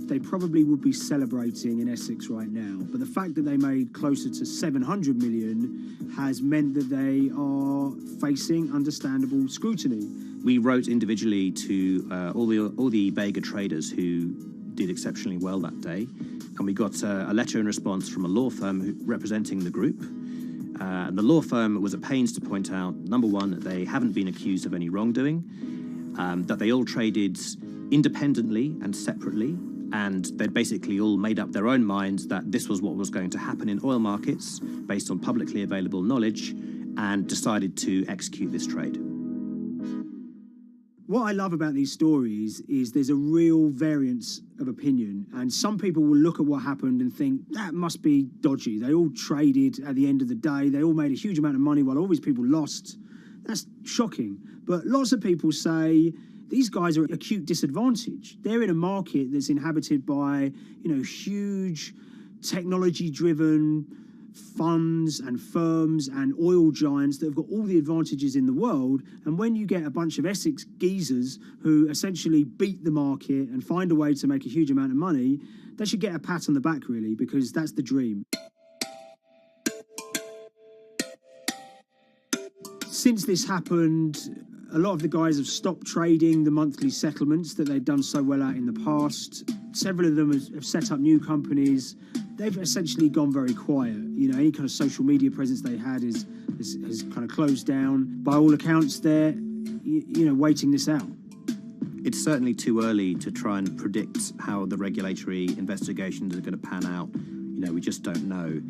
they probably would be celebrating in Essex right now. But the fact that they made closer to $700 million has meant that they are facing understandable scrutiny. We wrote individually to all the Vega traders who did exceptionally well that day, and we got a letter in response from a law firm representing the group. The law firm was at pains to point out, number one, that they haven't been accused of any wrongdoing, that they all traded independently and separately, and they'd basically all made up their own minds that this was what was going to happen in oil markets based on publicly available knowledge, and decided to execute this trade. What I love about these stories is there's a real variance of opinion, and some people will look at what happened and think that must be dodgy. They all traded at the end of the day. They all made a huge amount of money while all these people lost. That's shocking. But lots of people say these guys are at acute disadvantage. They're in a market that's inhabited by, huge technology-driven funds and firms and oil giants that have got all the advantages in the world, and when you get a bunch of Essex geezers who essentially beat the market and find a way to make a huge amount of money, they should get a pat on the back, really, because that's the dream. Since this happened, a lot of the guys have stopped trading the monthly settlements that they'd done so well at in the past. Several of them have set up new companies. They've essentially gone very quiet. Any kind of social media presence they had has kind of closed down. By all accounts, they're, waiting this out. It's certainly too early to try and predict how the regulatory investigations are going to pan out. We just don't know.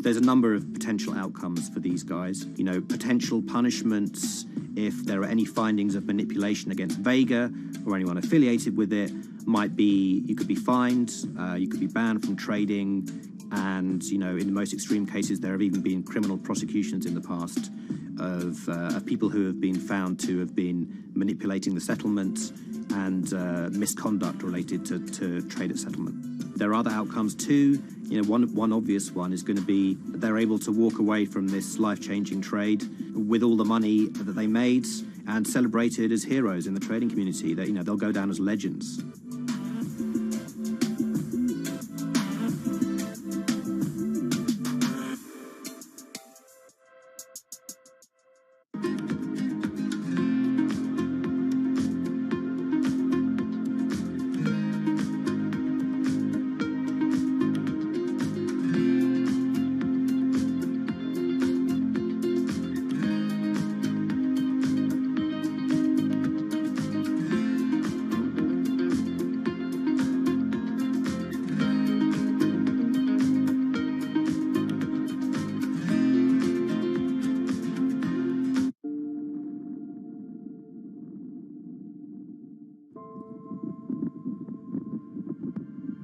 There's a number of potential outcomes for these guys. Potential punishments if there are any findings of manipulation against Vega or anyone affiliated with it. Might be you could be fined, you could be banned from trading, and in the most extreme cases there have even been criminal prosecutions in the past of people who have been found to have been manipulating the settlement and misconduct related to trade at settlement. There are other outcomes too. One obvious one is going to be that they're able to walk away from this life-changing trade with all the money that they made, and celebrated as heroes in the trading community. That, they'll go down as legends.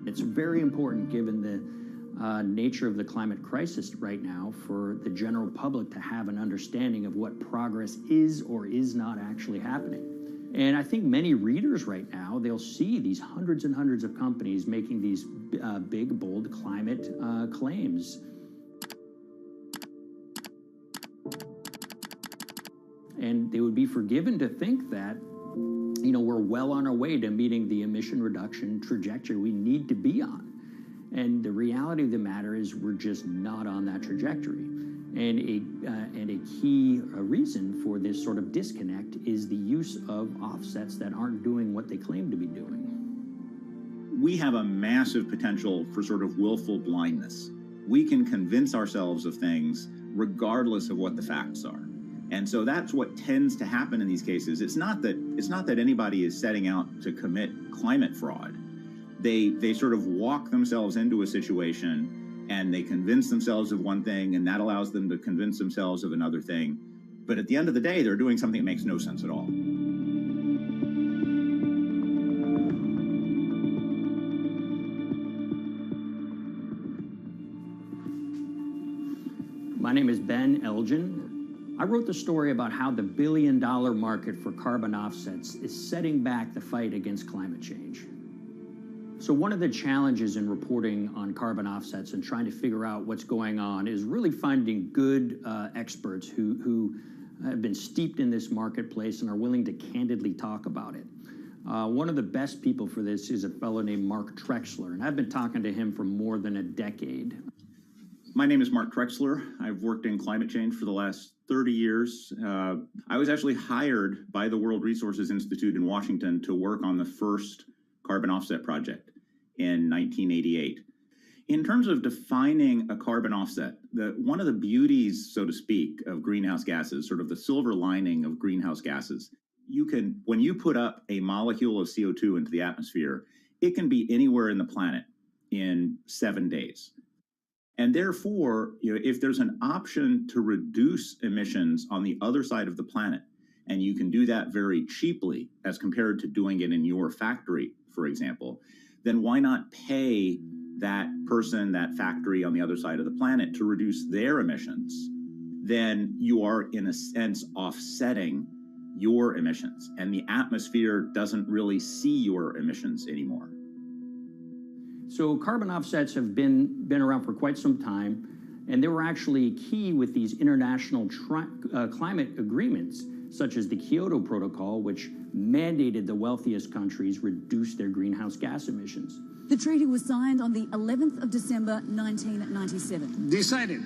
It's very important, given the nature of the climate crisis right now, for the general public to have an understanding of what progress is or is not actually happening. And I think many readers right now, they'll see these hundreds and hundreds of companies making these big, bold climate claims. And they would be forgiven to think that we're well on our way to meeting the emission reduction trajectory we need to be on. And the reality of the matter is we're just not on that trajectory. And a key reason for this sort of disconnect is the use of offsets that aren't doing what they claim to be doing. We have a massive potential for sort of willful blindness. We can convince ourselves of things regardless of what the facts are. And so that's what tends to happen in these cases. It's not that anybody is setting out to commit climate fraud. They sort of walk themselves into a situation and they convince themselves of one thing, and that allows them to convince themselves of another thing. But at the end of the day, they're doing something that makes no sense at all. My name is Ben Elgin. I wrote the story about how the billion-dollar market for carbon offsets is setting back the fight against climate change. So one of the challenges in reporting on carbon offsets and trying to figure out what's going on is really finding good experts who have been steeped in this marketplace and are willing to candidly talk about it. One of the best people for this is a fellow named Mark Trexler, and I've been talking to him for more than a decade. My name is Mark Trexler. I've worked in climate change for the last 30 years. I was actually hired by the World Resources Institute in Washington to work on the first carbon offset project in 1988. In terms of defining a carbon offset, one of the beauties, so to speak, of greenhouse gases, sort of the silver lining of greenhouse gases, when you put up a molecule of CO2 into the atmosphere, it can be anywhere in the planet in 7 days. And therefore, if there's an option to reduce emissions on the other side of the planet, and you can do that very cheaply as compared to doing it in your factory, for example, then why not pay that person, that factory on the other side of the planet to reduce their emissions? Then you are, in a sense, offsetting your emissions, and the atmosphere doesn't really see your emissions anymore. So carbon offsets have been around for quite some time, and they were actually key with these international climate agreements, such as the Kyoto Protocol, which mandated the wealthiest countries reduce their greenhouse gas emissions. The treaty was signed on the 11th of December, 1997. Decided.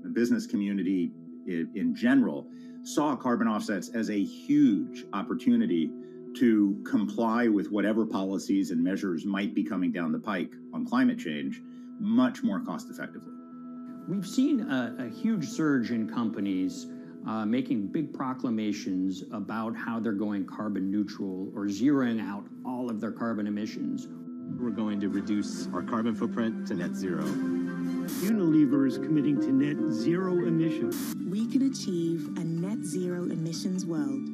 The business community in general saw carbon offsets as a huge opportunity to comply with whatever policies and measures might be coming down the pike on climate change much more cost effectively. We've seen a huge surge in companies making big proclamations about how they're going carbon neutral or zeroing out all of their carbon emissions. We're going to reduce our carbon footprint to net zero. Unilever is committing to net zero emissions. We can achieve a net zero emissions world.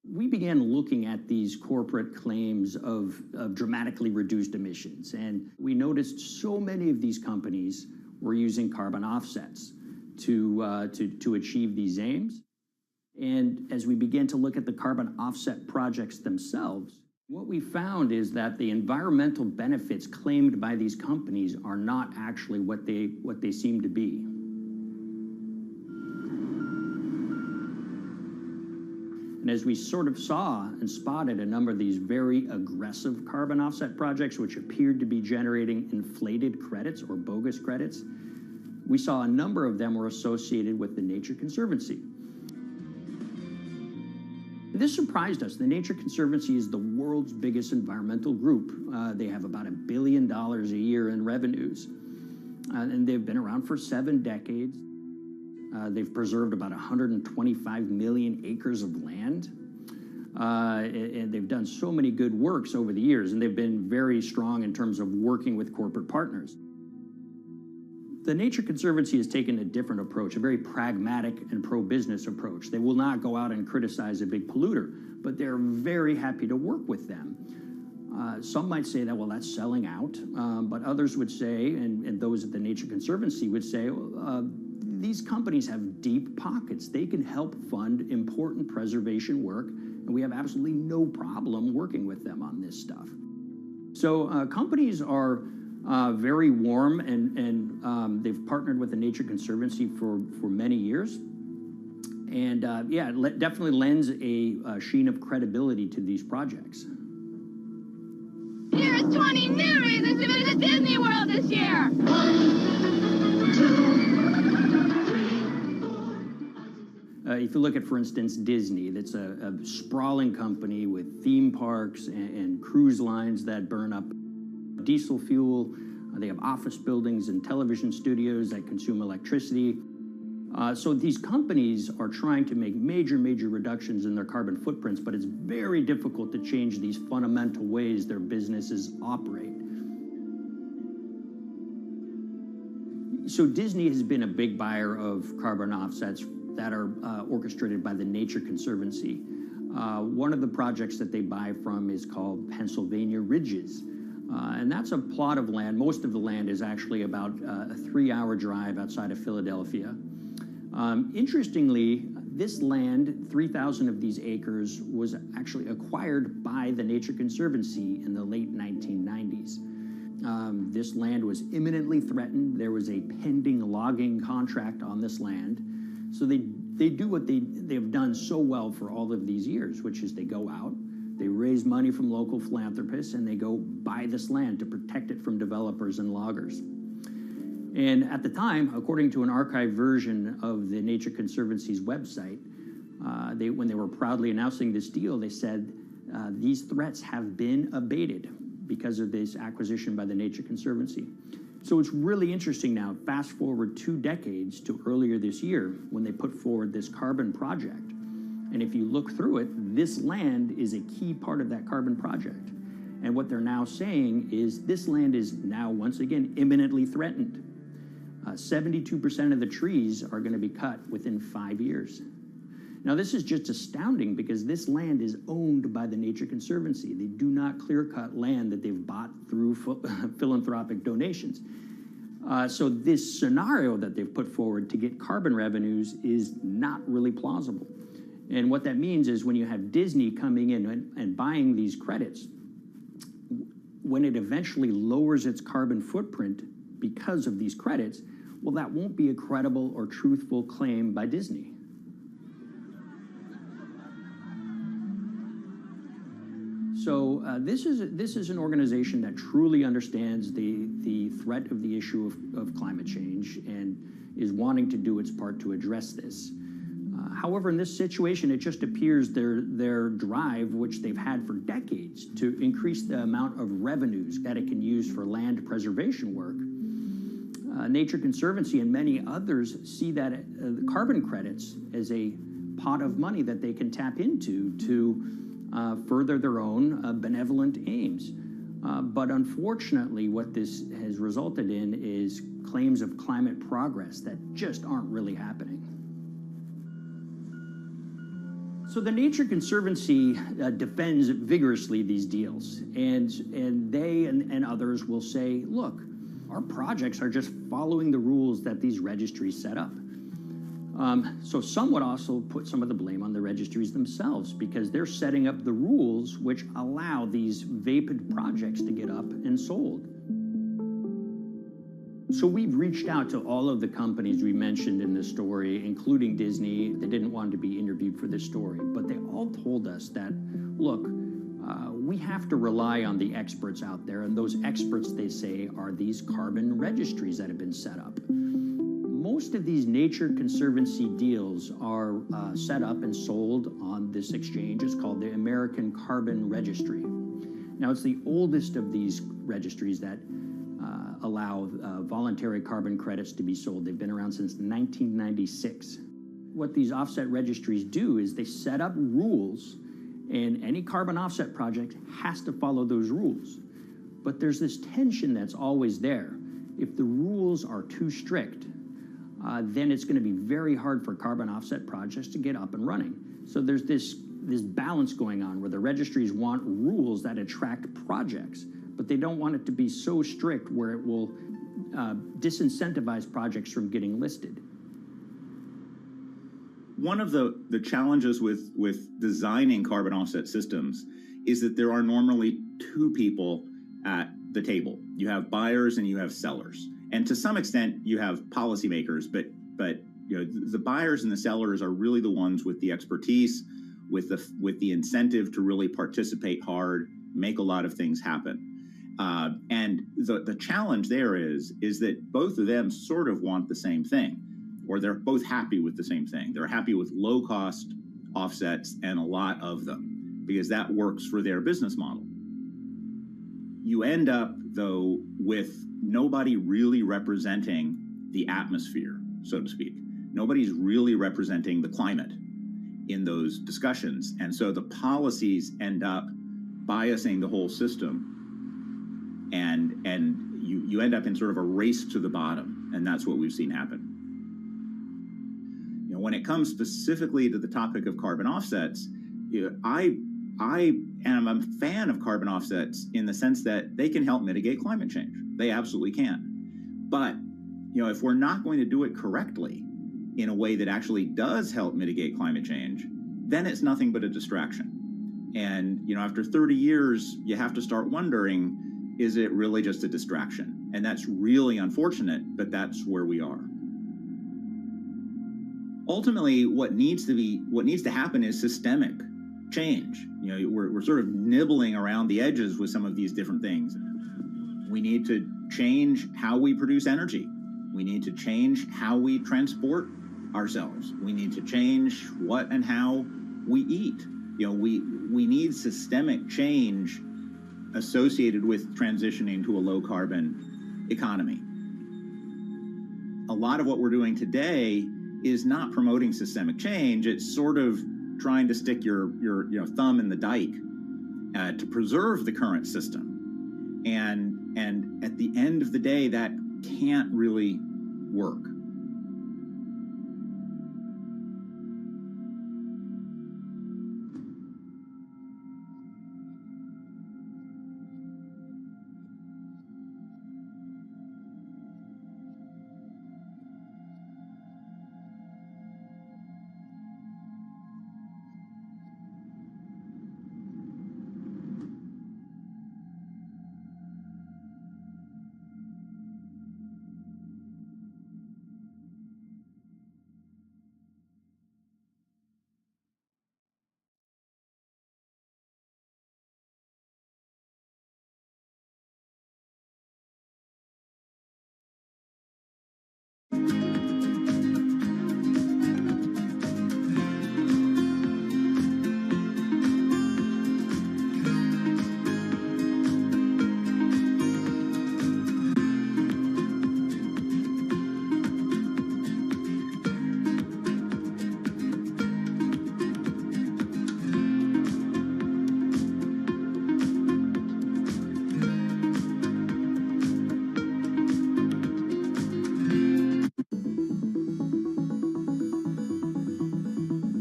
We began looking at these corporate claims of dramatically reduced emissions, and we noticed so many of these companies were using carbon offsets to achieve these aims. And as we began to look at the carbon offset projects themselves, what we found is that the environmental benefits claimed by these companies are not actually what they seem to be. And as we sort of saw and spotted a number of these very aggressive carbon offset projects, which appeared to be generating inflated credits or bogus credits, we saw a number of them were associated with the Nature Conservancy. This surprised us. The Nature Conservancy is the world's biggest environmental group. They have about $1 billion a year in revenues, and they've been around for 7 decades. They've preserved about 125 million acres of land, and they've done so many good works over the years, and they've been very strong in terms of working with corporate partners. The Nature Conservancy has taken a different approach, a very pragmatic and pro-business approach. They will not go out and criticize a big polluter, but they're very happy to work with them. Some might say that, well, that's selling out, but others would say, and those at the Nature Conservancy would say, these companies have deep pockets. They can help fund important preservation work, and we have absolutely no problem working with them on this stuff. So companies are very warm, and they've partnered with the Nature Conservancy for many years. And yeah, it definitely lends a sheen of credibility to these projects. Here's 20 new reasons to visit Disney World this year. 1, 2, 3. If you look at, for instance, Disney, that's a sprawling company with theme parks and cruise lines that burn up diesel fuel. They have office buildings and television studios that consume electricity. So these companies are trying to make major reductions in their carbon footprints, but it's very difficult to change these fundamental ways their businesses operate. So Disney has been a big buyer of carbon offsets that are orchestrated by the Nature Conservancy. One of the projects that they buy from is called Pennsylvania Ridges. And that's a plot of land. Most of the land is actually about a 3-hour drive outside of Philadelphia. Interestingly, this land, 3,000 of these acres, was actually acquired by the Nature Conservancy in the late 1990s. This land was imminently threatened. There was a pending logging contract on this land. So they do what they've done so well for all of these years, which is they go out, they raise money from local philanthropists, and they go buy this land to protect it from developers and loggers. And at the time, according to an archived version of the Nature Conservancy's website, when they were proudly announcing this deal, they said, these threats have been abated because of this acquisition by the Nature Conservancy. So it's really interesting now, fast forward 2 decades to earlier this year when they put forward this carbon project. And if you look through it, this land is a key part of that carbon project. And what they're now saying is this land is now, once again, imminently threatened. 72% of the trees are going to be cut within 5 years. Now, this is just astounding because this land is owned by the Nature Conservancy. They do not clear-cut land that they've bought through philanthropic donations. So this scenario that they've put forward to get carbon revenues is not really plausible. And what that means is when you have Disney coming in and buying these credits, when it eventually lowers its carbon footprint because of these credits, well, that won't be a credible or truthful claim by Disney. So this is an organization that truly understands the threat of the issue of climate change and is wanting to do its part to address this. However, in this situation, it just appears their drive, which they've had for decades, to increase the amount of revenues that it can use for land preservation work. Nature Conservancy and many others see that the carbon credits as a pot of money that they can tap into to further their own benevolent aims. But unfortunately, what this has resulted in is claims of climate progress that just aren't really happening. So the Nature Conservancy defends vigorously these deals, and they and others will say, look, our projects are just following the rules that these registries set up. So some would also put some of the blame on the registries themselves because they're setting up the rules which allow these vapid projects to get up and sold. So we've reached out to all of the companies we mentioned in this story, including Disney. They didn't want to be interviewed for this story, but they all told us that, look, we have to rely on the experts out there, and those experts, they say, are these carbon registries that have been set up. Most of these Nature Conservancy deals are set up and sold on this exchange. It's called the American Carbon Registry. Now, it's the oldest of these registries that allow voluntary carbon credits to be sold. They've been around since 1996. What these offset registries do is they set up rules, and any carbon offset project has to follow those rules. But there's this tension that's always there. If the rules are too strict, then it's going to be very hard for carbon offset projects to get up and running. So there's this balance going on where the registries want rules that attract projects, but they don't want it to be so strict where it will disincentivize projects from getting listed. One of the challenges with designing carbon offset systems is that there are normally two people at the table. You have buyers and you have sellers. And to some extent, you have policymakers, but you know, the buyers and the sellers are really the ones with the expertise, with the incentive to really participate hard, make a lot of things happen. And the challenge there is that both of them sort of want the same thing, or they're both happy with the same thing. They're happy with low-cost offsets and a lot of them, because that works for their business model. You end up, though, with nobody really representing the atmosphere, so to speak. Nobody's really representing the climate in those discussions. And so the policies end up biasing the whole system, and you end up in sort of a race to the bottom, and that's what we've seen happen. You know, when it comes specifically to the topic of carbon offsets, you know, I am a fan of carbon offsets in the sense that they can help mitigate climate change. They absolutely can. But, you know, if we're not going to do it correctly in a way that actually does help mitigate climate change, then it's nothing but a distraction. And, you know, after 30 years, you have to start wondering, is it really just a distraction? And that's really unfortunate, but that's where we are. Ultimately, what needs to happen is systemic change. You know, we're sort of nibbling around the edges with some of these different things. We need to change how we produce energy. We need to change how we transport ourselves. We need to change what and how we eat. You know, we need systemic change associated with transitioning to a low carbon economy. A lot of what we're doing today is not promoting systemic change. It's sort of trying to stick your thumb in the dike to preserve the current system. And at the end of the day, that can't really work.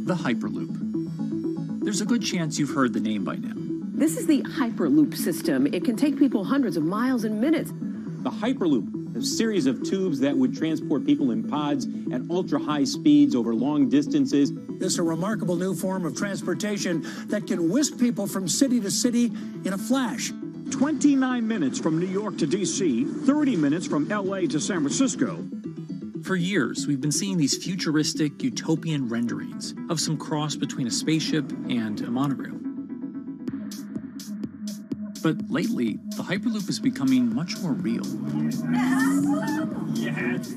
The Hyperloop. There's a good chance you've heard the name by now. This is the Hyperloop system. It can take people hundreds of miles in minutes. The Hyperloop, a series of tubes that would transport people in pods at ultra-high speeds over long distances. This is a remarkable new form of transportation that can whisk people from city to city in a flash. 29 minutes from New York to D.C., 30 minutes from L.A. to San Francisco. For years, we've been seeing these futuristic, utopian renderings of some cross between a spaceship and a monorail. But lately, the Hyperloop is becoming much more real. Yes!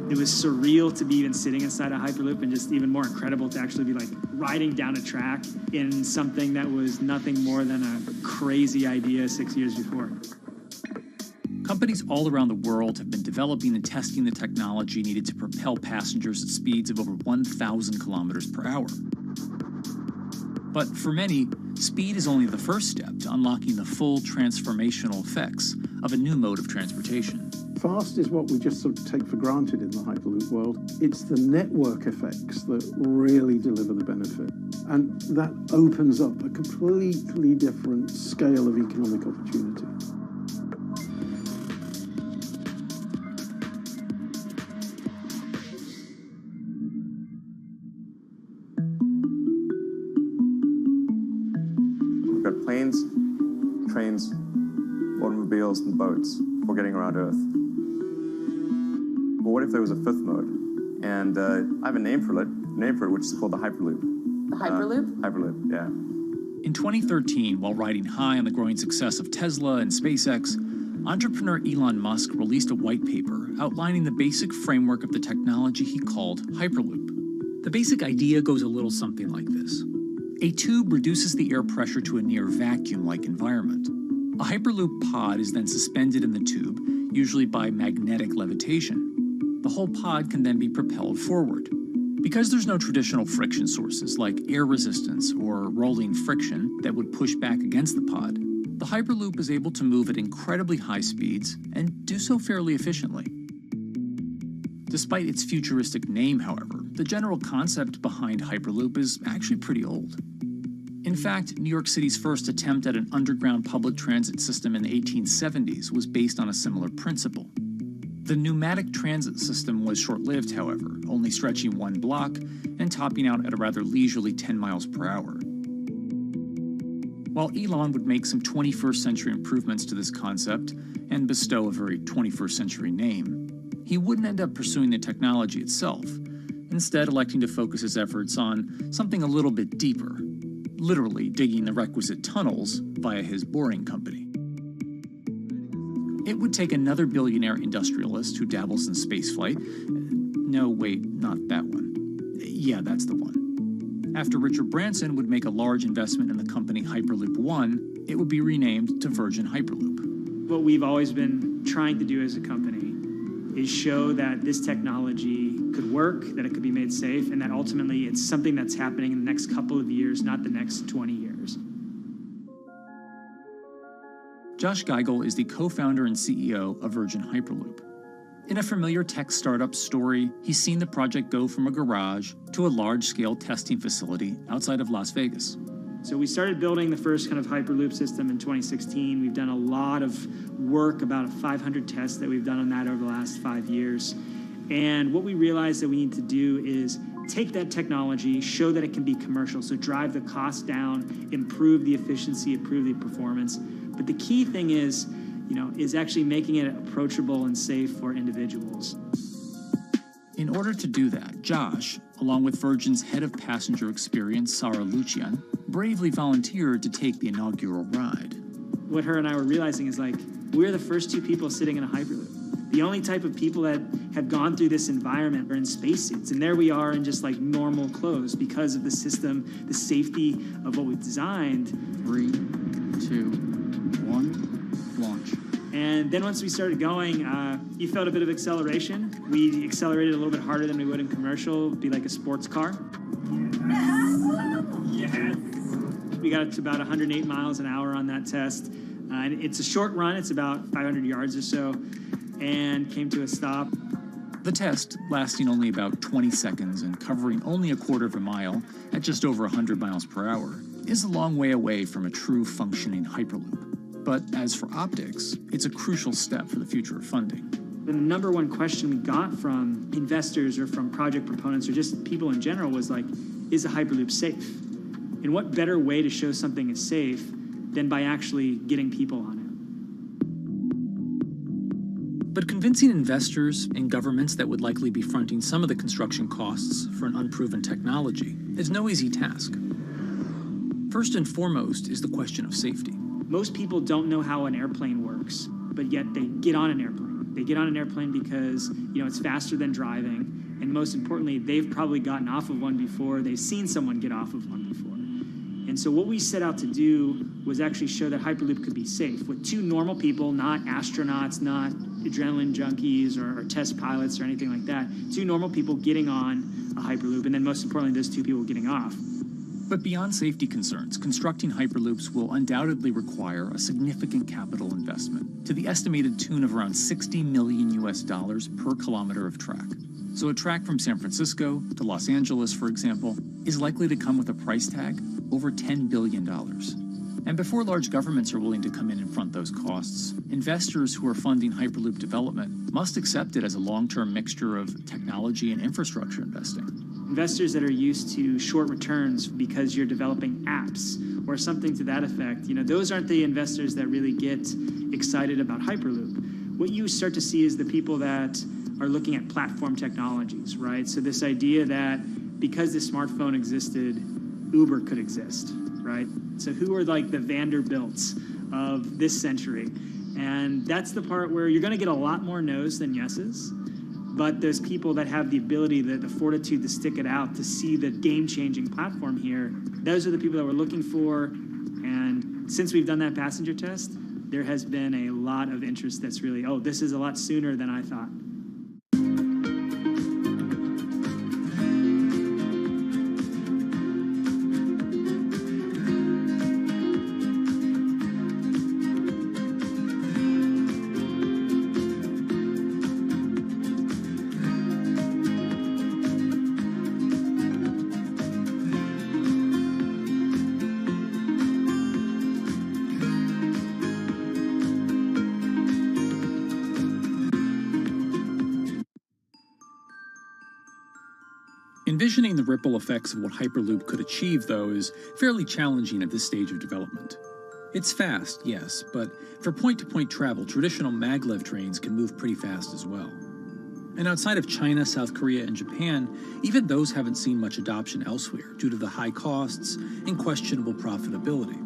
It was surreal to be even sitting inside a Hyperloop, and just even more incredible to actually be like riding down a track in something that was nothing more than a crazy idea 6 years before. Companies all around the world have been developing and testing the technology needed to propel passengers at speeds of over 1,000 kilometers per hour. But for many, speed is only the first step to unlocking the full transformational effects of a new mode of transportation. Fast is what we just sort of take for granted in the Hyperloop world. It's the network effects that really deliver the benefit. And that opens up a completely different scale of economic opportunity. We've got planes, trains, automobiles, and boats for getting around Earth. But what if there was a fifth mode? And I have a name for it, which is called the Hyperloop. The Hyperloop? Hyperloop, yeah. In 2013, while riding high on the growing success of Tesla and SpaceX, entrepreneur Elon Musk released a white paper outlining the basic framework of the technology he called Hyperloop. The basic idea goes a little something like this. A tube reduces the air pressure to a near vacuum-like environment. A Hyperloop pod is then suspended in the tube, usually by magnetic levitation. The whole pod can then be propelled forward. Because there's no traditional friction sources like air resistance or rolling friction that would push back against the pod, the Hyperloop is able to move at incredibly high speeds and do so fairly efficiently. Despite its futuristic name, however, the general concept behind Hyperloop is actually pretty old. In fact, New York City's first attempt at an underground public transit system in the 1870s was based on a similar principle. The pneumatic transit system was short-lived, however, only stretching one block and topping out at a rather leisurely 10 miles per hour. While Elon would make some 21st century improvements to this concept and bestow a very 21st century name, he wouldn't end up pursuing the technology itself, instead electing to focus his efforts on something a little bit deeper, literally digging the requisite tunnels via his boring company. It would take another billionaire industrialist who dabbles in spaceflight. No, wait, not that one. Yeah, that's the one. After Richard Branson would make a large investment in the company Hyperloop One, it would be renamed to Virgin Hyperloop. What we've always been trying to do as a company is show that this technology could work, that it could be made safe, and that ultimately it's something that's happening in the next couple of years, not the next 20 years. Josh Geigel is the co-founder and CEO of Virgin Hyperloop. In a familiar tech startup story, he's seen the project go from a garage to a large-scale testing facility outside of Las Vegas. So we started building the first kind of Hyperloop system in 2016. We've done a lot of work, about 500 tests that we've done on that over the last 5 years. And what we realized that we need to do is take that technology, show that it can be commercial, so drive the cost down, improve the efficiency, improve the performance. But the key thing is actually making it approachable and safe for individuals. In order to do that, Josh, along with Virgin's head of passenger experience, Sarah Lucian, bravely volunteered to take the inaugural ride. What her and I were realizing is we're the first two people sitting in a Hyperloop. The only type of people that have gone through this environment are in spacesuits, and there we are in just normal clothes because of the system, the safety of what we've designed. 3, 2, 1, launch. And then once we started going, you felt a bit of acceleration. We accelerated a little bit harder than we would in commercial. It'd be like a sports car. Yes. We got to about 108 miles an hour on that test. And it's a short run. It's about 500 yards or so, and came to a stop. The test, lasting only about 20 seconds and covering only a quarter of a mile at just over 100 miles per hour, is a long way away from a true functioning Hyperloop. But as for optics, it's a crucial step for the future of funding. The number one question we got from investors or from project proponents or just people in general was is a Hyperloop safe? And what better way to show something is safe than by actually getting people on it? But convincing investors and governments that would likely be fronting some of the construction costs for an unproven technology is no easy task. First and foremost is the question of safety. Most people don't know how an airplane works, but yet they get on an airplane. They get on an airplane because, it's faster than driving, and most importantly, they've probably gotten off of one before, they've seen someone get off of one before. And so what we set out to do was actually show that Hyperloop could be safe with two normal people, not astronauts, not adrenaline junkies or test pilots or anything like that. Two normal people getting on a Hyperloop, and then most importantly, those two people getting off. But beyond safety concerns, constructing Hyperloops will undoubtedly require a significant capital investment to the estimated tune of around $60 million per kilometer of track. So a track from San Francisco to Los Angeles, for example, is likely to come with a price tag over $10 billion. And before large governments are willing to come in and front those costs, investors who are funding Hyperloop development must accept it as a long-term mixture of technology and infrastructure investing. Investors that are used to short returns because you're developing apps or something to that effect, those aren't the investors that really get excited about Hyperloop. What you start to see is the people that are looking at platform technologies, right? So this idea that because the smartphone existed, Uber could exist, right? So who are like the Vanderbilts of this century? And that's the part where you're going to get a lot more no's than yeses. But those people that have the ability, the fortitude to stick it out, to see the game-changing platform here, those are the people that we're looking for. And since we've done that passenger test, there has been a lot of interest that's really, this is a lot sooner than I thought. Envisioning the ripple effects of what Hyperloop could achieve, though, is fairly challenging at this stage of development. It's fast, yes, but for point-to-point travel, traditional maglev trains can move pretty fast as well. And outside of China, South Korea, and Japan, even those haven't seen much adoption elsewhere due to the high costs and questionable profitability.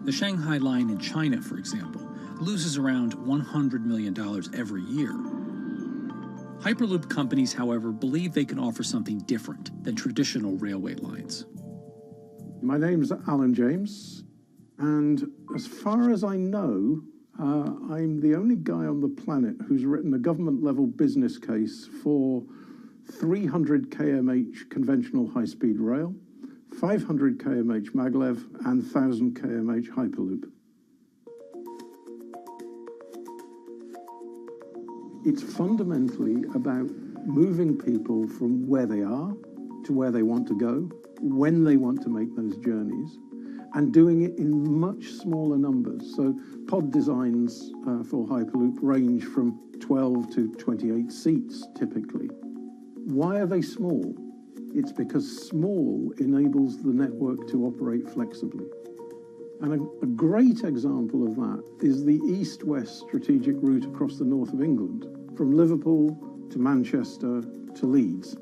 The Shanghai line in China, for example, loses around $100 million every year. Hyperloop companies, however, believe they can offer something different than traditional railway lines. My name's Alan James, and as far as I know, I'm the only guy on the planet who's written a government-level business case for 300 kmh conventional high-speed rail, 500 kmh maglev, and 1,000 kmh Hyperloop. It's fundamentally about moving people from where they are to where they want to go, when they want to make those journeys, and doing it in much smaller numbers. So pod designs for Hyperloop range from 12 to 28 seats, typically. Why are they small? It's because small enables the network to operate flexibly. And a great example of that is the east-west strategic route across the north of England, from Liverpool to Manchester to Leeds.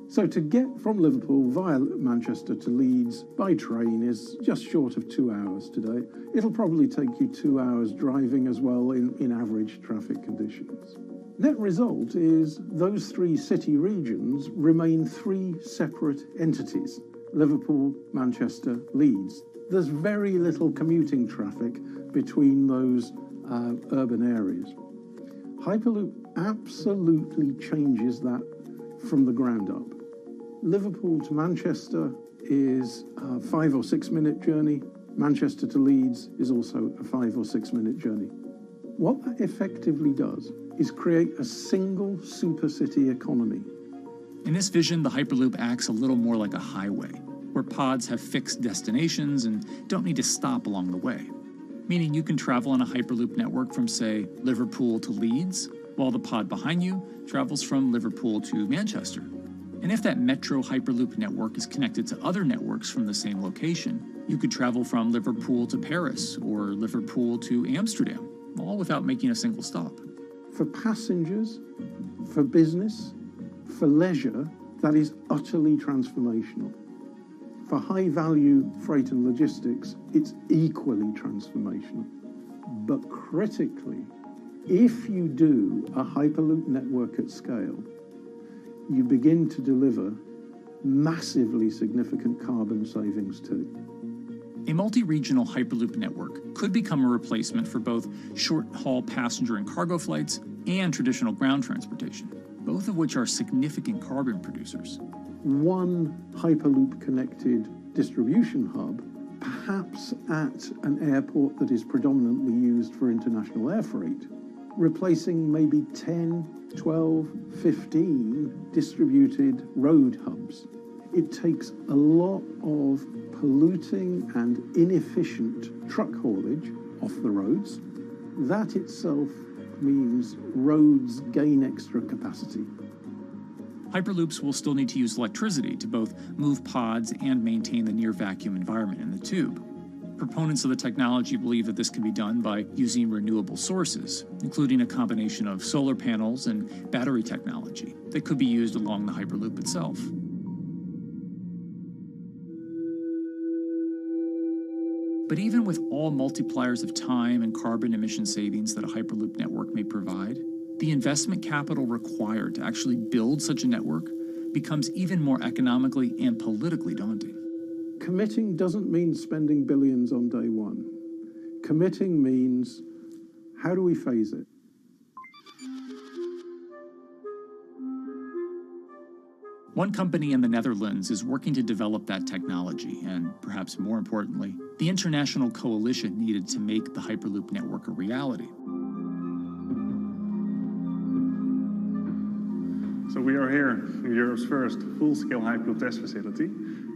So to get from Liverpool via Manchester to Leeds by train is just short of 2 hours today. It'll probably take you 2 hours driving as well in average traffic conditions. Net result is those three city regions remain three separate entities: Liverpool, Manchester, Leeds. There's very little commuting traffic between those urban areas. Hyperloop absolutely changes that from the ground up. Liverpool to Manchester is a 5 or 6 minute journey. Manchester to Leeds is also a 5 or 6 minute journey. What that effectively does is create a single supercity economy. In this vision, the Hyperloop acts a little more like a highway, where pods have fixed destinations and don't need to stop along the way. Meaning you can travel on a Hyperloop network from, say, Liverpool to Leeds, while the pod behind you travels from Liverpool to Manchester. And if that metro Hyperloop network is connected to other networks from the same location, you could travel from Liverpool to Paris or Liverpool to Amsterdam, all without making a single stop. For passengers, for business, for leisure, that is utterly transformational. For high-value freight and logistics, it's equally transformational. But critically, if you do a Hyperloop network at scale, you begin to deliver massively significant carbon savings too. A multi-regional Hyperloop network could become a replacement for both short-haul passenger and cargo flights and traditional ground transportation, both of which are significant carbon producers. One Hyperloop-connected distribution hub, perhaps at an airport that is predominantly used for international air freight, replacing maybe 10, 12, 15 distributed road hubs. It takes a lot of polluting and inefficient truck haulage off the roads. That itself means roads gain extra capacity. Hyperloops will still need to use electricity to both move pods and maintain the near vacuum environment in the tube. Proponents of the technology believe that this can be done by using renewable sources, including a combination of solar panels and battery technology that could be used along the Hyperloop itself. But even with all multipliers of time and carbon emission savings that a Hyperloop network may provide, the investment capital required to actually build such a network becomes even more economically and politically daunting. Committing doesn't mean spending billions on day one. Committing means, how do we phase it? One company in the Netherlands is working to develop that technology, and perhaps more importantly, the international coalition needed to make the Hyperloop network a reality. So we are here in Europe's first full-scale Hyperloop test facility,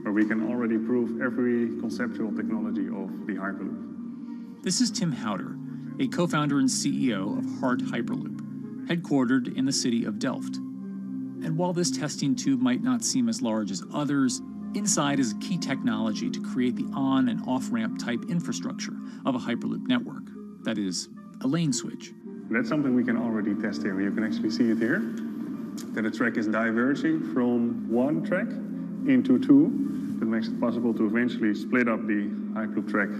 where we can already prove every conceptual technology of the Hyperloop. This is Tim Houter, a co-founder and CEO of Hart Hyperloop, headquartered in the city of Delft. And while this testing tube might not seem as large as others, inside is a key technology to create the on- and off-ramp type infrastructure of a Hyperloop network. That is, a lane switch. That's something we can already test here. You can actually see it here, that the track is diverging from one track into two. That makes it possible to eventually split up the Hyperloop track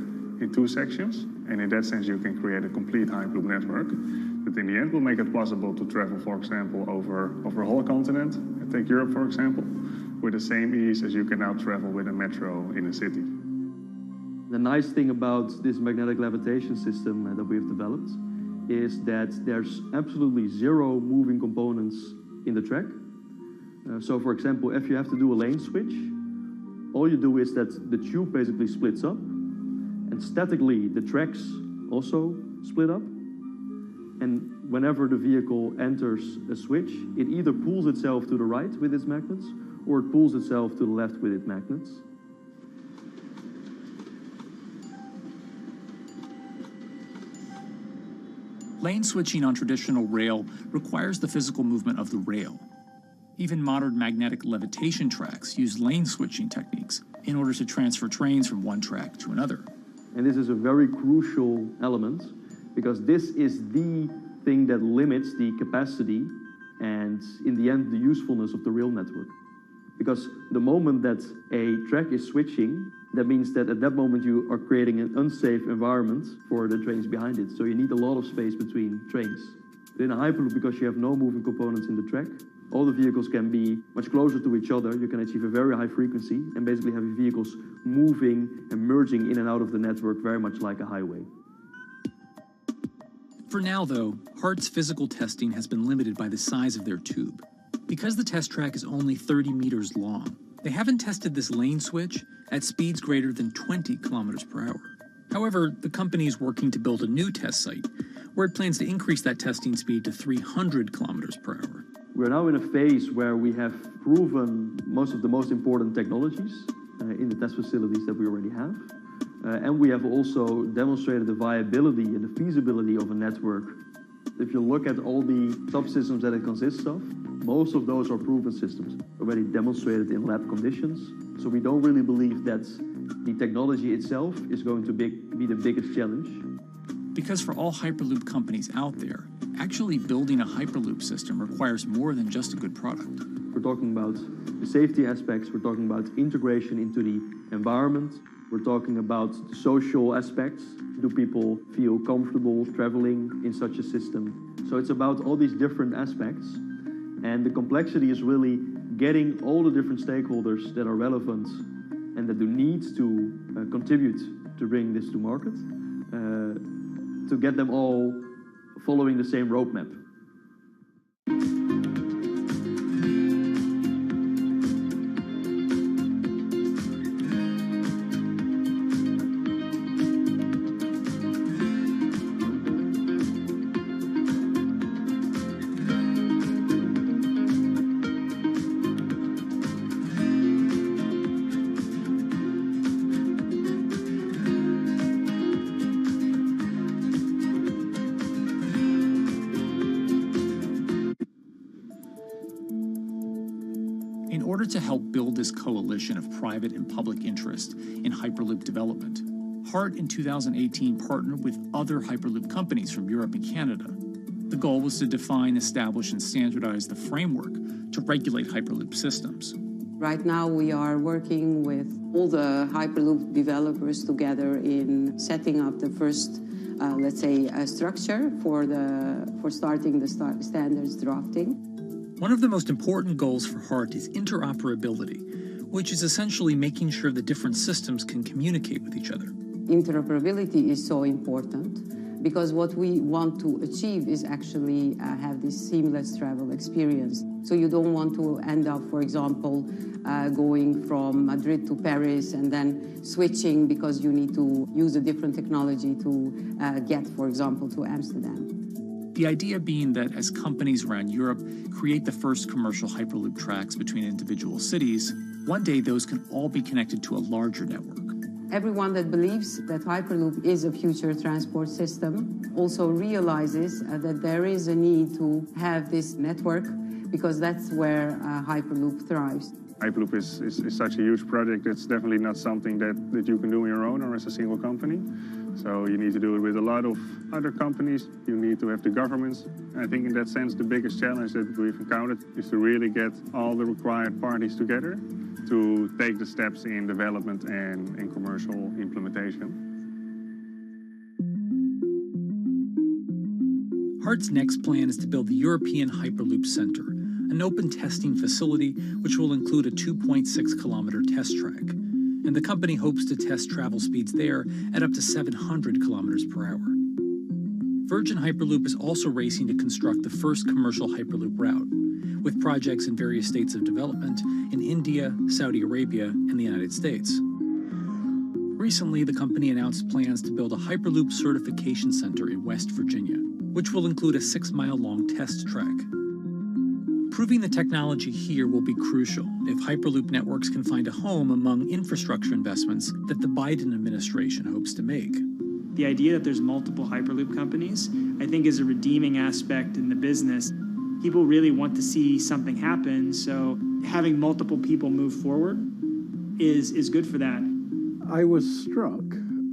in two sections. And in that sense, you can create a complete Hyperloop network. But in the end, will make it possible to travel, for example, over a whole continent. Take Europe, for example, with the same ease as you can now travel with a metro in a city. The nice thing about this magnetic levitation system that we've developed is that there's absolutely zero moving components in the track. So, for example, if you have to do a lane switch, all you do is that the tube basically splits up, and statically the tracks also split up. And whenever the vehicle enters a switch, it either pulls itself to the right with its magnets, or it pulls itself to the left with its magnets. Lane switching on traditional rail requires the physical movement of the rail. Even modern magnetic levitation tracks use lane switching techniques in order to transfer trains from one track to another. And this is a very crucial element, because this is the thing that limits the capacity and, in the end, the usefulness of the rail network. Because the moment that a track is switching, that means that at that moment you are creating an unsafe environment for the trains behind it. So you need a lot of space between trains. But in a Hyperloop, because you have no moving components in the track, all the vehicles can be much closer to each other. You can achieve a very high frequency and basically have your vehicles moving and merging in and out of the network very much like a highway. For now, though, Hart's physical testing has been limited by the size of their tube. Because the test track is only 30 meters long, they haven't tested this lane switch at speeds greater than 20 kilometers per hour. However, the company is working to build a new test site where it plans to increase that testing speed to 300 kilometers per hour. We're now in a phase where we have proven most of the most important technologies in the test facilities that we already have. And we have also demonstrated the viability and the feasibility of a network. If you look at all the subsystems that it consists of, most of those are proven systems, already demonstrated in lab conditions. So we don't really believe that the technology itself is going to be the biggest challenge. Because for all Hyperloop companies out there, Actually building a Hyperloop system requires more than just a good product. We're talking about the safety aspects, we're talking about integration into the environment, we're talking about the social aspects. Do people feel comfortable traveling in such a system? So it's about all these different aspects, and the complexity is really getting all the different stakeholders that are relevant and that do need to contribute to bring this to market, to get them all following the same roadmap. In order to help build this coalition of private and public interest in Hyperloop development, HART in 2018 partnered with other Hyperloop companies from Europe and Canada. The goal was to define, establish, and standardize the framework to regulate Hyperloop systems. Right now we are working with all the Hyperloop developers together in setting up the first, let's say, structure for starting the standards drafting. One of the most important goals for HART is interoperability, which is essentially making sure the different systems can communicate with each other. Interoperability is so important because what we want to achieve is actually have this seamless travel experience. So you don't want to end up, for example, going from Madrid to Paris and then switching because you need to use a different technology to get, for example, to Amsterdam. The idea being that as companies around Europe create the first commercial Hyperloop tracks between individual cities, one day those can all be connected to a larger network. Everyone that believes that Hyperloop is a future transport system also realizes that there is a need to have this network because that's where Hyperloop thrives. Hyperloop is such a huge project. It's definitely not something that you can do on your own or as a single company. So you need to do it with a lot of other companies. You need to have the governments. I think in that sense, the biggest challenge that we've encountered is to really get all the required parties together to take the steps in development and commercial implementation. HART's next plan is to build the European Hyperloop Center, an open testing facility which will include a 2.6-kilometer test track. And the company hopes to test travel speeds there at up to 700 kilometers per hour. Virgin Hyperloop is also racing to construct the first commercial Hyperloop route, with projects in various states of development in India, Saudi Arabia, and the United States. Recently, the company announced plans to build a Hyperloop certification center in West Virginia, which will include a 6-mile-long test track. Proving the technology here will be crucial if Hyperloop networks can find a home among infrastructure investments that the Biden administration hopes to make. The idea that there's multiple Hyperloop companies, I think, is a redeeming aspect in the business. People really want to see something happen, so having multiple people move forward is good for that. I was struck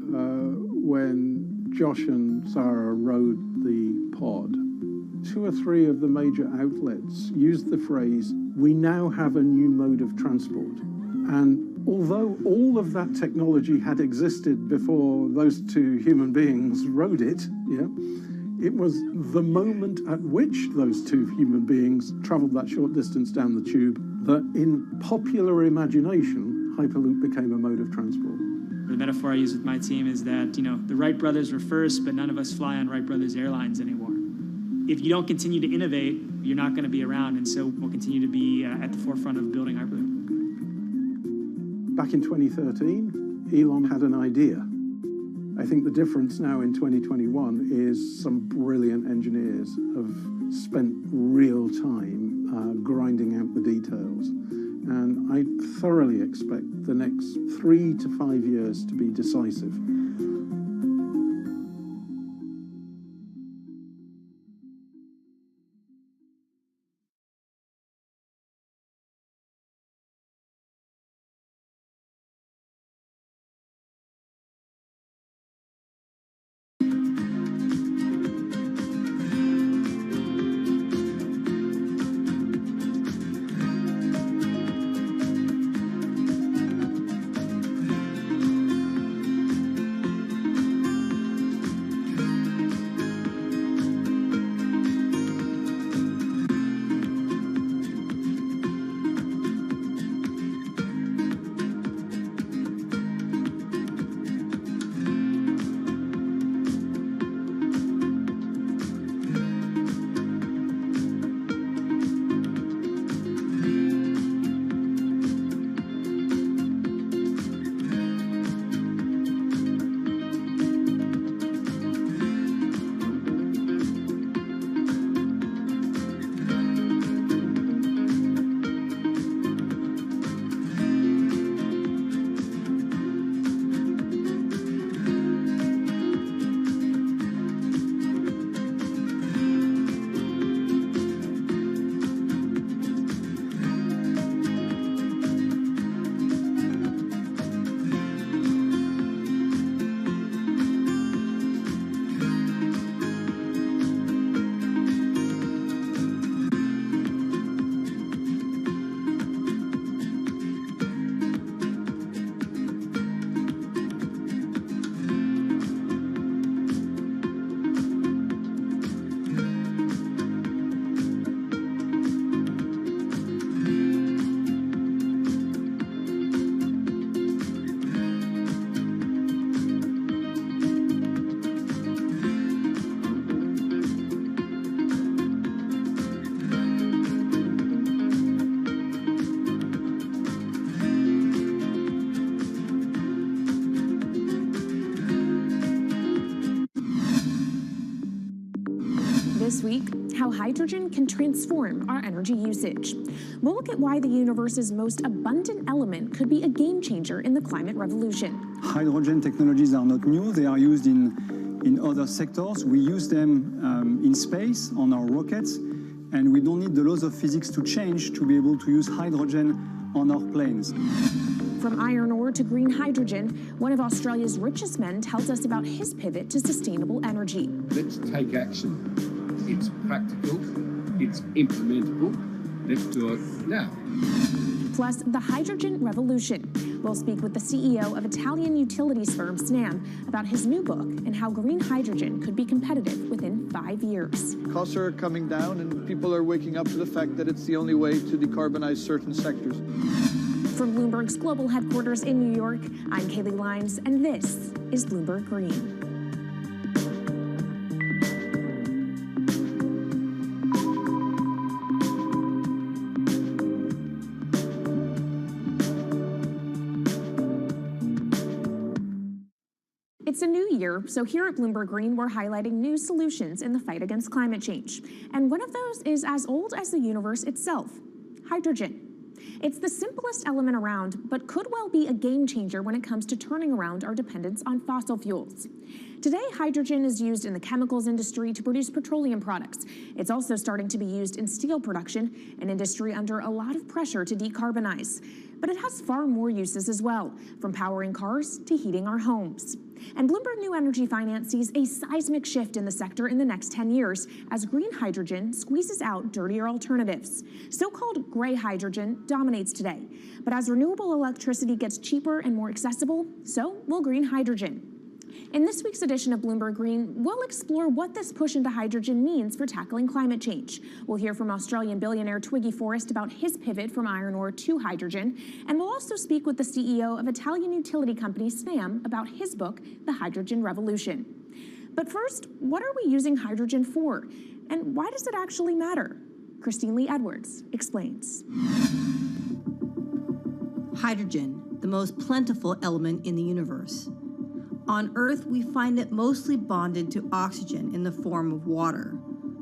when Josh and Sarah rode the pod. 2 or 3 of the major outlets used the phrase, "We now have a new mode of transport." And although all of that technology had existed before those 2 human beings rode it, it was the moment at which those 2 human beings traveled that short distance down the tube that in popular imagination, Hyperloop became a mode of transport. The metaphor I use with my team is that, the Wright brothers were first, but none of us fly on Wright Brothers Airlines anymore. If you don't continue to innovate, you're not going to be around, and so we'll continue to be at the forefront of building Hyperloop. Back in 2013, Elon had an idea. I think the difference now in 2021 is some brilliant engineers have spent real time grinding out the details. And I thoroughly expect the next 3 to 5 years to be decisive. This week, how hydrogen can transform our energy usage. We'll look at why the universe's most abundant element could be a game changer in the climate revolution. Hydrogen technologies are not new. They are used in other sectors. We use them in space, on our rockets, and we don't need the laws of physics to change to be able to use hydrogen on our planes. From iron ore to green hydrogen, one of Australia's richest men tells us about his pivot to sustainable energy. Let's take action. It's practical, it's implementable. Let's do it now. Plus, the hydrogen revolution. We'll speak with the CEO of Italian utilities firm Snam about his new book and how green hydrogen could be competitive within 5 years. Costs are coming down and people are waking up to the fact that it's the only way to decarbonize certain sectors. From Bloomberg's global headquarters in New York, I'm Kaylee Lyons, and this is Bloomberg Green. It's a new year, so here at Bloomberg Green, we're highlighting new solutions in the fight against climate change. And one of those is as old as the universe itself, hydrogen. It's the simplest element around, but could well be a game changer when it comes to turning around our dependence on fossil fuels. Today, hydrogen is used in the chemicals industry to produce petroleum products. It's also starting to be used in steel production, an industry under a lot of pressure to decarbonize. But it has far more uses as well, from powering cars to heating our homes. And Bloomberg New Energy Finance sees a seismic shift in the sector in the next 10 years as green hydrogen squeezes out dirtier alternatives. So-called gray hydrogen dominates today. But as renewable electricity gets cheaper and more accessible, so will green hydrogen. In this week's edition of Bloomberg Green, we'll explore what this push into hydrogen means for tackling climate change. We'll hear from Australian billionaire Twiggy Forrest about his pivot from iron ore to hydrogen, and we'll also speak with the CEO of Italian utility company Snam about his book, The Hydrogen Revolution. But first, what are we using hydrogen for? And why does it actually matter? Christine Lee Edwards explains. Hydrogen, the most plentiful element in the universe. On Earth, we find it mostly bonded to oxygen in the form of water,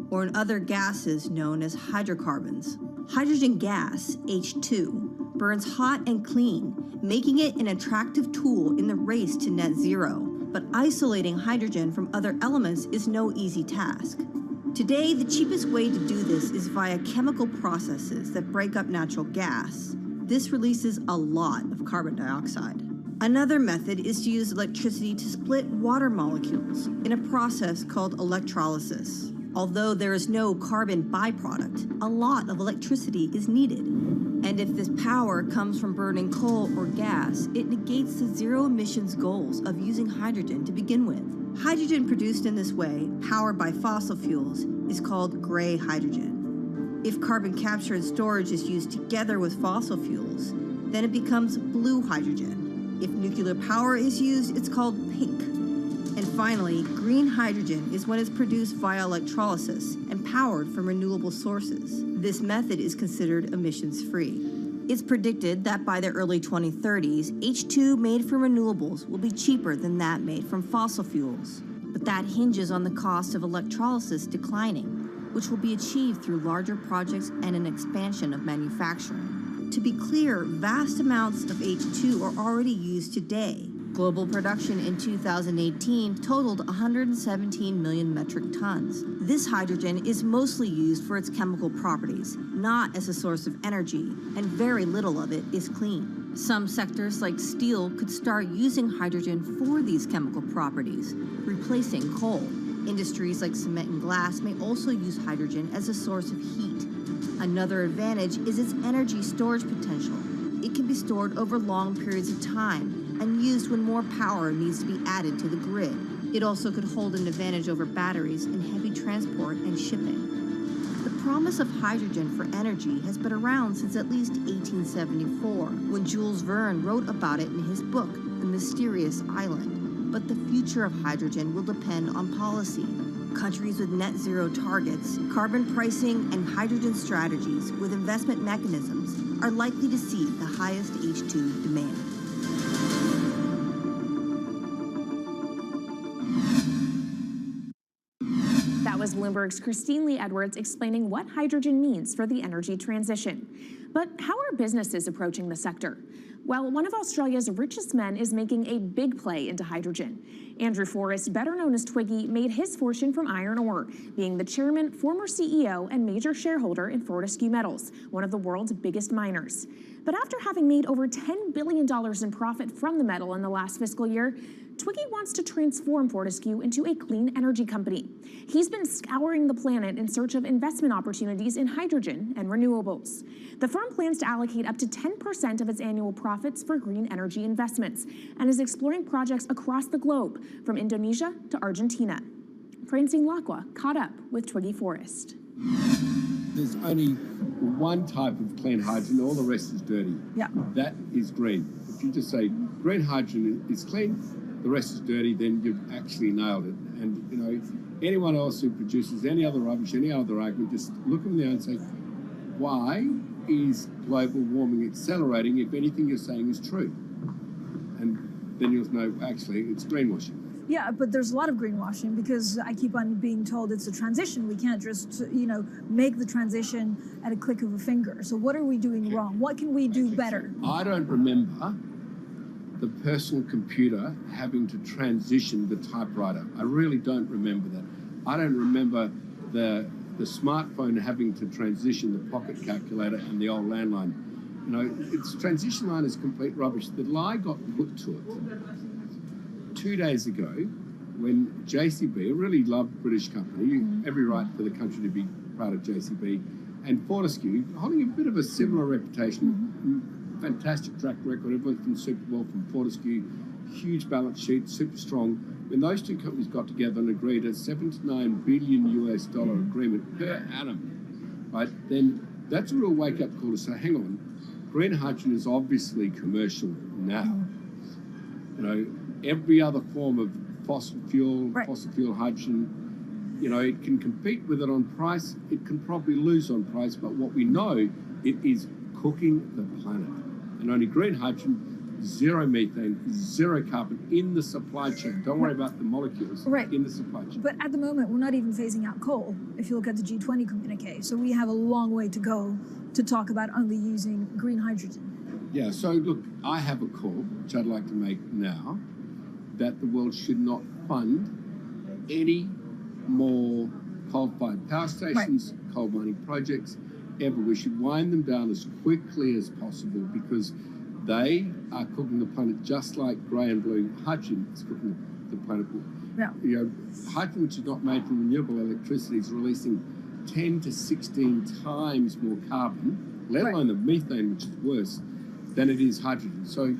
or in other gases known as hydrocarbons. Hydrogen gas, H2, burns hot and clean, making it an attractive tool in the race to net zero. But isolating hydrogen from other elements is no easy task. Today, the cheapest way to do this is via chemical processes that break up natural gas. This releases a lot of carbon dioxide. Another method is to use electricity to split water molecules in a process called electrolysis. Although there is no carbon byproduct, a lot of electricity is needed. And if this power comes from burning coal or gas, it negates the zero emissions goals of using hydrogen to begin with. Hydrogen produced in this way, powered by fossil fuels, is called gray hydrogen. If carbon capture and storage is used together with fossil fuels, then it becomes blue hydrogen. If nuclear power is used, it's called pink. And finally, green hydrogen is when it's produced via electrolysis and powered from renewable sources. This method is considered emissions-free. It's predicted that by the early 2030s, H2 made from renewables will be cheaper than that made from fossil fuels. But that hinges on the cost of electrolysis declining, which will be achieved through larger projects and an expansion of manufacturing. To be clear, vast amounts of H2 are already used today. Global production in 2018 totaled 117 million metric tons. This hydrogen is mostly used for its chemical properties, not as a source of energy, and very little of it is clean. Some sectors like steel could start using hydrogen for these chemical properties, replacing coal. Industries like cement and glass may also use hydrogen as a source of heat. Another advantage is its energy storage potential. It can be stored over long periods of time and used when more power needs to be added to the grid. It also could hold an advantage over batteries in heavy transport and shipping. The promise of hydrogen for energy has been around since at least 1874, when Jules Verne wrote about it in his book, The Mysterious Island. But the future of hydrogen will depend on policy. Countries with net zero targets, carbon pricing, and hydrogen strategies with investment mechanisms are likely to see the highest H2 demand. That was has Bloomberg's Christine Lee Edwards explaining what hydrogen means for the energy transition. But how are businesses approaching the sector? Well, one of Australia's richest men is making a big play into hydrogen. Andrew Forrest, better known as Twiggy, made his fortune from iron ore, being the chairman, former CEO, and major shareholder in Fortescue Metals, one of the world's biggest miners. But after having made over $10 billion in profit from the metal in the last fiscal year, Twiggy wants to transform Fortescue into a clean energy company. He's been scouring the planet in search of investment opportunities in hydrogen and renewables. The firm plans to allocate up to 10% of its annual profits for green energy investments and is exploring projects across the globe, from Indonesia to Argentina. Francine Lacqua caught up with Twiggy Forrest. There's only one type of clean hydrogen, all the rest is dirty. Yeah. That is green. If you just say green hydrogen is clean, the rest is dirty, then you've actually nailed it. And, you know, anyone else who produces any other rubbish, any other argument, just look them in the eye and say, why is global warming accelerating if anything you're saying is true? And then you'll know, actually, it's greenwashing. Yeah, but there's a lot of greenwashing because I keep on being told it's a transition. We can't just, make the transition at a click of a finger. So what are we doing wrong? What can we do better? I don't remember the personal computer having to transition the typewriter. I really don't remember that. I don't remember the smartphone having to transition the pocket calculator and the old landline. You know, its transition line is complete rubbish. The lie got put to it 2 days ago when JCB, a really loved British company, every right for the country to be proud of JCB, and Fortescue, holding a bit of a similar reputation, fantastic track record, everyone's been super well from Fortescue, huge balance sheet, super strong. When those two companies got together and agreed a $7 to $9 billion US agreement per annum, right, then that's a real wake-up call to say, hang on, green hydrogen is obviously commercial now. You know, every other form of fossil fuel hydrogen, you know, it can compete with it on price, it can probably lose on price, but what we know, it is cooking the planet. And only green hydrogen, zero methane, zero carbon in the supply chain. Don't worry about the molecules in the supply chain. But at the moment, we're not even phasing out coal, if you look at the G20 communique. So we have a long way to go to talk about only using green hydrogen. Yeah, so look, I have a call, which I'd like to make now, that the world should not fund any more coal-fired power stations, coal mining projects, ever. We should wind them down as quickly as possible because they are cooking the planet just like grey and blue hydrogen is cooking the planet. Yeah. You know, hydrogen, which is not made from renewable electricity, is releasing 10 to 16 times more carbon, let alone the methane, which is worse, than it is hydrogen. So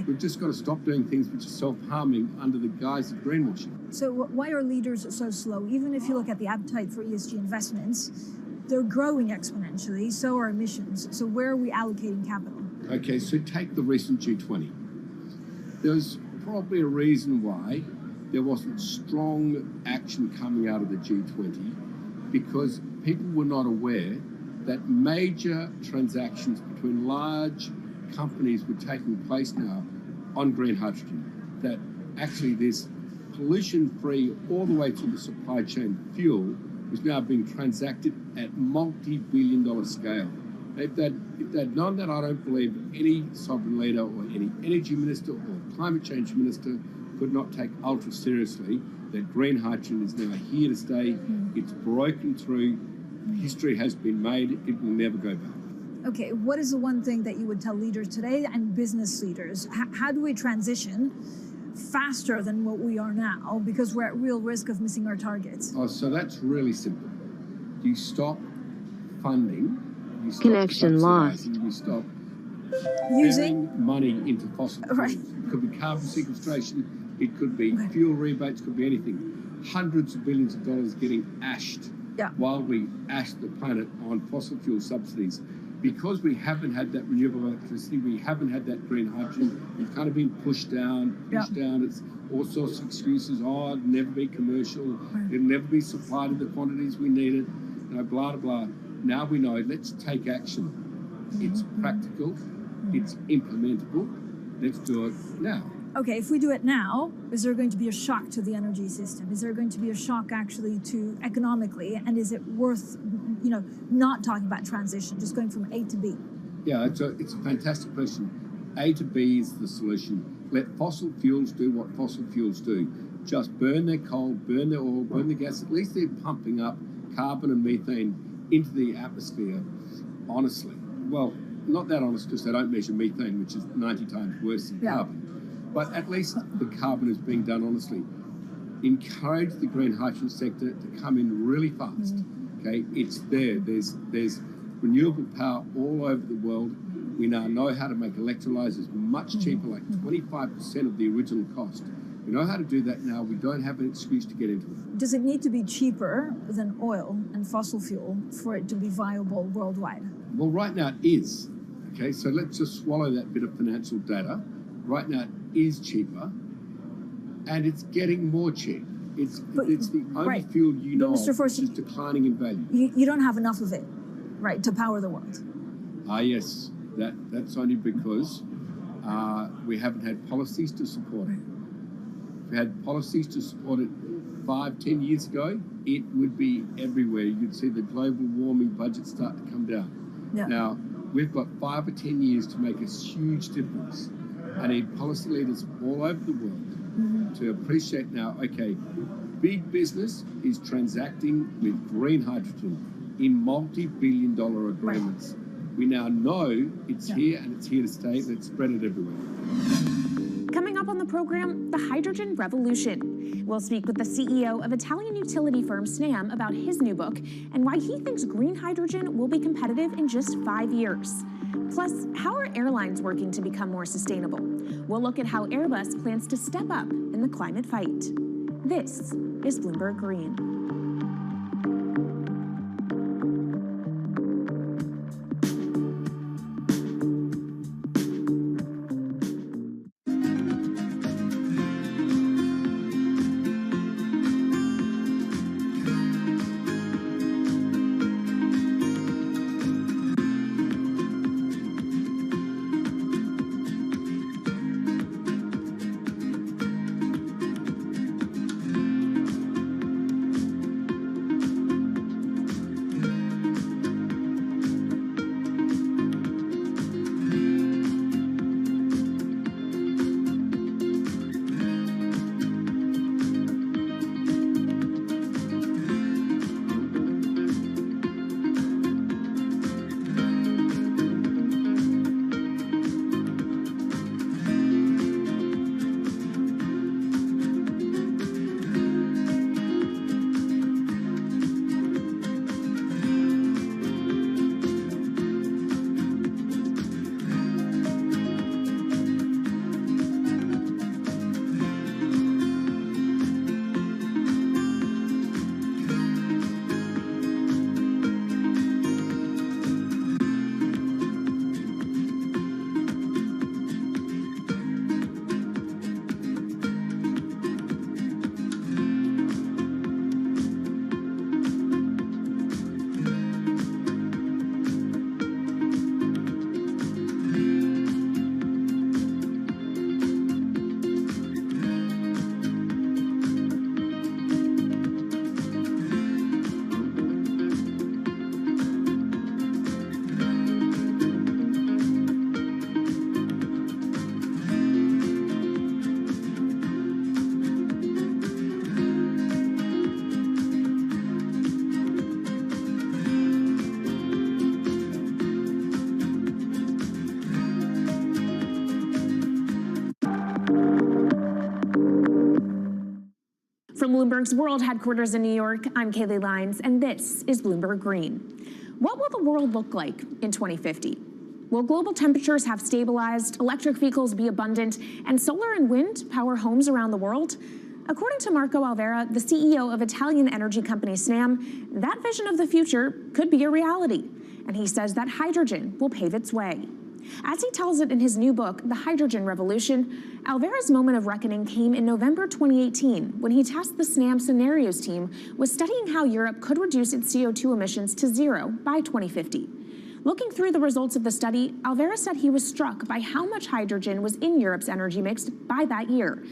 we've just got to stop doing things which are self-harming under the guise of greenwashing. So why are leaders so slow? Even if you look at the appetite for ESG investments, they're growing exponentially, so are emissions. So where are we allocating capital? Okay, so take the recent G20. There's probably a reason why there wasn't strong action coming out of the G20 because people were not aware that major transactions between large companies were taking place now on green hydrogen, that actually this pollution-free all the way to the supply chain fuel is now being transacted at multi-billion-dollar scale. If they'd known that, I don't believe any sovereign leader or any energy minister or climate change minister could not take ultra seriously that green hydrogen is now here to stay. It's broken through. History has been made. It will never go back. Okay, what is the one thing that you would tell leaders today and business leaders? How do we transition faster than what we are now because we're at real risk of missing our targets? Oh, so that's really simple. You stop funding, you stop Connection lost. You stop using money into fossil fuels. It could be carbon sequestration, it could be fuel rebates, it could be anything. Hundreds of billions of dollars getting ashed while we ash the planet on fossil fuel subsidies. Because we haven't had that renewable electricity, we haven't had that green hydrogen, we've kind of been pushed down. It's all sorts of excuses. Oh, it'll never be commercial. It'll never be supplied in the quantities we need it. You know, blah, blah, blah. Now we know, let's take action. It's practical. It's implementable. Let's do it now. okay, if we do it now, is there going to be a shock to the energy system? Is there going to be a shock actually to economically? And is it worth, not talking about transition, just going from A to B? Yeah, it's a fantastic question. A to B is the solution. Let fossil fuels do what fossil fuels do. Just burn their coal, burn their oil, burn the gas. At least they're pumping up carbon and methane into the atmosphere, honestly. Well, not that honest because they don't measure methane, which is 90 times worse than carbon. But at least the carbon is being done honestly. Encourage the green hydrogen sector to come in really fast. Okay, it's there. There's renewable power all over the world. We now know how to make electrolyzers much cheaper, like 25% of the original cost. We know how to do that now. We don't have an excuse to get into it. Does it need to be cheaper than oil and fossil fuel for it to be viable worldwide? Well, right now it is. Okay, so let's just swallow that bit of financial data. Right now it is cheaper, and it's getting more cheap. It's the only fuel you know Mr. which is declining in value. You don't have enough of it, right, to power the world? Yes. That's only because we haven't had policies to support it. If we had policies to support it 5-10 years ago, it would be everywhere. You'd see the global warming budget start to come down. Yeah. Now, we've got 5 or 10 years to make a huge difference. I need policy leaders all over the world to appreciate now, okay, big business is transacting with green hydrogen in multi-billion-dollar agreements. We now know it's here and it's here to stay. Let's spread it everywhere. Coming up on the program, the hydrogen revolution. We'll speak with the CEO of Italian utility firm Snam about his new book and why he thinks green hydrogen will be competitive in just 5 years. Plus, how are airlines working to become more sustainable? We'll look at how Airbus plans to step up in the climate fight. This is Bloomberg Green. From Bloomberg's world headquarters in New York, I'm Kaylee Lines, and this is Bloomberg Green. What will the world look like in 2050? Will global temperatures have stabilized, electric vehicles be abundant, and solar and wind power homes around the world? According to Marco Alvera, the CEO of Italian energy company Snam, that vision of the future could be a reality. And he says that hydrogen will pave its way. As he tells it in his new book, The Hydrogen Revolution, Alvera's moment of reckoning came in November 2018 when he tasked the Snam Scenarios team with studying how Europe could reduce its CO2 emissions to zero by 2050. Looking through the results of the study, Alvera said he was struck by how much hydrogen was in Europe's energy mix by that year.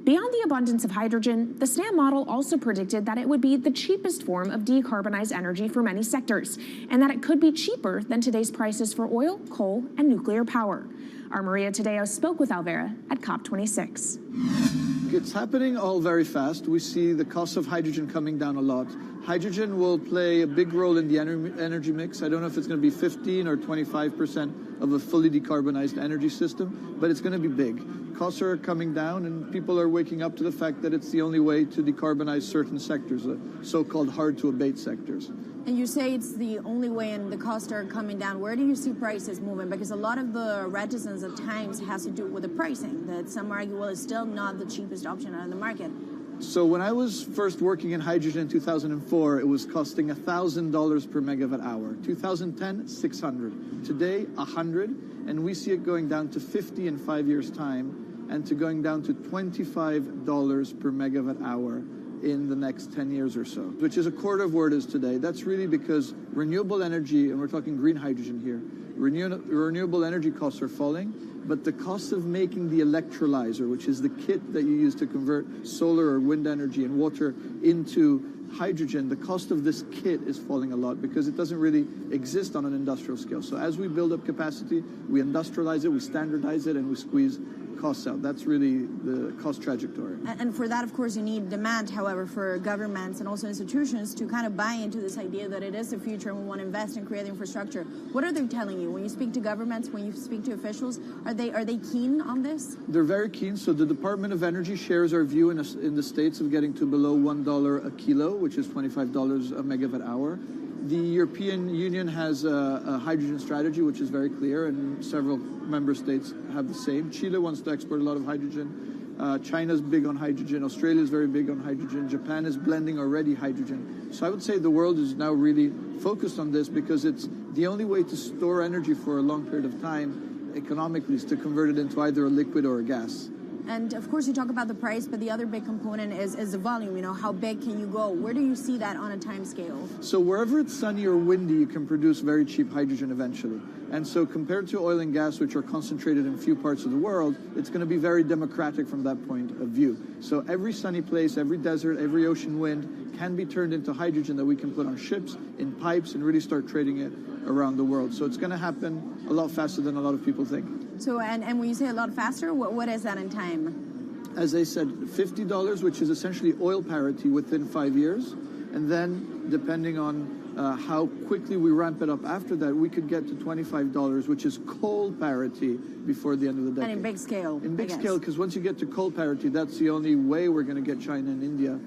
Beyond the abundance of hydrogen, the SNAM model also predicted that it would be the cheapest form of decarbonized energy for many sectors, and that it could be cheaper than today's prices for oil, coal, and nuclear power. Our Maria Tadeo spoke with Alvera at COP26. It's happening all very fast. We see the cost of hydrogen coming down a lot. Hydrogen will play a big role in the energy mix. I don't know if it's going to be 15 or 25% of a fully decarbonized energy system, but it's going to be big. Costs are coming down, and people are waking up to the fact that it's the only way to decarbonize certain sectors, the so-called hard-to-abate sectors. And you say it's the only way and the costs are coming down. Where do you see prices moving? Because a lot of the reticence at times has to do with the pricing, that some argue, well, it's still not the cheapest option on the market. So when I was first working in hydrogen in 2004, it was costing $1,000 per megawatt hour. 2010, $600. Today, $100, and we see it going down to $50 in 5 years' time, and to going down to $25 per megawatt hour in the next 10 years or so, which is a quarter of where it is today. That's really because renewable energy, and we're talking green hydrogen here, renewable energy costs are falling, but the cost of making the electrolyzer, which is the kit that you use to convert solar or wind energy and water into hydrogen, the cost of this kit is falling a lot because it doesn't really exist on an industrial scale. So as we build up capacity, we industrialize it, we standardize it, and we squeeze costs out. That's really the cost trajectory. And for that, of course, you need demand, however, for governments and also institutions to kind of buy into this idea that it is the future and we want to invest and create infrastructure. What are they telling you? When you speak to governments, when you speak to officials, are they keen on this? They're very keen. So the Department of Energy shares our view in the States of getting to below $1 a kilo, which is $25 a megawatt hour. The European Union has a hydrogen strategy, which is very clear, and several member states have the same. Chile wants to export a lot of hydrogen. China's big on hydrogen. Australia's very big on hydrogen. Japan is blending already hydrogen. So I would say the world is now really focused on this because it's the only way to store energy for a long period of time economically is to convert it into either a liquid or a gas. And of course, you talk about the price, but the other big component is the volume. You know, how big can you go? Where do you see that on a time scale? So wherever it's sunny or windy, you can produce very cheap hydrogen eventually. And so compared to oil and gas, which are concentrated in few parts of the world, it's going to be very democratic from that point of view. So every sunny place, every desert, every ocean wind can be turned into hydrogen that we can put on ships, in pipes, and really start trading it around the world. So it's going to happen a lot faster than a lot of people think. So, and when you say a lot faster, what is that in time? As I said, $50, which is essentially oil parity within 5 years. And then, depending on how quickly we ramp it up after that, we could get to $25, which is coal parity before the end of the decade. And in big scale. In big scale, because once you get to coal parity, that's the only way we're going to get China and India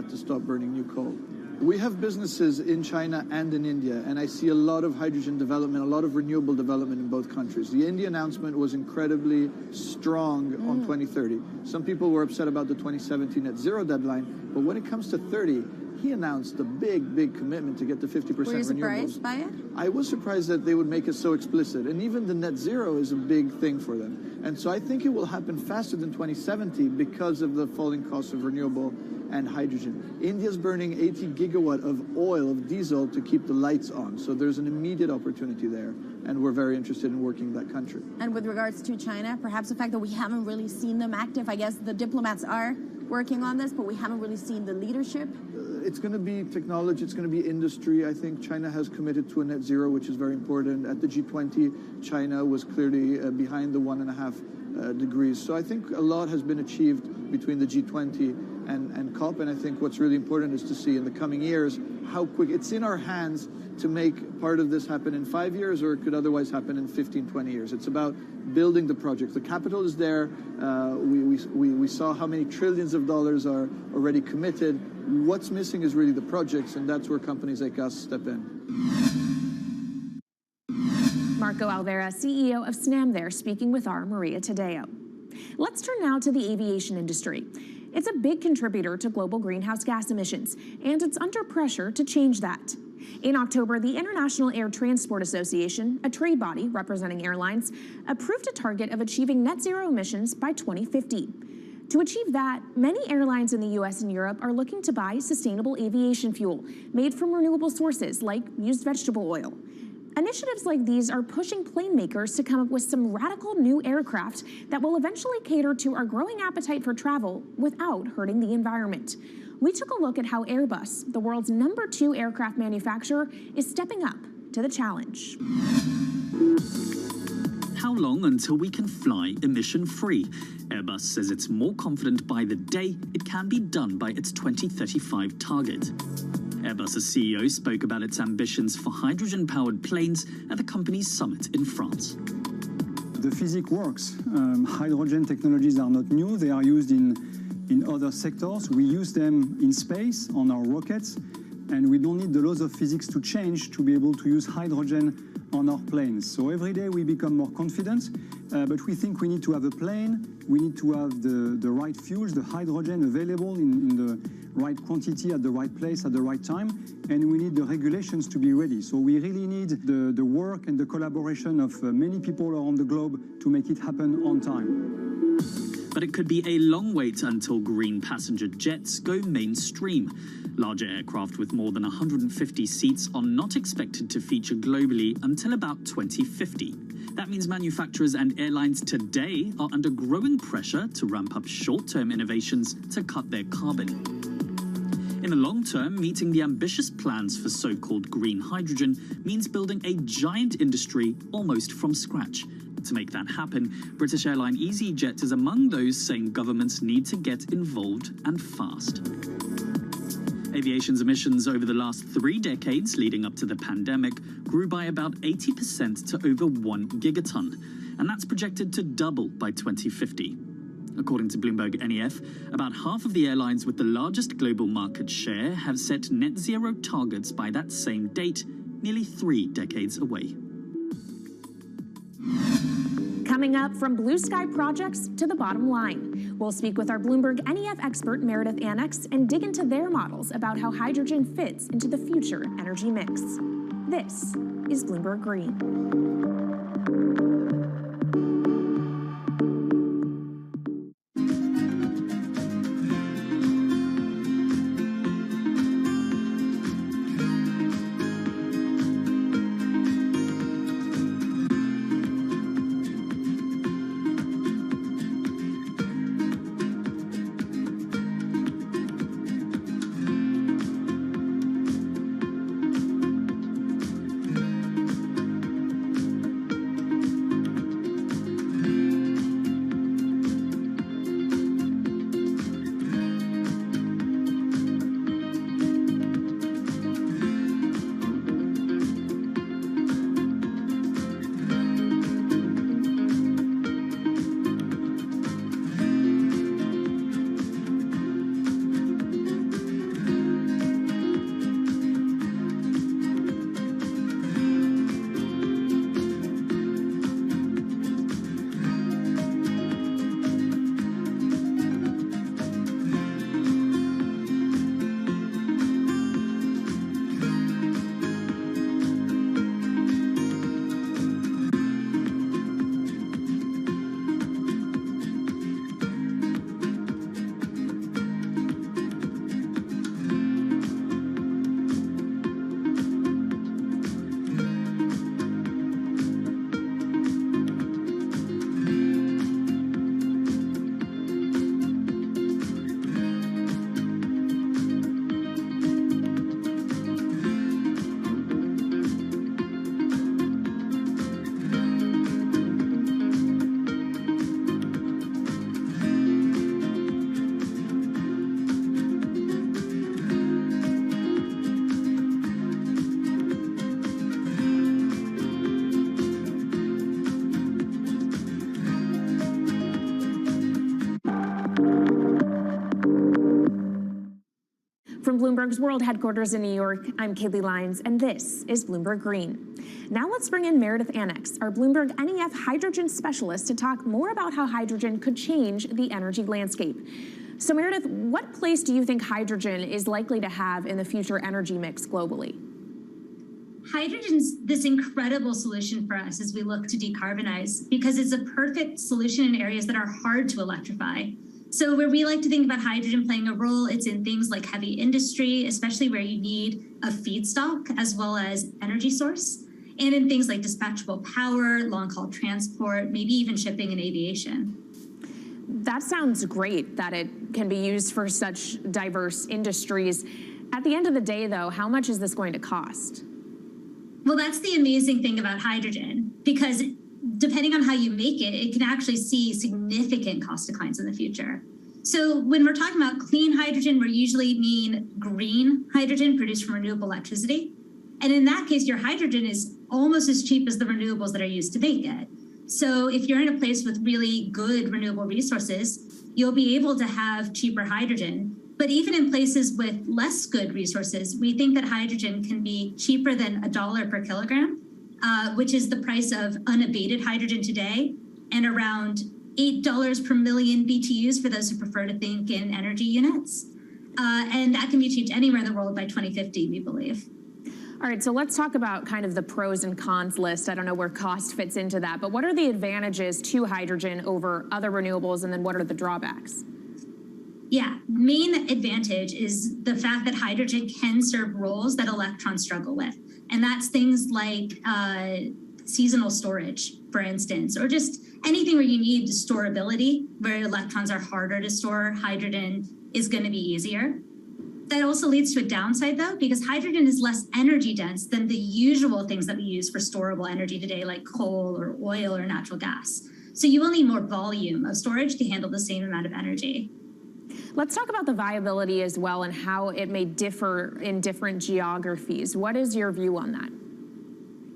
to stop burning new coal. We have businesses in China and in India, and I see a lot of hydrogen development, a lot of renewable development in both countries. The India announcement was incredibly strong on 2030. Some people were upset about the 2017 net zero deadline, but when it comes to 30, he announced a big commitment to get to 50% renewables. Were you surprised by it? I was surprised that they would make it so explicit, and even the net zero is a big thing for them. And so I think it will happen faster than 2070 because of the falling cost of renewable and hydrogen. India's burning 80 gigawatt of oil, of diesel, to keep the lights on. So there's an immediate opportunity there, and we're very interested in working in that country. And with regards to China, perhaps the fact that we haven't really seen them active, I guess the diplomats are working on this, but we haven't really seen the leadership. It's going to be technology, it's going to be industry. I think China has committed to a net zero, which is very important. At the G20, China was clearly behind the 1.5 degrees. So I think a lot has been achieved between the G20 and COP, and I think what's really important is to see in the coming years how quick it's in our hands to make part of this happen in 5 years, or it could otherwise happen in 15, 20 years. It's about building the project. The capital is there. We saw how many trillions of dollars are already committed. What's missing is really the projects, and that's where companies like us step in. Marco Alvera, CEO of SNAM there, speaking with our Maria Tadeo. Let's turn now to the aviation industry. It's a big contributor to global greenhouse gas emissions, and it's under pressure to change that. In October, the International Air Transport Association, a trade body representing airlines, approved a target of achieving net zero emissions by 2050. To achieve that, many airlines in the US and Europe are looking to buy sustainable aviation fuel made from renewable sources like used vegetable oil. Initiatives like these are pushing plane makers to come up with some radical new aircraft that will eventually cater to our growing appetite for travel without hurting the environment. We took a look at how Airbus, the world's #2 aircraft manufacturer, is stepping up to the challenge. How long until we can fly emission-free? Airbus says it's more confident by the day it can be done by its 2035 target. Airbus's CEO spoke about its ambitions for hydrogen-powered planes at the company's summit in France. The physics works. Hydrogen technologies are not new. They are used in other sectors. We use them in space on our rockets, and we don't need the laws of physics to change to be able to use hydrogen on our planes. So every day we become more confident, but we think we need to have a plane, we need to have the right fuels, the hydrogen available in the right quantity at the right place at the right time, and we need the regulations to be ready. So we really need the work and the collaboration of many people around the globe to make it happen on time. But it could be a long wait until green passenger jets go mainstream. Larger aircraft with more than 150 seats are not expected to feature globally until about 2050. That means manufacturers and airlines today are under growing pressure to ramp up short-term innovations to cut their carbon. In the long term, meeting the ambitious plans for so-called green hydrogen means building a giant industry almost from scratch. To make that happen, British airline EasyJet is among those saying governments need to get involved and fast. Aviation's emissions over the last 3 decades leading up to the pandemic grew by about 80% to over 1 gigaton, and that's projected to double by 2050. According to Bloomberg NEF, about half of the airlines with the largest global market share have set net zero targets by that same date, nearly 3 decades away. Coming up, from blue sky projects to the bottom line. We'll speak with our Bloomberg NEF expert Meredith Annex and dig into their models about how hydrogen fits into the future energy mix. This is Bloomberg Green. From Bloomberg's world headquarters in New York, I'm Kaylee Lyons, and this is Bloomberg Green. Now let's bring in Meredith Annex, our Bloomberg NEF hydrogen specialist, to talk more about how hydrogen could change the energy landscape. So Meredith, what place do you think hydrogen is likely to have in the future energy mix globally? Hydrogen's this incredible solution for us as we look to decarbonize because it's a perfect solution in areas that are hard to electrify. So where we like to think about hydrogen playing a role, it's in things like heavy industry, especially where you need a feedstock as well as energy source. and in things like dispatchable power, long-haul transport, maybe even shipping and aviation. That sounds great that it can be used for such diverse industries. At the end of the day, though, how much is this going to cost? Well, that's the amazing thing about hydrogen, because depending on how you make it, it can actually see significant cost declines in the future. So when we're talking about clean hydrogen, we usually mean green hydrogen produced from renewable electricity. And in that case, your hydrogen is almost as cheap as the renewables that are used to make it. So if you're in a place with really good renewable resources, you'll be able to have cheaper hydrogen. But even in places with less good resources, we think that hydrogen can be cheaper than $1 per kilogram, which is the price of unabated hydrogen today, and around $8 per million BTUs for those who prefer to think in energy units. And that can be achieved anywhere in the world by 2050, we believe. All right, so let's talk about kind of the pros and cons list. I don't know where cost fits into that, but what are the advantages to hydrogen over other renewables, and then what are the drawbacks? Yeah, main advantage is the fact that hydrogen can serve roles that electrons struggle with. And that's things like seasonal storage, for instance, or just anything where you need storability, where electrons are harder to store, hydrogen is going to be easier. That also leads to a downside, though, because hydrogen is less energy dense than the usual things that we use for storable energy today, like coal or oil or natural gas. So you will need more volume of storage to handle the same amount of energy. Let's talk about the viability as well and how it may differ in different geographies. What is your view on that?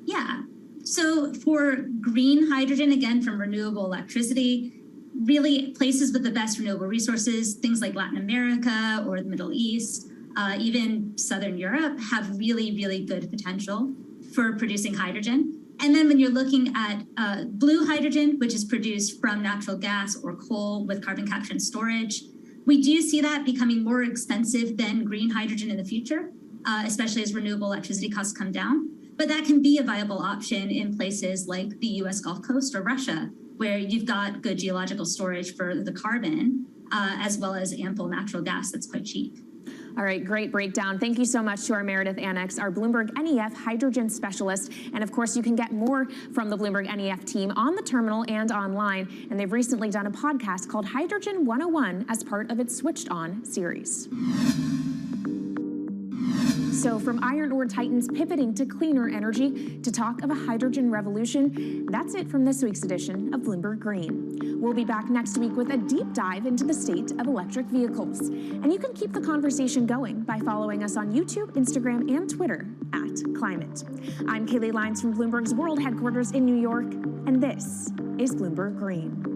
Yeah, so for green hydrogen, again, from renewable electricity, really places with the best renewable resources, things like Latin America or the Middle East, even Southern Europe, have really, really good potential for producing hydrogen. And then when you're looking at blue hydrogen, which is produced from natural gas or coal with carbon capture and storage, we do see that becoming more expensive than green hydrogen in the future, especially as renewable electricity costs come down. But that can be a viable option in places like the US Gulf Coast or Russia, where you've got good geological storage for the carbon, as well as ample natural gas that's quite cheap. All right, great breakdown. Thank you so much to our Meredith Annex, our Bloomberg NEF hydrogen specialist. And of course, you can get more from the Bloomberg NEF team on the terminal and online. And they've recently done a podcast called Hydrogen 101 as part of its Switched On series. So from iron ore titans pivoting to cleaner energy to talk of a hydrogen revolution, that's it from this week's edition of Bloomberg Green. We'll be back next week with a deep dive into the state of electric vehicles. And you can keep the conversation going by following us on YouTube, Instagram, and Twitter @Climate. I'm Kaylee Lyons from Bloomberg's world headquarters in New York, and this is Bloomberg Green.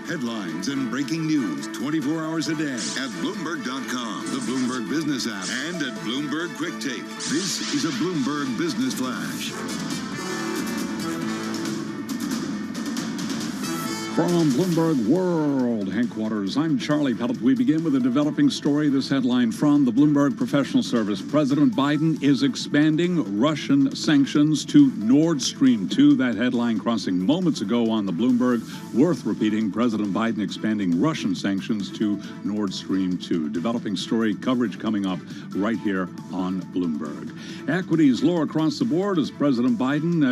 Headlines and breaking news 24 hours a day at Bloomberg.com, the Bloomberg Business app, and at Bloomberg Quick Take. This is a Bloomberg Business Flash. From Bloomberg World Headquarters, I'm Charlie Pellet. We begin with a developing story. This headline from the Bloomberg Professional Service. President Biden is expanding Russian sanctions to Nord Stream 2. That headline crossing moments ago on the Bloomberg. Worth repeating, President Biden expanding Russian sanctions to Nord Stream 2. Developing story coverage coming up right here on Bloomberg. Equities lower across the board as President Biden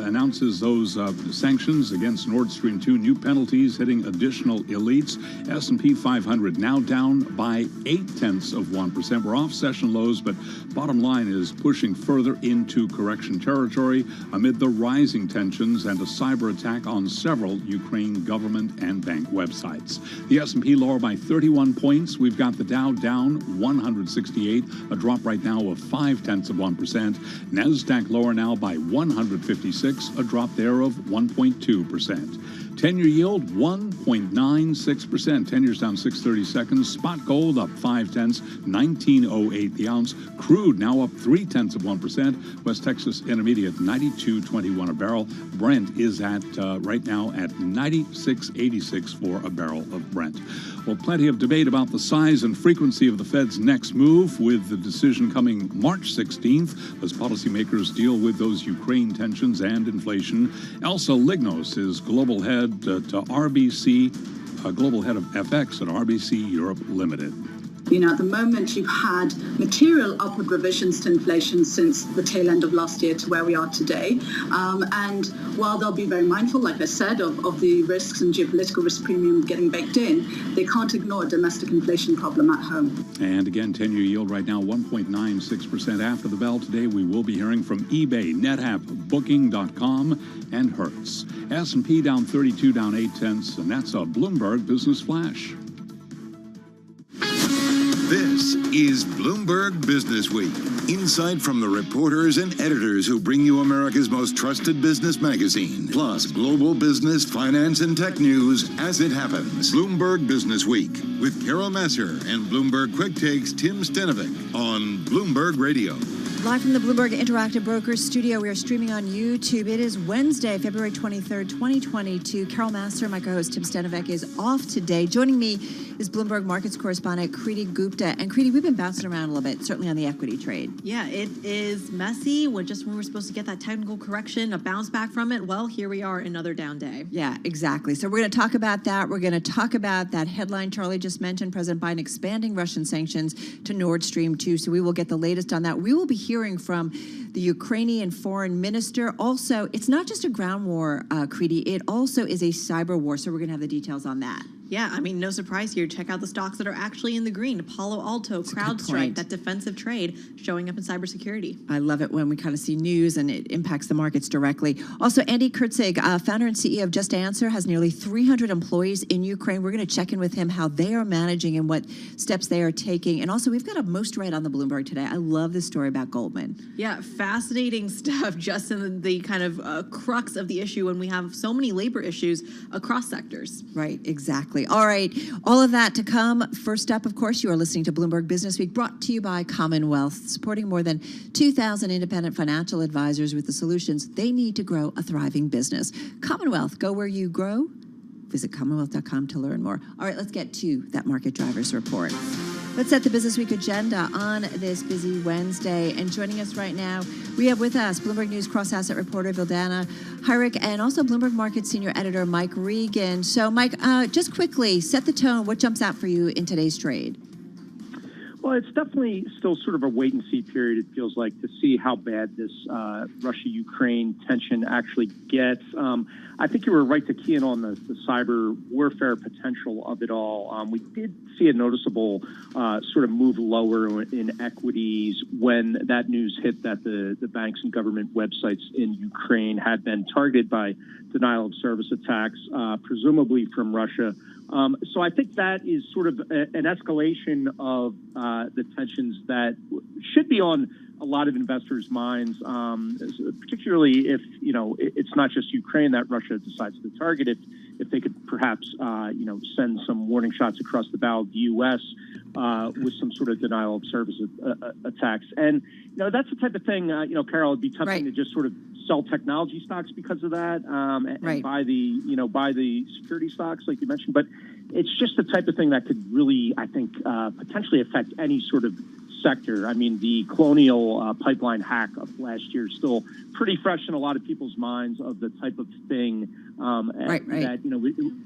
announces those sanctions against Nord Stream 2. New penalties hitting additional elites. S&P 500 now down by 0.8%. We're off session lows, but bottom line is pushing further into correction territory amid the rising tensions and a cyber attack on several Ukraine government and bank websites. The S&P lower by 31 points. We've got the Dow down 168, a drop right now of 0.5%. NASDAQ lower now by 156, a drop there of 1.2%. 10-year yield, 1.96%. 10-year's down 6/32. Spot gold up 0.5, 19.08 the ounce. Crude now up 0.3%. West Texas Intermediate, 92.21 a barrel. Brent is at right now at 96.86 for a barrel of Brent. Well, plenty of debate about the size and frequency of the Fed's next move, with the decision coming March 16th as policymakers deal with those Ukraine tensions and inflation. Elsa Lignos is global head to RBC, global head of FX at RBC Europe Limited. You know, at the moment, you've had material upward revisions to inflation since the tail end of last year to where we are today. And while they'll be very mindful, like I said, of the risks and geopolitical risk premium getting baked in, they can't ignore a domestic inflation problem at home. And again, 10-year yield right now, 1.96%. After the bell today, we will be hearing from eBay, NetApp, Booking.com, and Hertz. S&P down 32, down 0.8, and that's a Bloomberg Business Flash. This is Bloomberg Business Week. Insight from the reporters and editors who bring you America's most trusted business magazine. Plus, global business, finance, and tech news as it happens. Bloomberg Business Week with Carol Masser and Bloomberg Quick Takes Tim Stenovic on Bloomberg Radio. Live from the Bloomberg Interactive Brokers studio, we are streaming on YouTube. It is Wednesday, February 23rd, 2022. Carol Masser, my co-host Tim Stenovic, is off today. Joining me is Bloomberg Markets correspondent Kriti Gupta. And Kriti, we've been bouncing around a little bit, certainly on the equity trade. Yeah, it is messy. When we were supposed to get that technical correction, a bounce back from it, well, here we are, another down day. Yeah, exactly. So we're going to talk about that. We're going to talk about that headline Charlie just mentioned, President Biden expanding Russian sanctions to Nord Stream 2. So we will get the latest on that. We will be hearing from the Ukrainian foreign minister. Also, it's not just a ground war, Kriti. It also is a cyber war. So we're going to have the details on that. Yeah, I mean, no surprise here. Check out the stocks that are actually in the green. Palo Alto, CrowdStrike, that defensive trade showing up in cybersecurity. I love it when we kind of see news and it impacts the markets directly. Also, Andy Kurtzig, founder and CEO of Just Answer, has nearly 300 employees in Ukraine. We're going to check in with him how they are managing and what steps they are taking. And also, we've got a most read on the Bloomberg today. I love this story about Goldman. Yeah, fascinating stuff just in the kind of crux of the issue when we have so many labor issues across sectors. Right, exactly. All right, all of that to come. First up, of course, you are listening to Bloomberg Business Week, brought to you by Commonwealth, supporting more than 2,000 independent financial advisors with the solutions they need to grow a thriving business. Commonwealth, go where you grow. Visit commonwealth.com to learn more. All right, let's get to that market drivers report. Let's set the Business Week agenda on this busy Wednesday. And joining us right now, we have with us Bloomberg News cross-asset reporter Vildana Hyrick and also Bloomberg Markets senior editor Mike Regan. So, Mike, just quickly, set the tone. What jumps out for you in today's trade? Well, it's definitely still sort of a wait-and-see period, it feels like, to see how bad this Russia-Ukraine tension actually gets. I think you were right to key in on the cyber warfare potential of it all. We did see a noticeable sort of move lower in equities when that news hit that the banks and government websites in Ukraine had been targeted by denial of service attacks, presumably from Russia. So I think that is sort of an escalation of the tensions that should be on a lot of investors' minds, particularly if, it's not just Ukraine that Russia decides to target. if they could perhaps, send some warning shots across the bow of the U.S. With some sort of denial of service attacks. And, that's the type of thing, Carol, it'd be tempting to just sort of sell technology stocks because of that, and buy the security stocks like you mentioned. But it's just the type of thing that could really, I think, potentially affect any sort of sector. I mean, the Colonial pipeline hack of last year is still pretty fresh in a lot of people's minds of the type of thing that,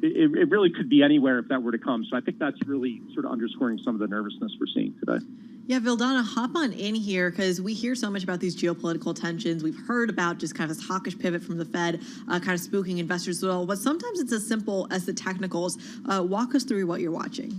it really could be anywhere if that were to come. So I think that's really sort of underscoring some of the nervousness we're seeing today. Yeah, Vildana, hop on in here because we hear so much about these geopolitical tensions. We've heard about just kind of this hawkish pivot from the Fed, kind of spooking investors as well. But sometimes it's as simple as the technicals. Walk us through what you're watching.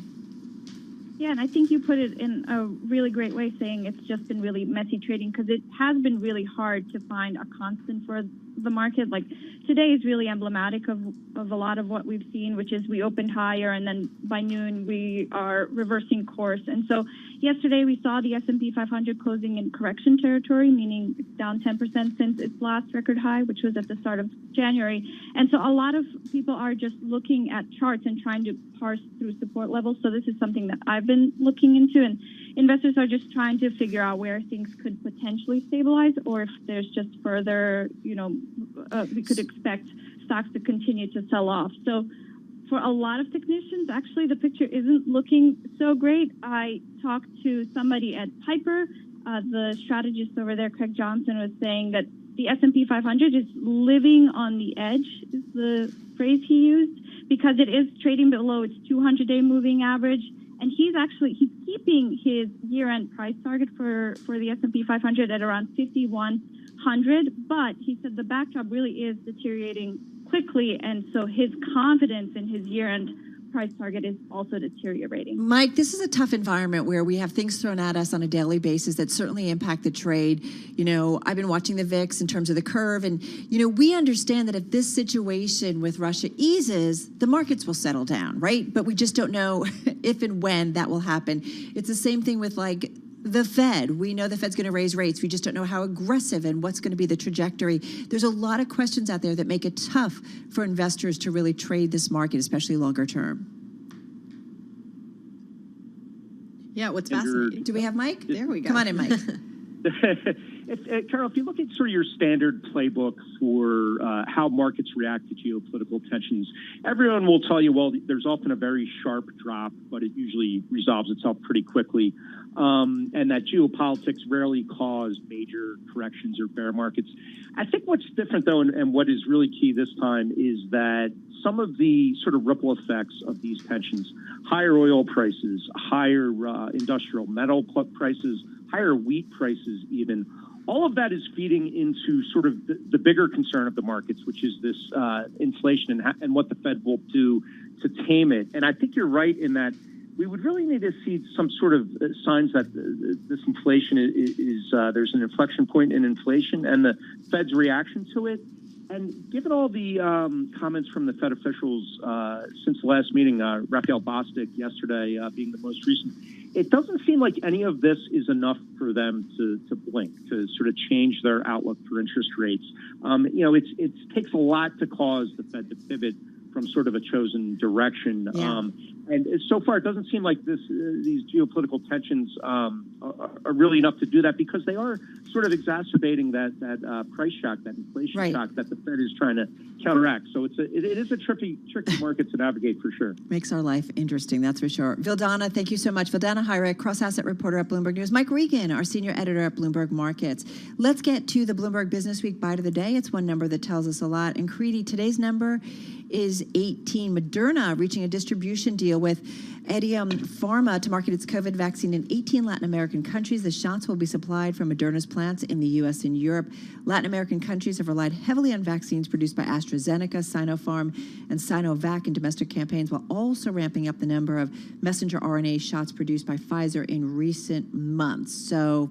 Yeah, and I think you put it in a really great way, saying it's just been really messy trading because it has been really hard to find a constant for the market. Like today is really emblematic of a lot of what we've seen, which is we opened higher and then by noon we are reversing course. And so yesterday we saw the S&P 500 closing in correction territory, meaning it's down 10% since its last record high, which was at the start of January. And so a lot of people are just looking at charts and trying to parse through support levels. So this is something that I've been looking into, and investors are just trying to figure out where things could potentially stabilize or if there's just further, we could expect stocks to continue to sell off. So for a lot of technicians, actually the picture isn't looking so great. I talked to somebody at Piper, the strategist over there, Craig Johnson, was saying that the S&P 500 is living on the edge, is the phrase he used, because it is trading below its 200-day moving average. And he's keeping his year-end price target for the S&P 500 at around 5,100. But he said the backdrop really is deteriorating quickly, and so his confidence in his year-end price target is also deteriorating. Mike, this is a tough environment where we have things thrown at us on a daily basis that certainly impact the trade. I've been watching the VIX in terms of the curve, and, we understand that if this situation with Russia eases, the markets will settle down, right? But we just don't know if and when that will happen. It's the same thing with, the Fed. We know the Fed's going to raise rates. We just don't know how aggressive and what's going to be the trajectory. There's a lot of questions out there that make it tough for investors to really trade this market, especially longer term. Yeah, what's fascinating? Do we have Mike? There we go. Come on in, Mike. Carol, if you look at sort of your standard playbook for how markets react to geopolitical tensions, everyone will tell you, well, there's often a very sharp drop, but it usually resolves itself pretty quickly, and that geopolitics rarely cause major corrections or bear markets. I think what's different, though, and what is really key this time is that some of the sort of ripple effects of these tensions, higher oil prices, higher industrial metal prices, higher wheat prices even, all of that is feeding into sort of the bigger concern of the markets, which is this inflation and what the Fed will do to tame it. And I think you're right in that we would really need to see some sort of signs that this inflation is there's an inflection point in inflation and the Fed's reaction to it. And given all the comments from the Fed officials since the last meeting, Raphael Bostic yesterday being the most recent, it doesn't seem like any of this is enough for them to blink, to sort of change their outlook for interest rates. It takes a lot to cause the Fed to pivot from sort of a chosen direction. Yeah. And so far, it doesn't seem like these geopolitical tensions are really enough to do that, because they are sort of exacerbating that price shock, that inflation shock that the Fed is trying to counteract. So it is a tricky market to navigate for sure. Makes our life interesting, that's for sure. Vildana, thank you so much. Vildana Hyrek, cross-asset reporter at Bloomberg News. Mike Regan, our senior editor at Bloomberg Markets. Let's get to the Bloomberg Business Week Bite of the Day. It's one number that tells us a lot. And Creedy, today's number is 18. Moderna reaching a distribution deal with Adium Pharma to market its COVID vaccine in 18 Latin American countries. The shots will be supplied from Moderna's plants in the U.S. and Europe. Latin American countries have relied heavily on vaccines produced by AstraZeneca, Sinopharm, and Sinovac in domestic campaigns, while also ramping up the number of messenger RNA shots produced by Pfizer in recent months. So,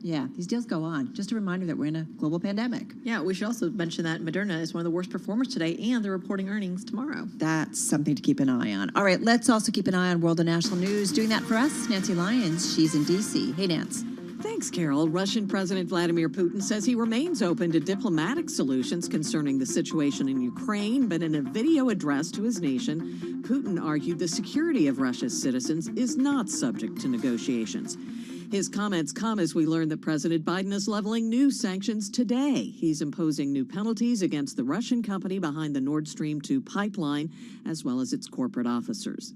yeah, these deals go on. Just a reminder that we're in a global pandemic. Yeah, we should also mention that Moderna is one of the worst performers today, and they're reporting earnings tomorrow. That's something to keep an eye on. All right, let's also keep an eye on world and national news. Doing that for us, Nancy Lyons. She's in D.C. Hey, Nance. Thanks, Carol. Russian President Vladimir Putin says he remains open to diplomatic solutions concerning the situation in Ukraine, but in a video address to his nation, Putin argued the security of Russia's citizens is not subject to negotiations. His comments come as we learn that President Biden is leveling new sanctions today. He's imposing new penalties against the Russian company behind the Nord Stream 2 pipeline, as well as its corporate officers.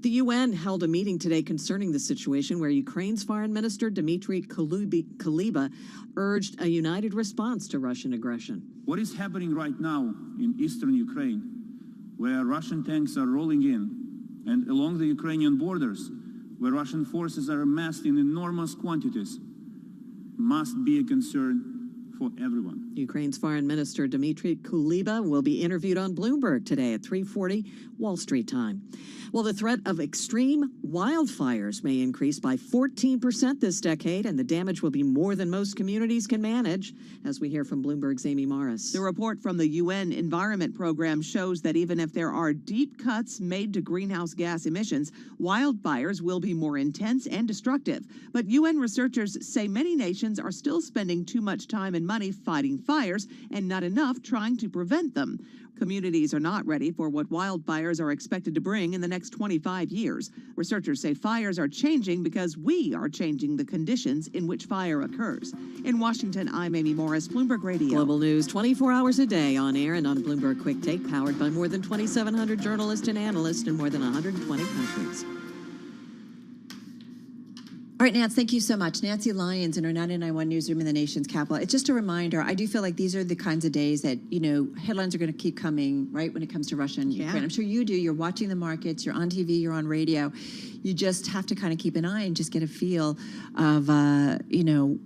The UN held a meeting today concerning the situation where Ukraine's Foreign Minister Dmitry Kuleba urged a united response to Russian aggression. What is happening right now in eastern Ukraine, where Russian tanks are rolling in, and along the Ukrainian borders, where Russian forces are amassed in enormous quantities, must be a concern for everyone. Ukraine's Foreign Minister Dmitry Kuleba will be interviewed on Bloomberg today at 3:40 Wall Street time. Well, the threat of extreme wildfires may increase by 14% this decade, and the damage will be more than most communities can manage, as we hear from Bloomberg's Amy Morris. The report from the UN Environment Program shows that even if there are deep cuts made to greenhouse gas emissions, wildfires will be more intense and destructive. But UN researchers say many nations are still spending too much time and money fighting fires and not enough trying to prevent them. Communities are not ready for what wildfires are expected to bring in the next 25 years. Researchers say fires are changing because we are changing the conditions in which fire occurs. In Washington, I'm Amy Morris, Bloomberg Radio. Global news 24 hours a day on air and on Bloomberg Quick Take, powered by more than 2,700 journalists and analysts in more than 120 countries. All right, Nance, thank you so much. Nancy Lyons in our 99.1 newsroom in the nation's capital. It's just a reminder. I do feel like these are the kinds of days that, headlines are going to keep coming, right, when it comes to Russia and Ukraine. I'm sure you do. You're watching the markets. You're on TV. You're on radio. You just have to kind of keep an eye and just get a feel of,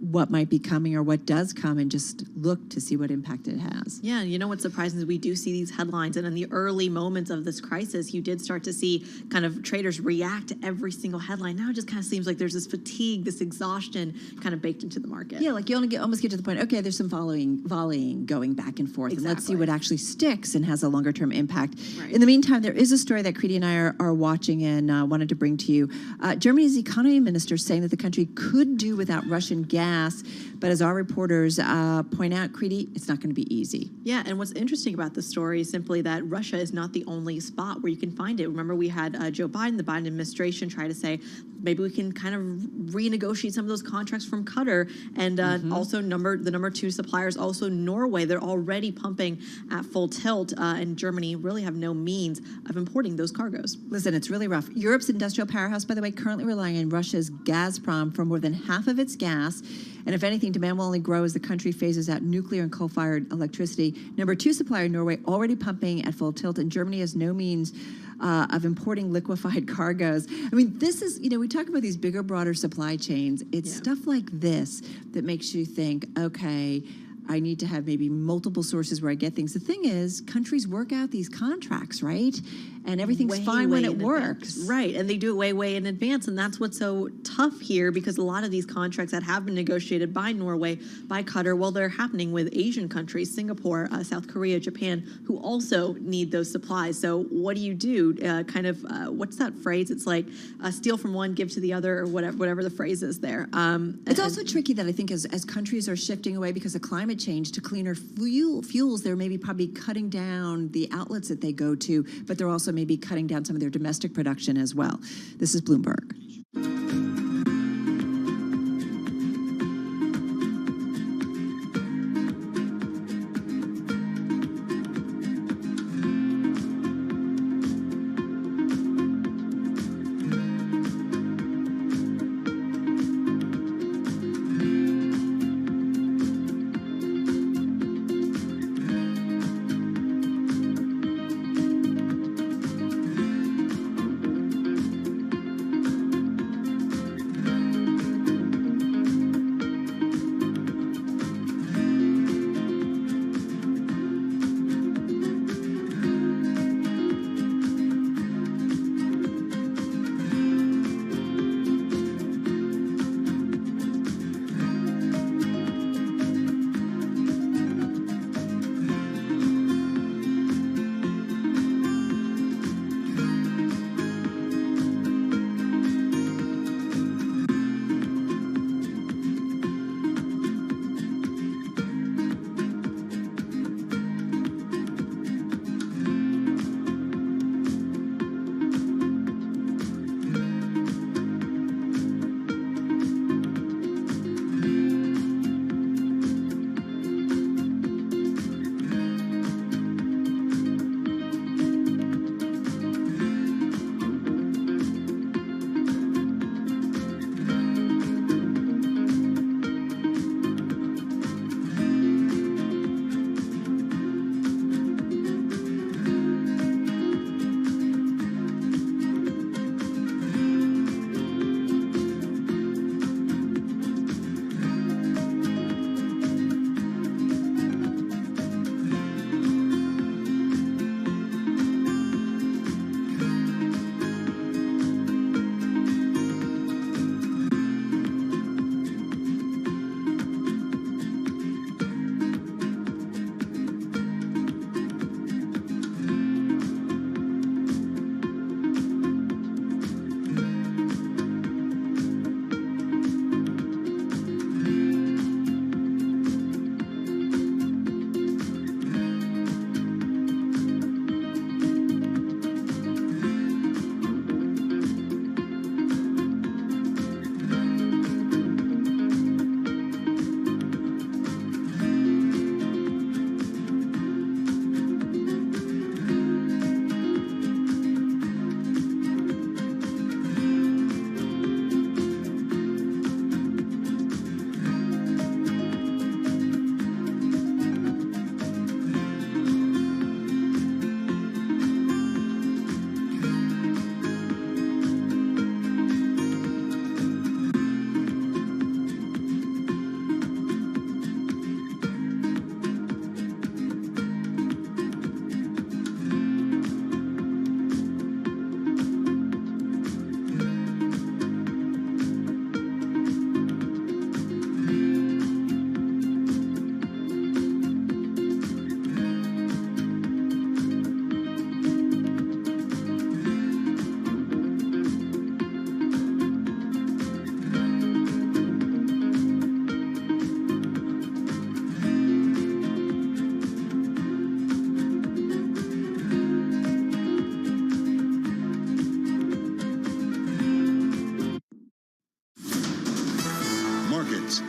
what might be coming or what does come, and just look to see what impact it has. Yeah, you know what's surprising is we do see these headlines, and in the early moments of this crisis, you did start to see kind of traders react to every single headline. Now it just kind of seems like there's this fatigue, this exhaustion kind of baked into the market. Yeah, like you almost get to the point, okay, there's some volleying going back and forth, and let's see what actually sticks and has a longer term impact. Right. In the meantime, there is a story that Kriti and I are watching and wanted to bring to you. Germany's economy minister saying that the country could do without Russian gas, but as our reporters point out, Kriti, it's not going to be easy. Yeah, and what's interesting about this story is simply that Russia is not the only spot where you can find it. Remember, we had Joe Biden, the Biden administration, try to say, maybe we can kind of renegotiate some of those contracts from Qatar, and also the number two suppliers, also Norway. They're already pumping at full tilt, and Germany really have no means of importing those cargoes. Listen, it's really rough. Europe's industrial powerhouse, by the way, currently relying on Russia's Gazprom for more than half of its gas. And if anything, demand will only grow as the country phases out nuclear and coal-fired electricity. Number two supplier, Norway, already pumping at full tilt, and Germany has no means of importing liquefied cargoes. I mean, this is, we talk about these bigger, broader supply chains. It's stuff like this that makes you think, okay, I need to have maybe multiple sources where I get things. The thing is, countries work out these contracts, right? And everything's fine when it works. Right, and they do it way in advance, and that's what's so tough here, because a lot of these contracts that have been negotiated by Norway, by Qatar, well, they're happening with Asian countries, Singapore, South Korea, Japan, who also need those supplies. So what do you do? What's that phrase? It's like steal from one, give to the other, or whatever the phrase is there. It's also tricky that I think as countries are shifting away because of climate change to cleaner fuels, they're maybe probably cutting down the outlets that they go to, but they're also maybe cutting down some of their domestic production as well. This is Bloomberg.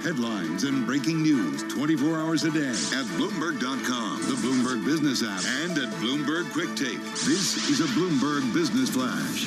Headlines and breaking news 24 hours a day at Bloomberg.com, the Bloomberg Business app, and at Bloomberg Quick Take. This is a Bloomberg Business Flash.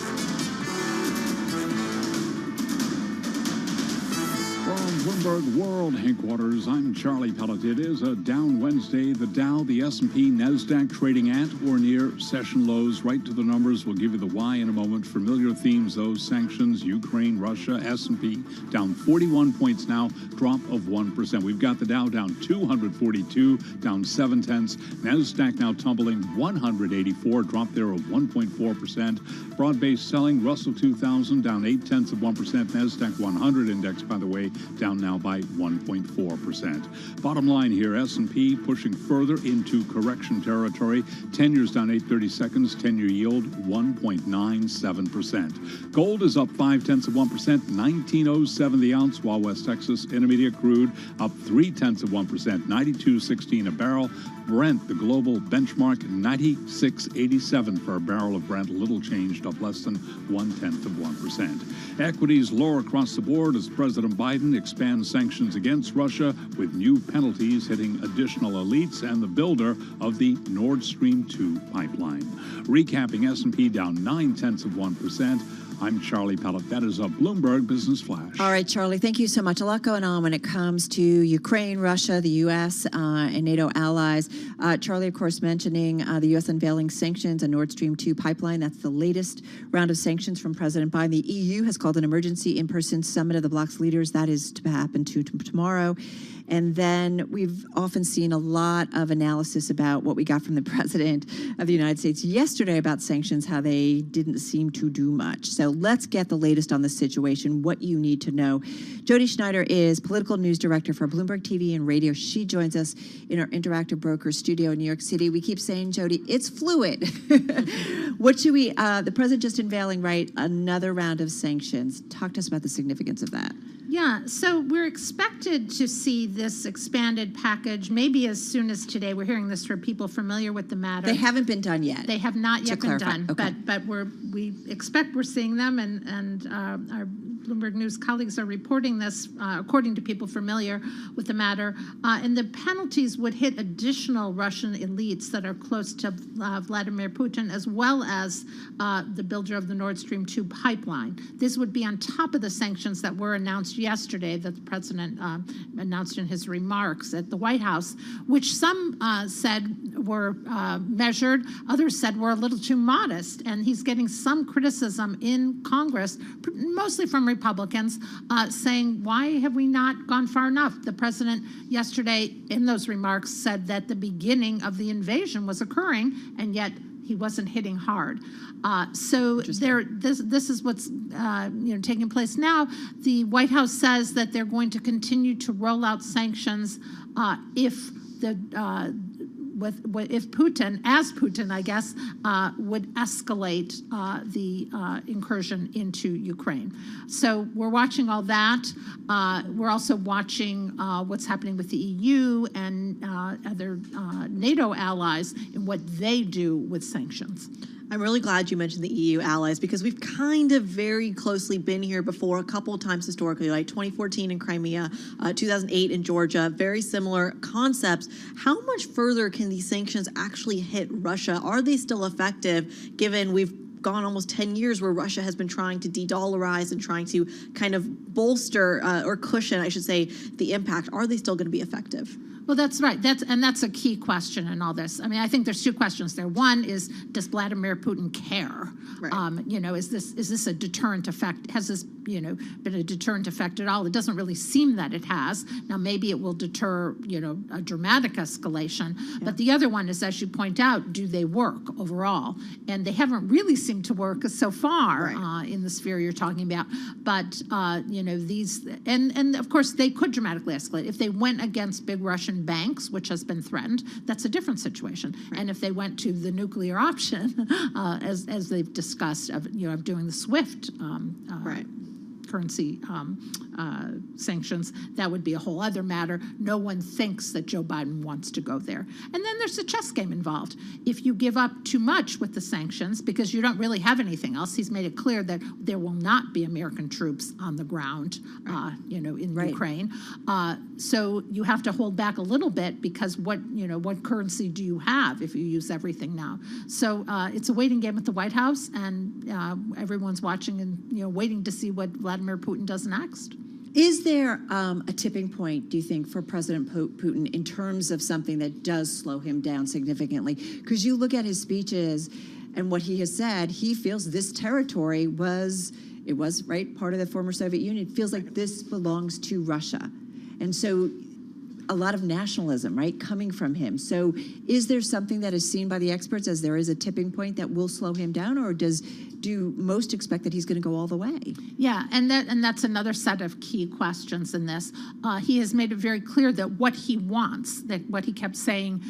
From Bloomberg World Headquarters, I'm Charlie Pellet. It is a down Wednesday. The Dow, the S&P, NASDAQ trading at or near session lows. Right to the numbers. We'll give you the why in a moment. Familiar themes, those sanctions, Ukraine, Russia, S&P down 41 points now, drop of 1%. We've got the Dow down 242, down 0.7. NASDAQ now tumbling 184, drop there of 1.4%. Broad-based selling, Russell 2000 down 0.8%. NASDAQ 100 index, by the way, down now by 1.4%. Bottom line here, S&P pushing further into correction territory. 10 years down 0.8, 10-year yield 1.97%. Gold is up 0.5%, 19.07 the ounce, while West Texas Intermediate crude up 0.3%, 92.16 a barrel. Brent, the global benchmark, 96.87 for a barrel of Brent, little changed, up less than 0.1%. Equities lower across the board as President Biden expands sanctions against Russia with new penalties hitting additional elites and the builder of the Nord Stream 2 pipeline. Recapping, S&P down 0.9%. I'm Charlie Pellet. That is a Bloomberg Business Flash. All right, Charlie, thank you so much. A lot going on when it comes to Ukraine, Russia, the U.S., and NATO allies. Charlie, of course, mentioning the U.S. unveiling sanctions on Nord Stream 2 pipeline. That's the latest round of sanctions from President Biden. The EU has called an emergency in-person summit of the bloc's leaders. That is to happen tomorrow. And then we've often seen a lot of analysis about what we got from the President of the United States yesterday about sanctions, how they didn't seem to do much. So let's get the latest on the situation, what you need to know. Jody Schneider is political news director for Bloomberg TV and radio. She joins us in our Interactive Brokers studio in New York City. We keep saying, Jody, it's fluid. What should we, the President just unveiling, right, another round of sanctions. Talk to us about the significance of that. Yeah, so we're expected to see this expanded package maybe as soon as today. We're hearing this from people familiar with the matter. They haven't been done yet. They have not yet been done, okay. but we expect we're seeing them, and our Bloomberg News colleagues are reporting this, according to people familiar with the matter. And the penalties would hit additional Russian elites that are close to Vladimir Putin, as well as the builder of the Nord Stream 2 pipeline. This would be on top of the sanctions that were announced yesterday, that the president announced in his remarks at the White House, which some said were measured, others said were a little too modest. And he's getting some criticism in Congress, mostly from Republicans, saying, why have we not gone far enough? The president yesterday in those remarks said that the beginning of the invasion was occurring, and yet he wasn't hitting hard. So this is what's taking place now. The White House says that they're going to continue to roll out sanctions if Putin, I guess, would escalate the incursion into Ukraine. So we're watching all that. We're also watching what's happening with the EU and other NATO allies and what they do with sanctions. I'm really glad you mentioned the EU allies, because we've kind of very closely been here before a couple of times historically, like 2014 in Crimea, 2008 in Georgia, very similar concepts. How much further can these sanctions actually hit Russia? Are they still effective, given we've gone almost 10 years where Russia has been trying to de-dollarize and trying to kind of bolster or cushion, I should say, the impact? Are they still going to be effective? Well, that's right. That's a key question in all this. I mean, I think there's two questions there. One is, does Vladimir Putin care? Right. Is this a deterrent effect? Has this been a deterrent effect at all? It doesn't really seem that it has. Now, maybe it will deter a dramatic escalation. Yeah. But the other one is, as you point out, do they work overall? And they haven't really seemed to work so far in the sphere you're talking about. But these and of course they could dramatically escalate if they went against big Russian banks, which has been threatened. That's a different situation. Right. And if they went to the nuclear option, as they've discussed, of doing the SWIFT currency sanctions, that would be a whole other matter. No one thinks that Joe Biden wants to go there. And then there's a chess game involved. If you give up too much with the sanctions, because you don't really have anything else, he's made it clear that there will not be American troops on the ground, in Ukraine. So you have to hold back a little bit, because what currency do you have if you use everything now? So it's a waiting game at the White House, and everyone's watching and waiting to see what Vladimir Putin does next. Is there a tipping point, do you think, for President Putin in terms of something that does slow him down significantly? Because you look at his speeches and what he has said, he feels this territory was part of the former Soviet Union. It feels like this belongs to Russia. And so a lot of nationalism, right, coming from him. So is there something that is seen by the experts as there is a tipping point that will slow him down, or do most expect that he's going to go all the way? Yeah, and that's another set of key questions in this. He has made it very clear that what he wants, that what he kept saying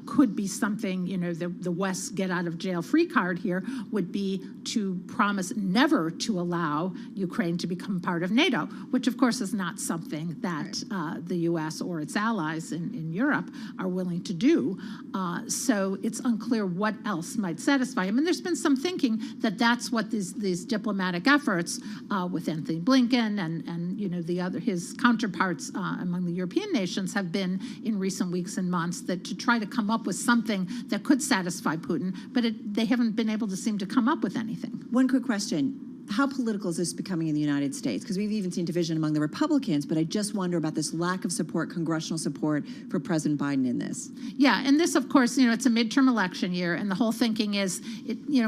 could be something, the West's get out of jail free card here would be to promise never to allow Ukraine to become part of NATO, which of course is not something that the U.S. or its allies in Europe are willing to do. So it's unclear what else might satisfy him. And there's been some thinking that that's what these diplomatic efforts with Anthony Blinken and his counterparts among the European nations have been in recent weeks and months, that to try to come up with something that could satisfy Putin, but they haven't been able to seem to come up with anything. One quick question. How political is this becoming in the United States? Because we've even seen division among the Republicans, but I just wonder about this lack of support, congressional support for President Biden in this. Yeah, and this, of course, it's a midterm election year, and the whole thinking is,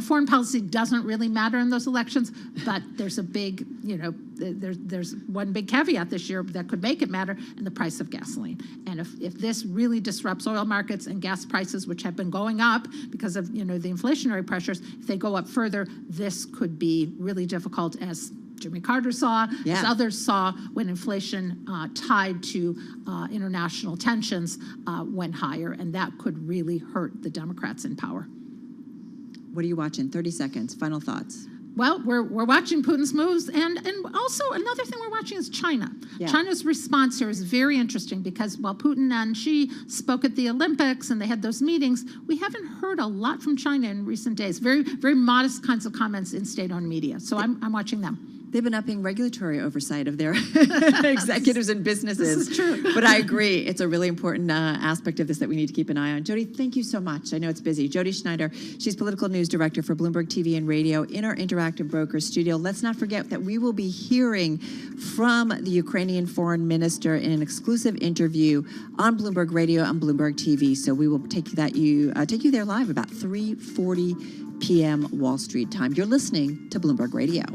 foreign policy doesn't really matter in those elections, but there's a big, there's one big caveat this year that could make it matter, and the price of gasoline. And if this really disrupts oil markets and gas prices, which have been going up because of, the inflationary pressures, if they go up further, this could be really difficult, as Jimmy Carter saw, as others saw when inflation tied to international tensions went higher, and that could really hurt the Democrats in power. What are you watching? 30 seconds. Final thoughts. Well, we're watching Putin's moves, and also another thing we're watching is China. Yeah. China's response here is very interesting, because while Putin and Xi spoke at the Olympics and they had those meetings, we haven't heard a lot from China in recent days. Very, very modest kinds of comments in state-owned media. So I'm watching them. They've been upping regulatory oversight of their executives and businesses. This is true. But I agree. It's a really important aspect of this that we need to keep an eye on. Jody, thank you so much. I know it's busy. Jody Schneider, she's political news director for Bloomberg TV and Radio in our Interactive Brokers studio. Let's not forget that we will be hearing from the Ukrainian foreign minister in an exclusive interview on Bloomberg Radio and Bloomberg TV. So we will take you there live about 3:40 p.m. Wall Street time. You're listening to Bloomberg Radio.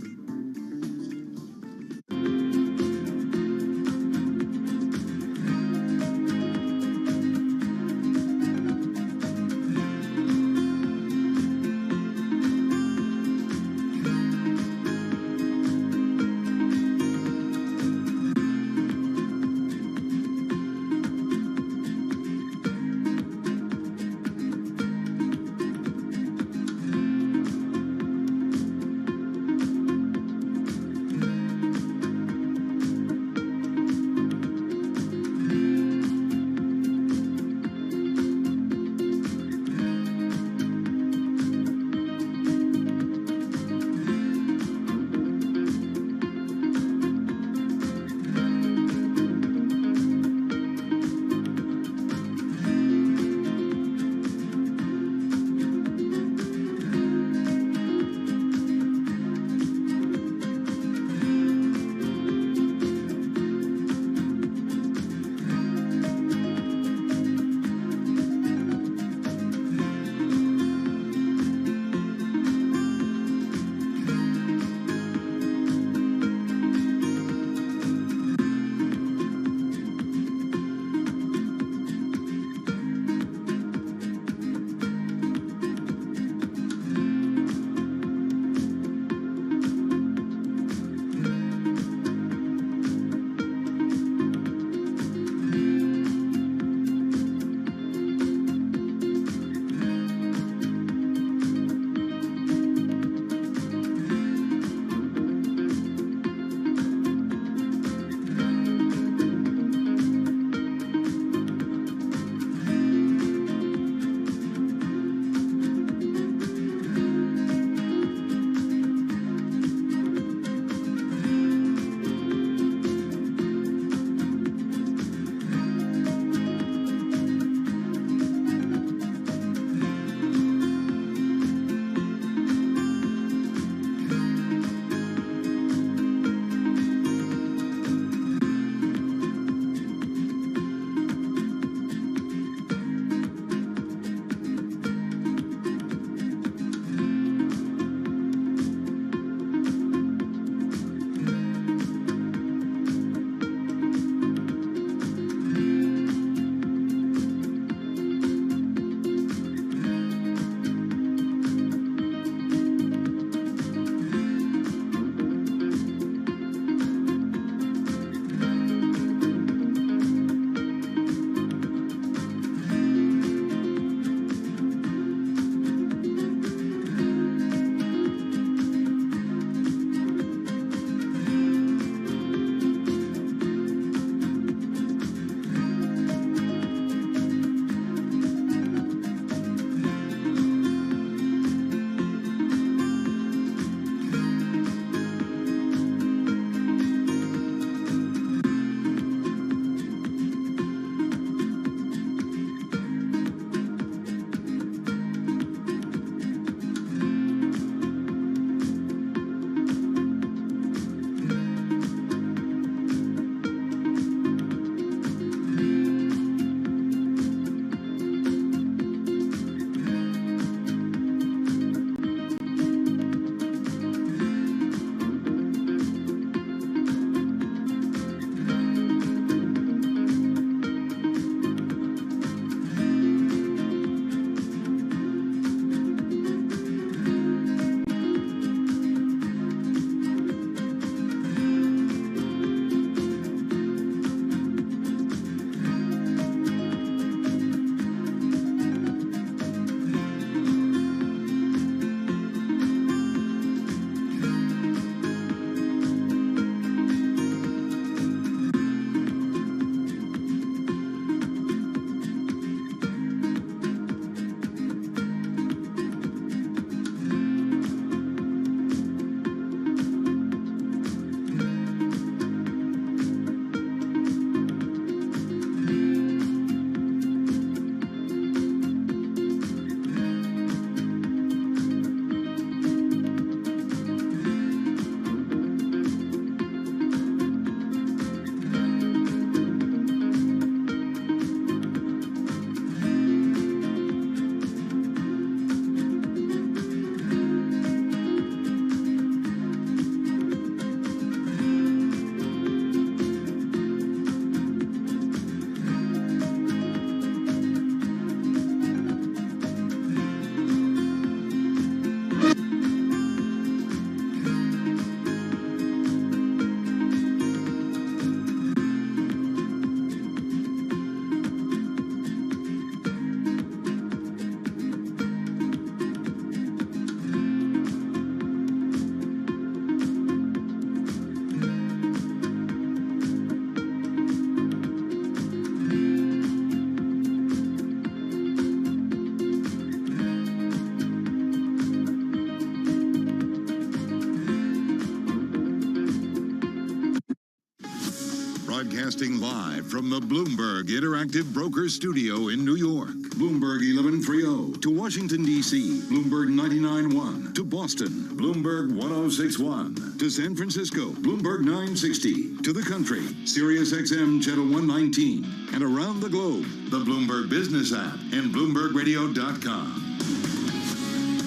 Broadcasting live from the Bloomberg Interactive Broker Studio in New York. Bloomberg 1130 to Washington, D.C. Bloomberg 99.1 to Boston. Bloomberg 106.1 to San Francisco. Bloomberg 960 to the country. Sirius XM Channel 119. And around the globe, the Bloomberg Business app and BloombergRadio.com.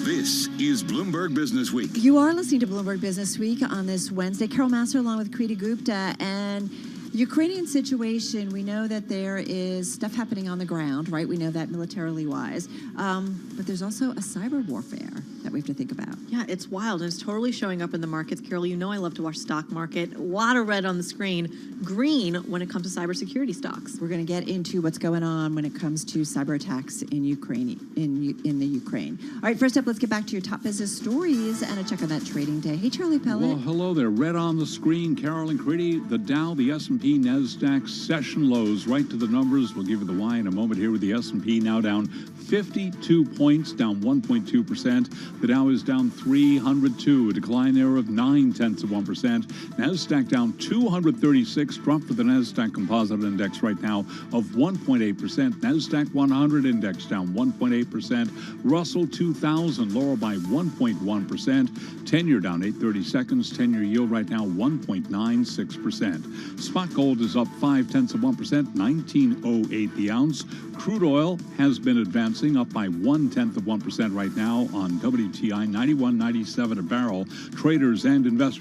This is Bloomberg Business Week. You are listening to Bloomberg Business Week on this Wednesday. Carol Master along with Kriti Gupta. And Ukrainian situation, we know that there is stuff happening on the ground, right? We know that militarily wise. But there's also a cyber warfare that we have to think about. Yeah, it's wild, and it's totally showing up in the markets. Carol, you know I love to watch stock market. A lot of red on the screen, green when it comes to cybersecurity stocks. We're going to get into what's going on when it comes to cyber attacks in Ukraine, in the Ukraine. All right, first up, let's get back to your top business stories and a check on that trading day. Hey, Charlie Pellet. Well, hello there. Red on the screen, Carol and Kriti. The Dow, the S&P, NASDAQ session lows right to the numbers. We'll give you the why in a moment here with the S&P now down 52 points, down 1.2%. The Dow is down 302, a decline there of 0.9%. NASDAQ down 236, drop for the NASDAQ Composite Index right now of 1.8%. NASDAQ 100 Index down 1.8%. Russell 2000 lower by 1.1%. 10-year down 8/30 seconds. 10-year yield right now 1.96%. Spot gold is up 0.5%, 19.08 the ounce. Crude oil has been advancing up by 0.1% right now on WTI 91.97 a barrel. Traders and investors